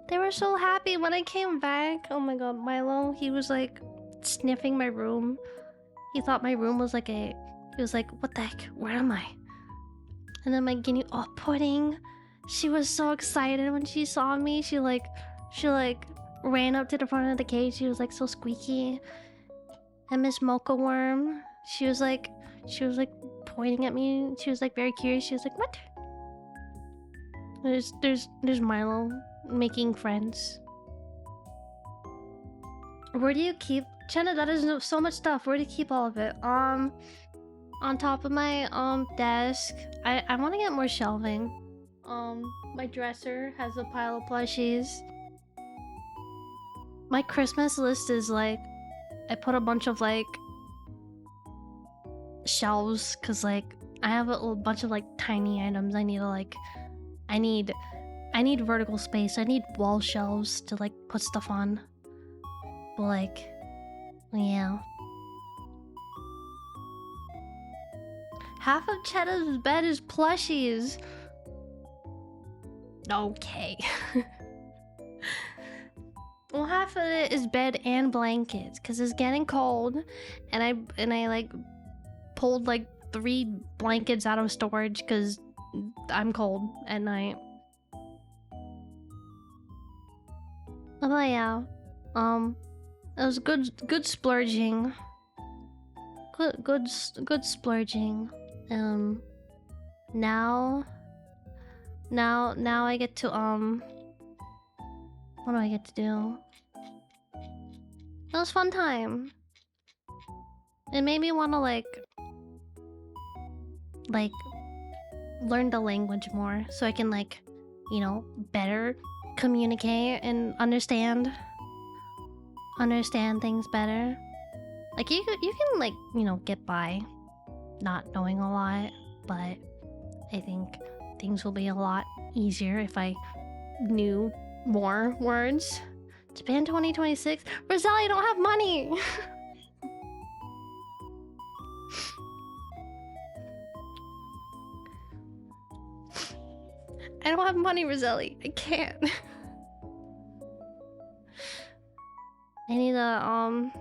They were so happy when I came back. Oh my god, Milo, he was like sniffing my room. He thought my room was like he was like, what the heck? Where am I? And then my guinea, oh, Pudding. She was so excited when she saw me. She ran up to the front of the cage. She was like so squeaky. And Miss Mocha Worm, she was like pointing at me. She was like very curious. She was like, what? There's Milo making friends. Where do you keep Chenna? That is so much stuff. Where do you keep all of it? On top of my desk. I want to get more shelving. My dresser has a pile of plushies. My Christmas list is like, I put a bunch of like shelves because like I have a bunch of like tiny items. I need to like, I need vertical space. I need wall shelves to like put stuff on. But like, yeah. Half of Chetta's bed is plushies. Okay. Well, half of it is bed and blankets because it's getting cold, and I like pulled like 3 blankets out of storage because I'm cold at night. Oh yeah, it was good splurging. Good splurging. Now I get to what do I get to do? It was fun time. It made me want to like learn the language more so I can like, you know, better communicate and understand things better. Like you can like, you know, get by not knowing a lot, but I think things will be a lot easier if I knew more words. Japan 2026? Roselle, I don't have money! I don't have money, Roselli. I can't. I need to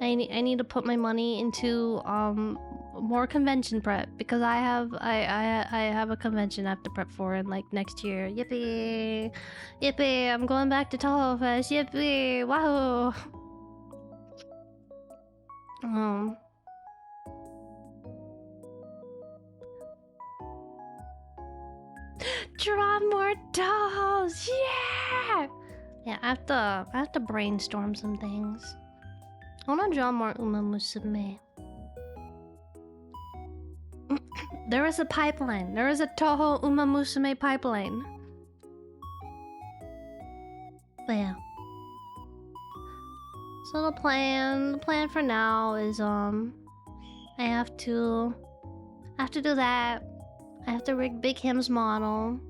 I need to put my money into more convention prep because I have a convention I have to prep for in like next year. Yippee! Yippee! I'm going back to Toho Fest. Yippee! Wahoo! Draw more dolls! Yeah! Yeah, I have to brainstorm some things. I wanna draw more Uma Musume. There is a pipeline. There is a Toho Uma Musume pipeline. But yeah. So the plan for now is I have to do that. I have to rig Big Him's model.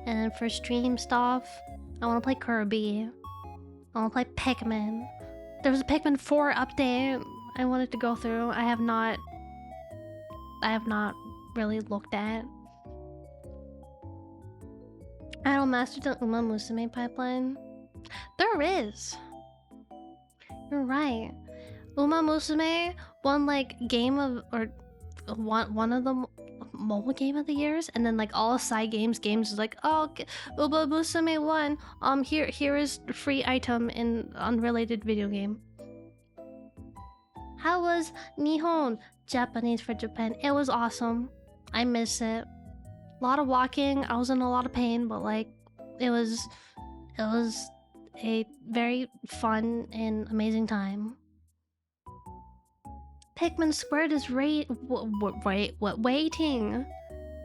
And then for stream stuff, I wanna play Kirby. I wanna play Pikmin. There was a Pikmin 4 update I wanted to go through. I have not really looked at. I don't master the Uma Musume pipeline. There is. You're right. Uma Musume won like game of or one of the mobile game of the years, and then like all side games is like, oh, Uma Musume won. Here is free item in unrelated video game. How was Nihon? Japanese for Japan. It was awesome. I miss it. A lot of walking. I was in a lot of pain, but like it was a very fun and amazing time. Pikmin Squared is waiting.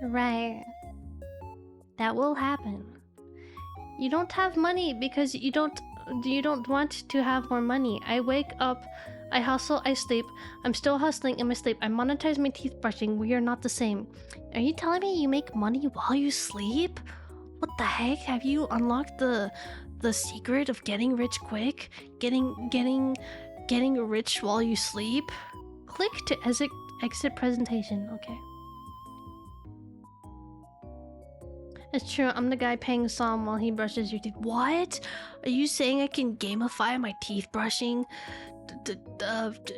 Right. That will happen. You don't have money because you don't want to have more money. I wake up, I hustle, I sleep. I'm still hustling in my sleep. I monetize my teeth brushing. We are not the same. Are you telling me you make money while you sleep? What the heck? Have you unlocked the secret of getting rich quick? Getting Getting rich while you sleep? Click to exit presentation. Okay. It's true, I'm the guy paying Sam while he brushes your teeth. What? Are you saying I can gamify my teeth brushing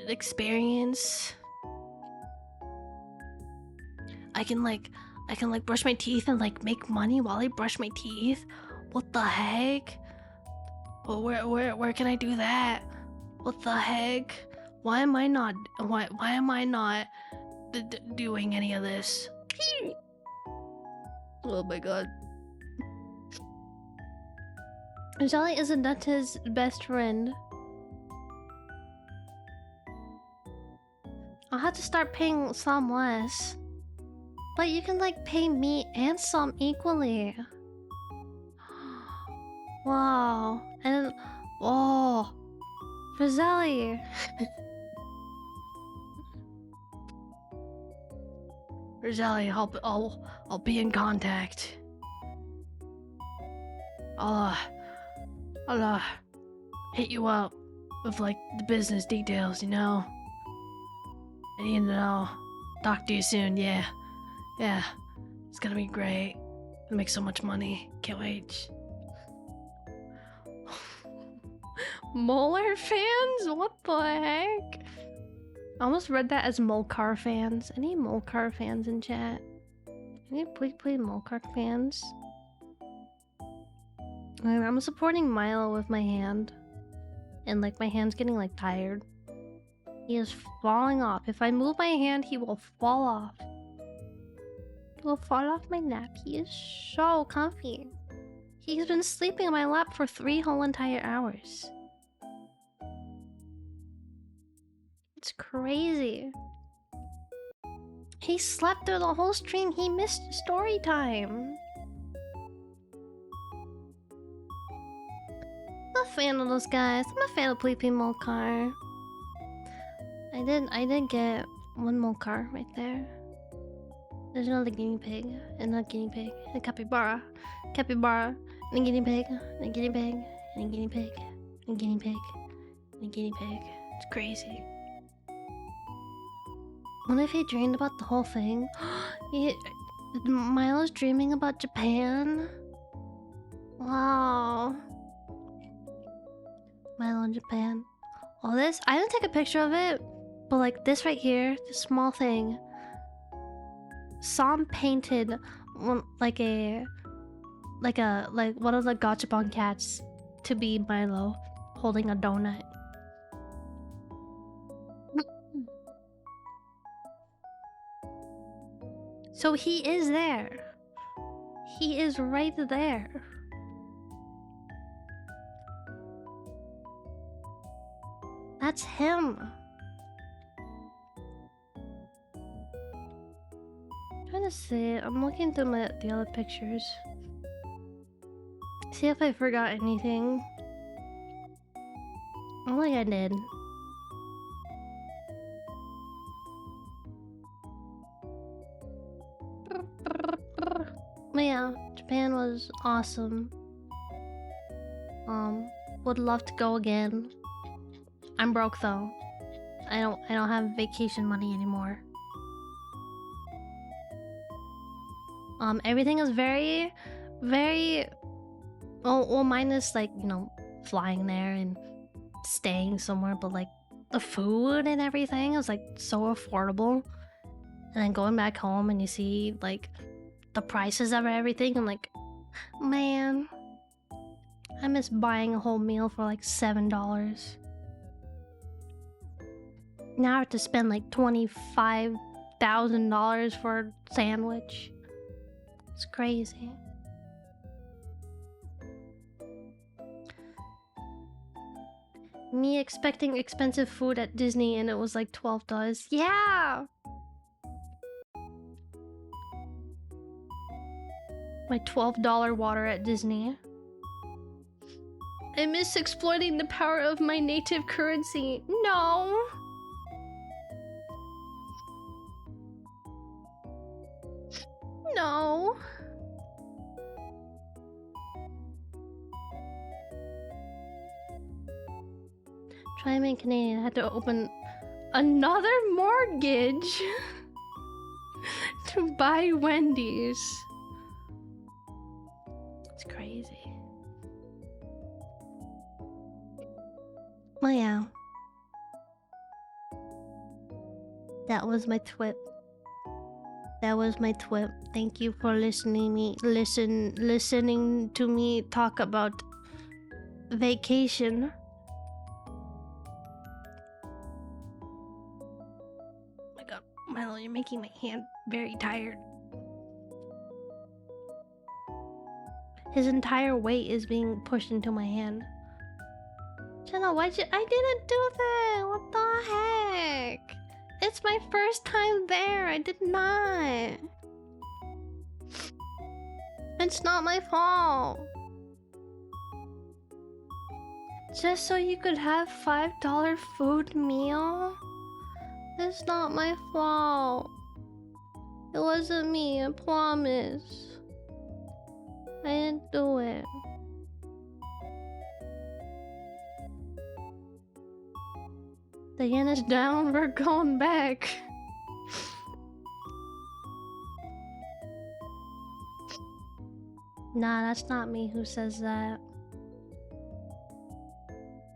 experience? I can like brush my teeth and like make money while I brush my teeth? What the heck? Well, where can I do that? What the heck? Why am I not doing any of this? Oh my god. Jolly isn't Dante's best friend. I'll have to start paying Sam less. But you can like pay me and Sam equally. Wow. And whoa. Rosalie. Rosalie, I'll be in contact. I'll hit you up with like the business details, you know? I need to know. Talk to you soon, yeah. Yeah. It's gonna be great. Gonna make so much money. Can't wait. Molar fans? What the heck? I almost read that as Molcar fans. I need Molcar fans in chat. Can you please play Molcar fans? I'm supporting Milo with my hand. And like my hand's getting like tired. He is falling off. If I move my hand, he will fall off. He will fall off my lap. He is so comfy. He's been sleeping on my lap for 3 whole entire hours. It's crazy. He slept through the whole stream. He missed story time. I'm a fan of those guys. I'm a fan of Pleepy Molcar. I did get 1 Molcar right there. There's another guinea pig, another guinea pig, and a capybara, and a guinea pig, and a guinea pig, and a guinea pig, and a guinea pig, and a guinea pig. It's crazy. What if he dreamed about the whole thing? Milo's dreaming about Japan? Wow. Milo in Japan. All this, I didn't take a picture of it, but like this right here, this small thing. Sam painted like one of the gachapon cats to be Milo holding a donut. So he is there. He is right there. That's him. I'm trying to see. I'm looking through the other pictures. See if I forgot anything. I don't think I did. But yeah, Japan was awesome. Would love to go again. I'm broke though. I don't have vacation money anymore. Everything is very well, minus like, you know, flying there and staying somewhere, but like the food and everything is like so affordable. And then going back home and you see like the prices of everything, and like, man, I miss buying a whole meal for like $7. Now I have to spend like $25,000 for a sandwich. It's crazy. Me expecting expensive food at Disney and it was like $12. Yeah! My $12 water at Disney. I miss exploiting the power of my native currency. No! No. Try and make Canadian. I had to open another mortgage to buy Wendy's. It's crazy. Well, yeah. That was my twip. That was my twip. Thank you for listening to me talk about vacation. Oh my god, Milo, you're making my hand very tired. His entire weight is being pushed into my hand. Chenna, why'd you? I didn't do that. What the heck? It's my first time there. I did not. It's not my fault. Just so you could have $5 food meal? It's not my fault. It wasn't me, I promise. I didn't do it. The yen is down, we're going back. Nah, that's not me who says that.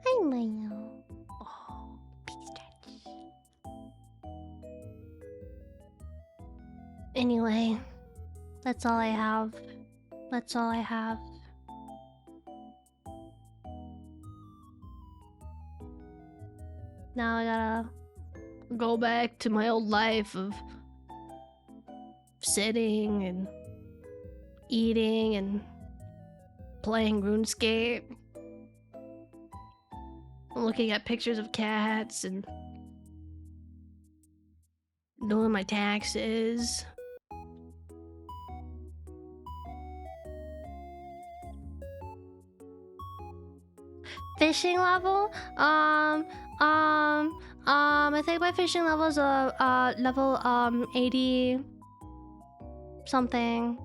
Hi, Mayo. Oh, big stretch. Anyway, that's all I have. That's all I have. Now I gotta go back to my old life of sitting and eating and playing RuneScape, looking at pictures of cats and doing my taxes. Fishing level? I think my fishing level is level 80 something.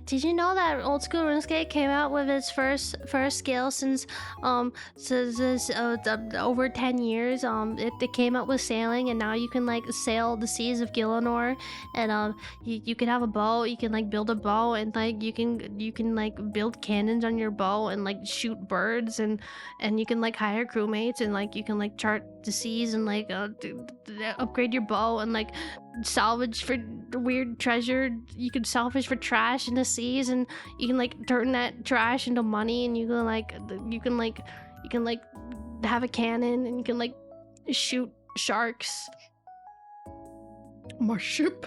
Did you know that Old School RuneScape came out with its first skill since over 10 years? It came out with sailing, and now you can like sail the seas of Gielinor, and you can have a bow. You can like build a bow, and like you can like build cannons on your bow and like shoot birds, and you can like hire crewmates, and like you can like chart the seas and like upgrade your bow and like salvage for weird treasure. You can salvage for trash in the seas, and you can like turn that trash into money, and you can have a cannon, and you can like shoot sharks. My ship.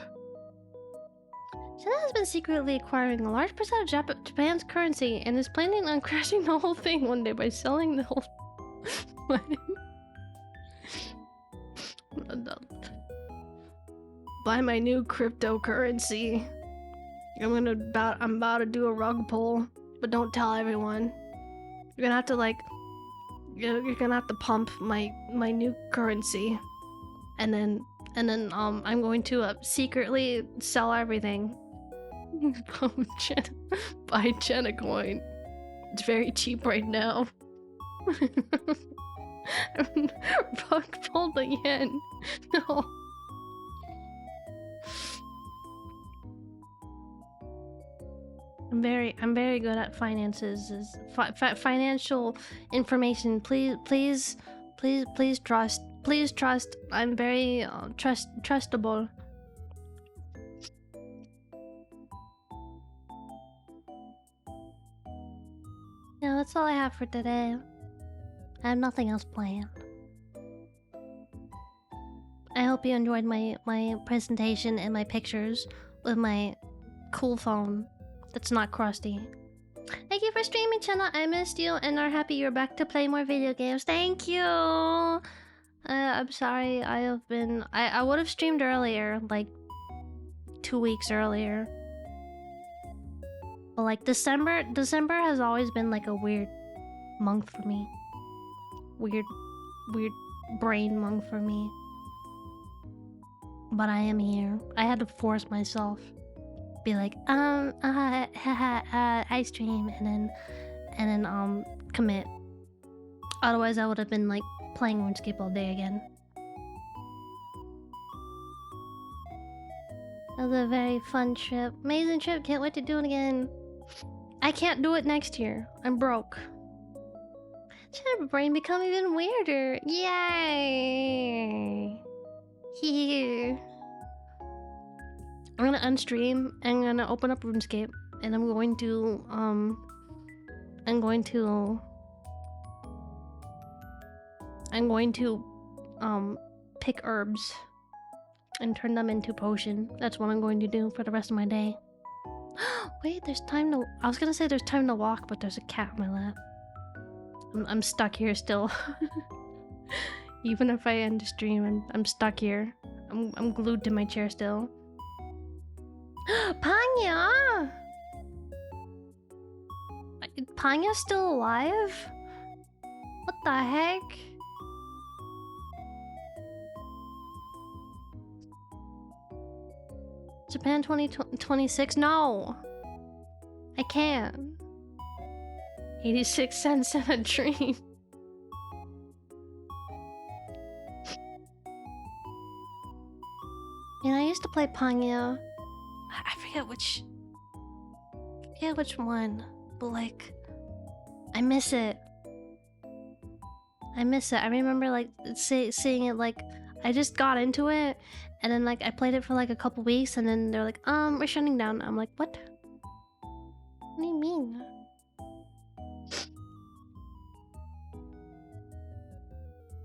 Chenna has been secretly acquiring a large percent of Japan's currency and is planning on crashing the whole thing one day by selling the whole money. Buy my new cryptocurrency. I'm about to do a rug pull, but don't tell everyone. You're gonna have to like, you're gonna have to pump my new currency, and then I'm going to secretly sell everything. Buy Chenna coin. It's very cheap right now. Rug pull the yen. No. I'm very good at finances. Financial information. Please trust. Please trust. I'm very trustable. Yeah, that's all I have for today. I have nothing else planned. I hope you enjoyed my presentation and my pictures with my cool phone that's not crusty. Thank you for streaming, Chenna. I missed you and are happy you're back to play more video games. Thank you. I'm sorry. I would have streamed earlier, like 2 weeks earlier. But like December has always been like a weird month for me. Weird brain month for me. But I am here. I had to force myself. Be like, I stream, and then commit. Otherwise, I would have been like playing RuneScape all day again. It was a very fun trip. Amazing trip. Can't wait to do it again. I can't do it next year. I'm broke. Chenna brain become even weirder. Yay! Here. I'm gonna unstream and I'm gonna open up RuneScape and I'm going to pick herbs and turn them into potion. That's what I'm going to do for the rest of my day. Wait, there's time to... I was gonna say there's time to walk, but there's a cat on my lap. I'm stuck here still. Even if I end the stream, I'm stuck here. I'm glued to my chair still. Panya! Panya's still alive? What the heck? Japan 2026? No! I can't. 86 cents in a dream. And I used to play Panya. I forget which one, but like, I miss it. I remember like seeing it, like I just got into it, and then like I played it for like a couple weeks, and then they're like, we're shutting down. I'm like, what? What do you mean?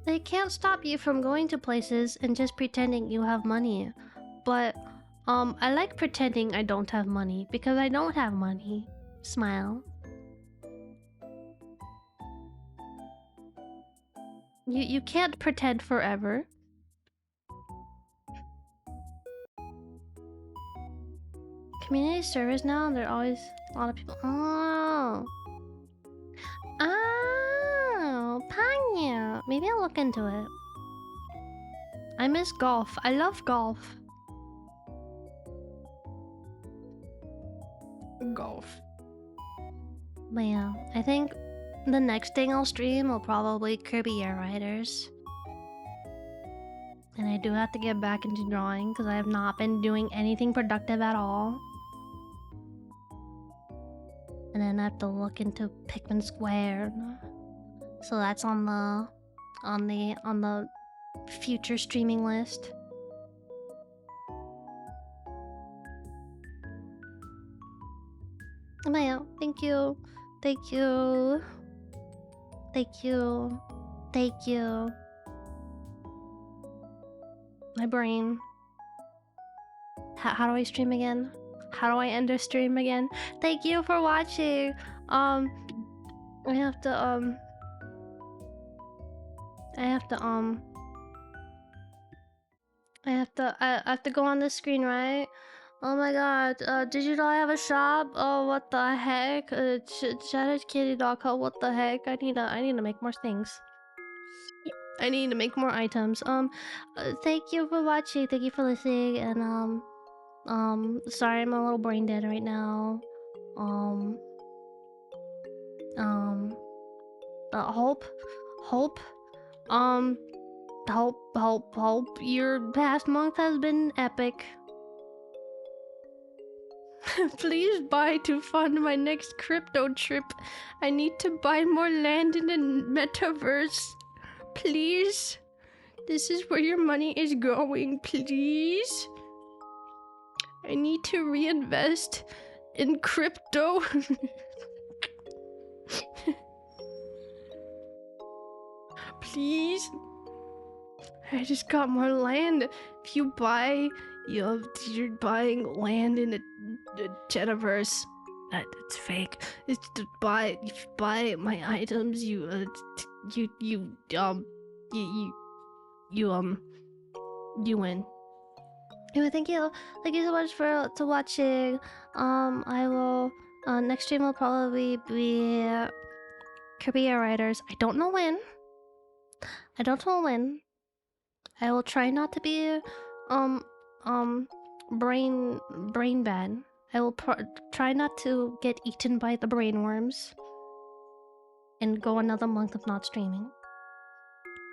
They can't stop you from going to places and just pretending you have money. But, I like pretending I don't have money because I don't have money. Smile. You can't pretend forever. Community service now, there are always a lot of people. Oh, Panya. Maybe I'll look into it. I miss golf. I love golf. But yeah, I think the next thing I'll stream will probably Kirby Air Riders. And I do have to get back into drawing because I have not been doing anything productive at all. And then I have to look into Pikmin Square. So that's on the future streaming list. Maya, thank you. Thank you. Thank you. Thank you. My brain. How do I stream again? How do I end a stream again? Thank you for watching. I have to go on the screen, right? Oh my god, did you know I have a shop? Oh, what the heck? Shatterkitty.co, what the heck? I need to make more things. I need to make more items. Thank you for watching, thank you for listening, and sorry I'm a little brain dead right now. Hope your past month has been epic. Please buy to fund my next crypto trip. I need to buy more land in the metaverse. Please. This is where your money is going, please. I need to reinvest in crypto. Please. I just got more land. If you buy, you're buying land in the Chennaverse. It's fake. It's to buy. If you buy my items, you win. Anyway, thank you so much for watching. I will next stream will probably be Kirby Air Riders. I don't know when. I will try not to be brain bad. I will try not to get eaten by the brain worms. and go another month of not streaming.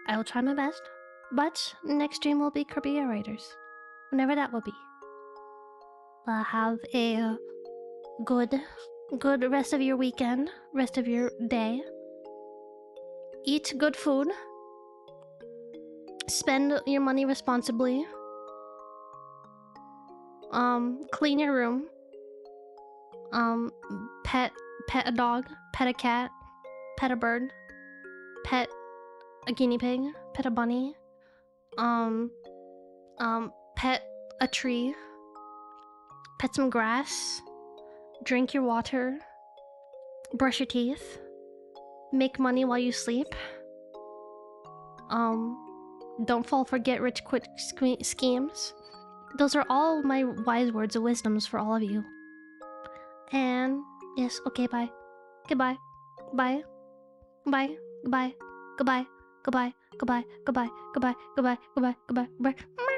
I will try my best, but next stream will be Kirby Air Raiders, whenever that will be. Have a good rest of your weekend, rest of your day. Eat good food. Spend your money responsibly. Clean your room. Pet a dog, pet a cat, pet a bird, pet a guinea pig, pet a bunny. Pet a tree. Pet some grass. Drink your water. Brush your teeth. Make money while you sleep. Don't fall for get rich quick schemes. Those are all my wise words of wisdoms for all of you. And yes, okay, bye. Goodbye. Bye. Bye. Goodbye. Goodbye. Goodbye. Goodbye. Goodbye. Goodbye. Goodbye. Goodbye. Goodbye. Goodbye.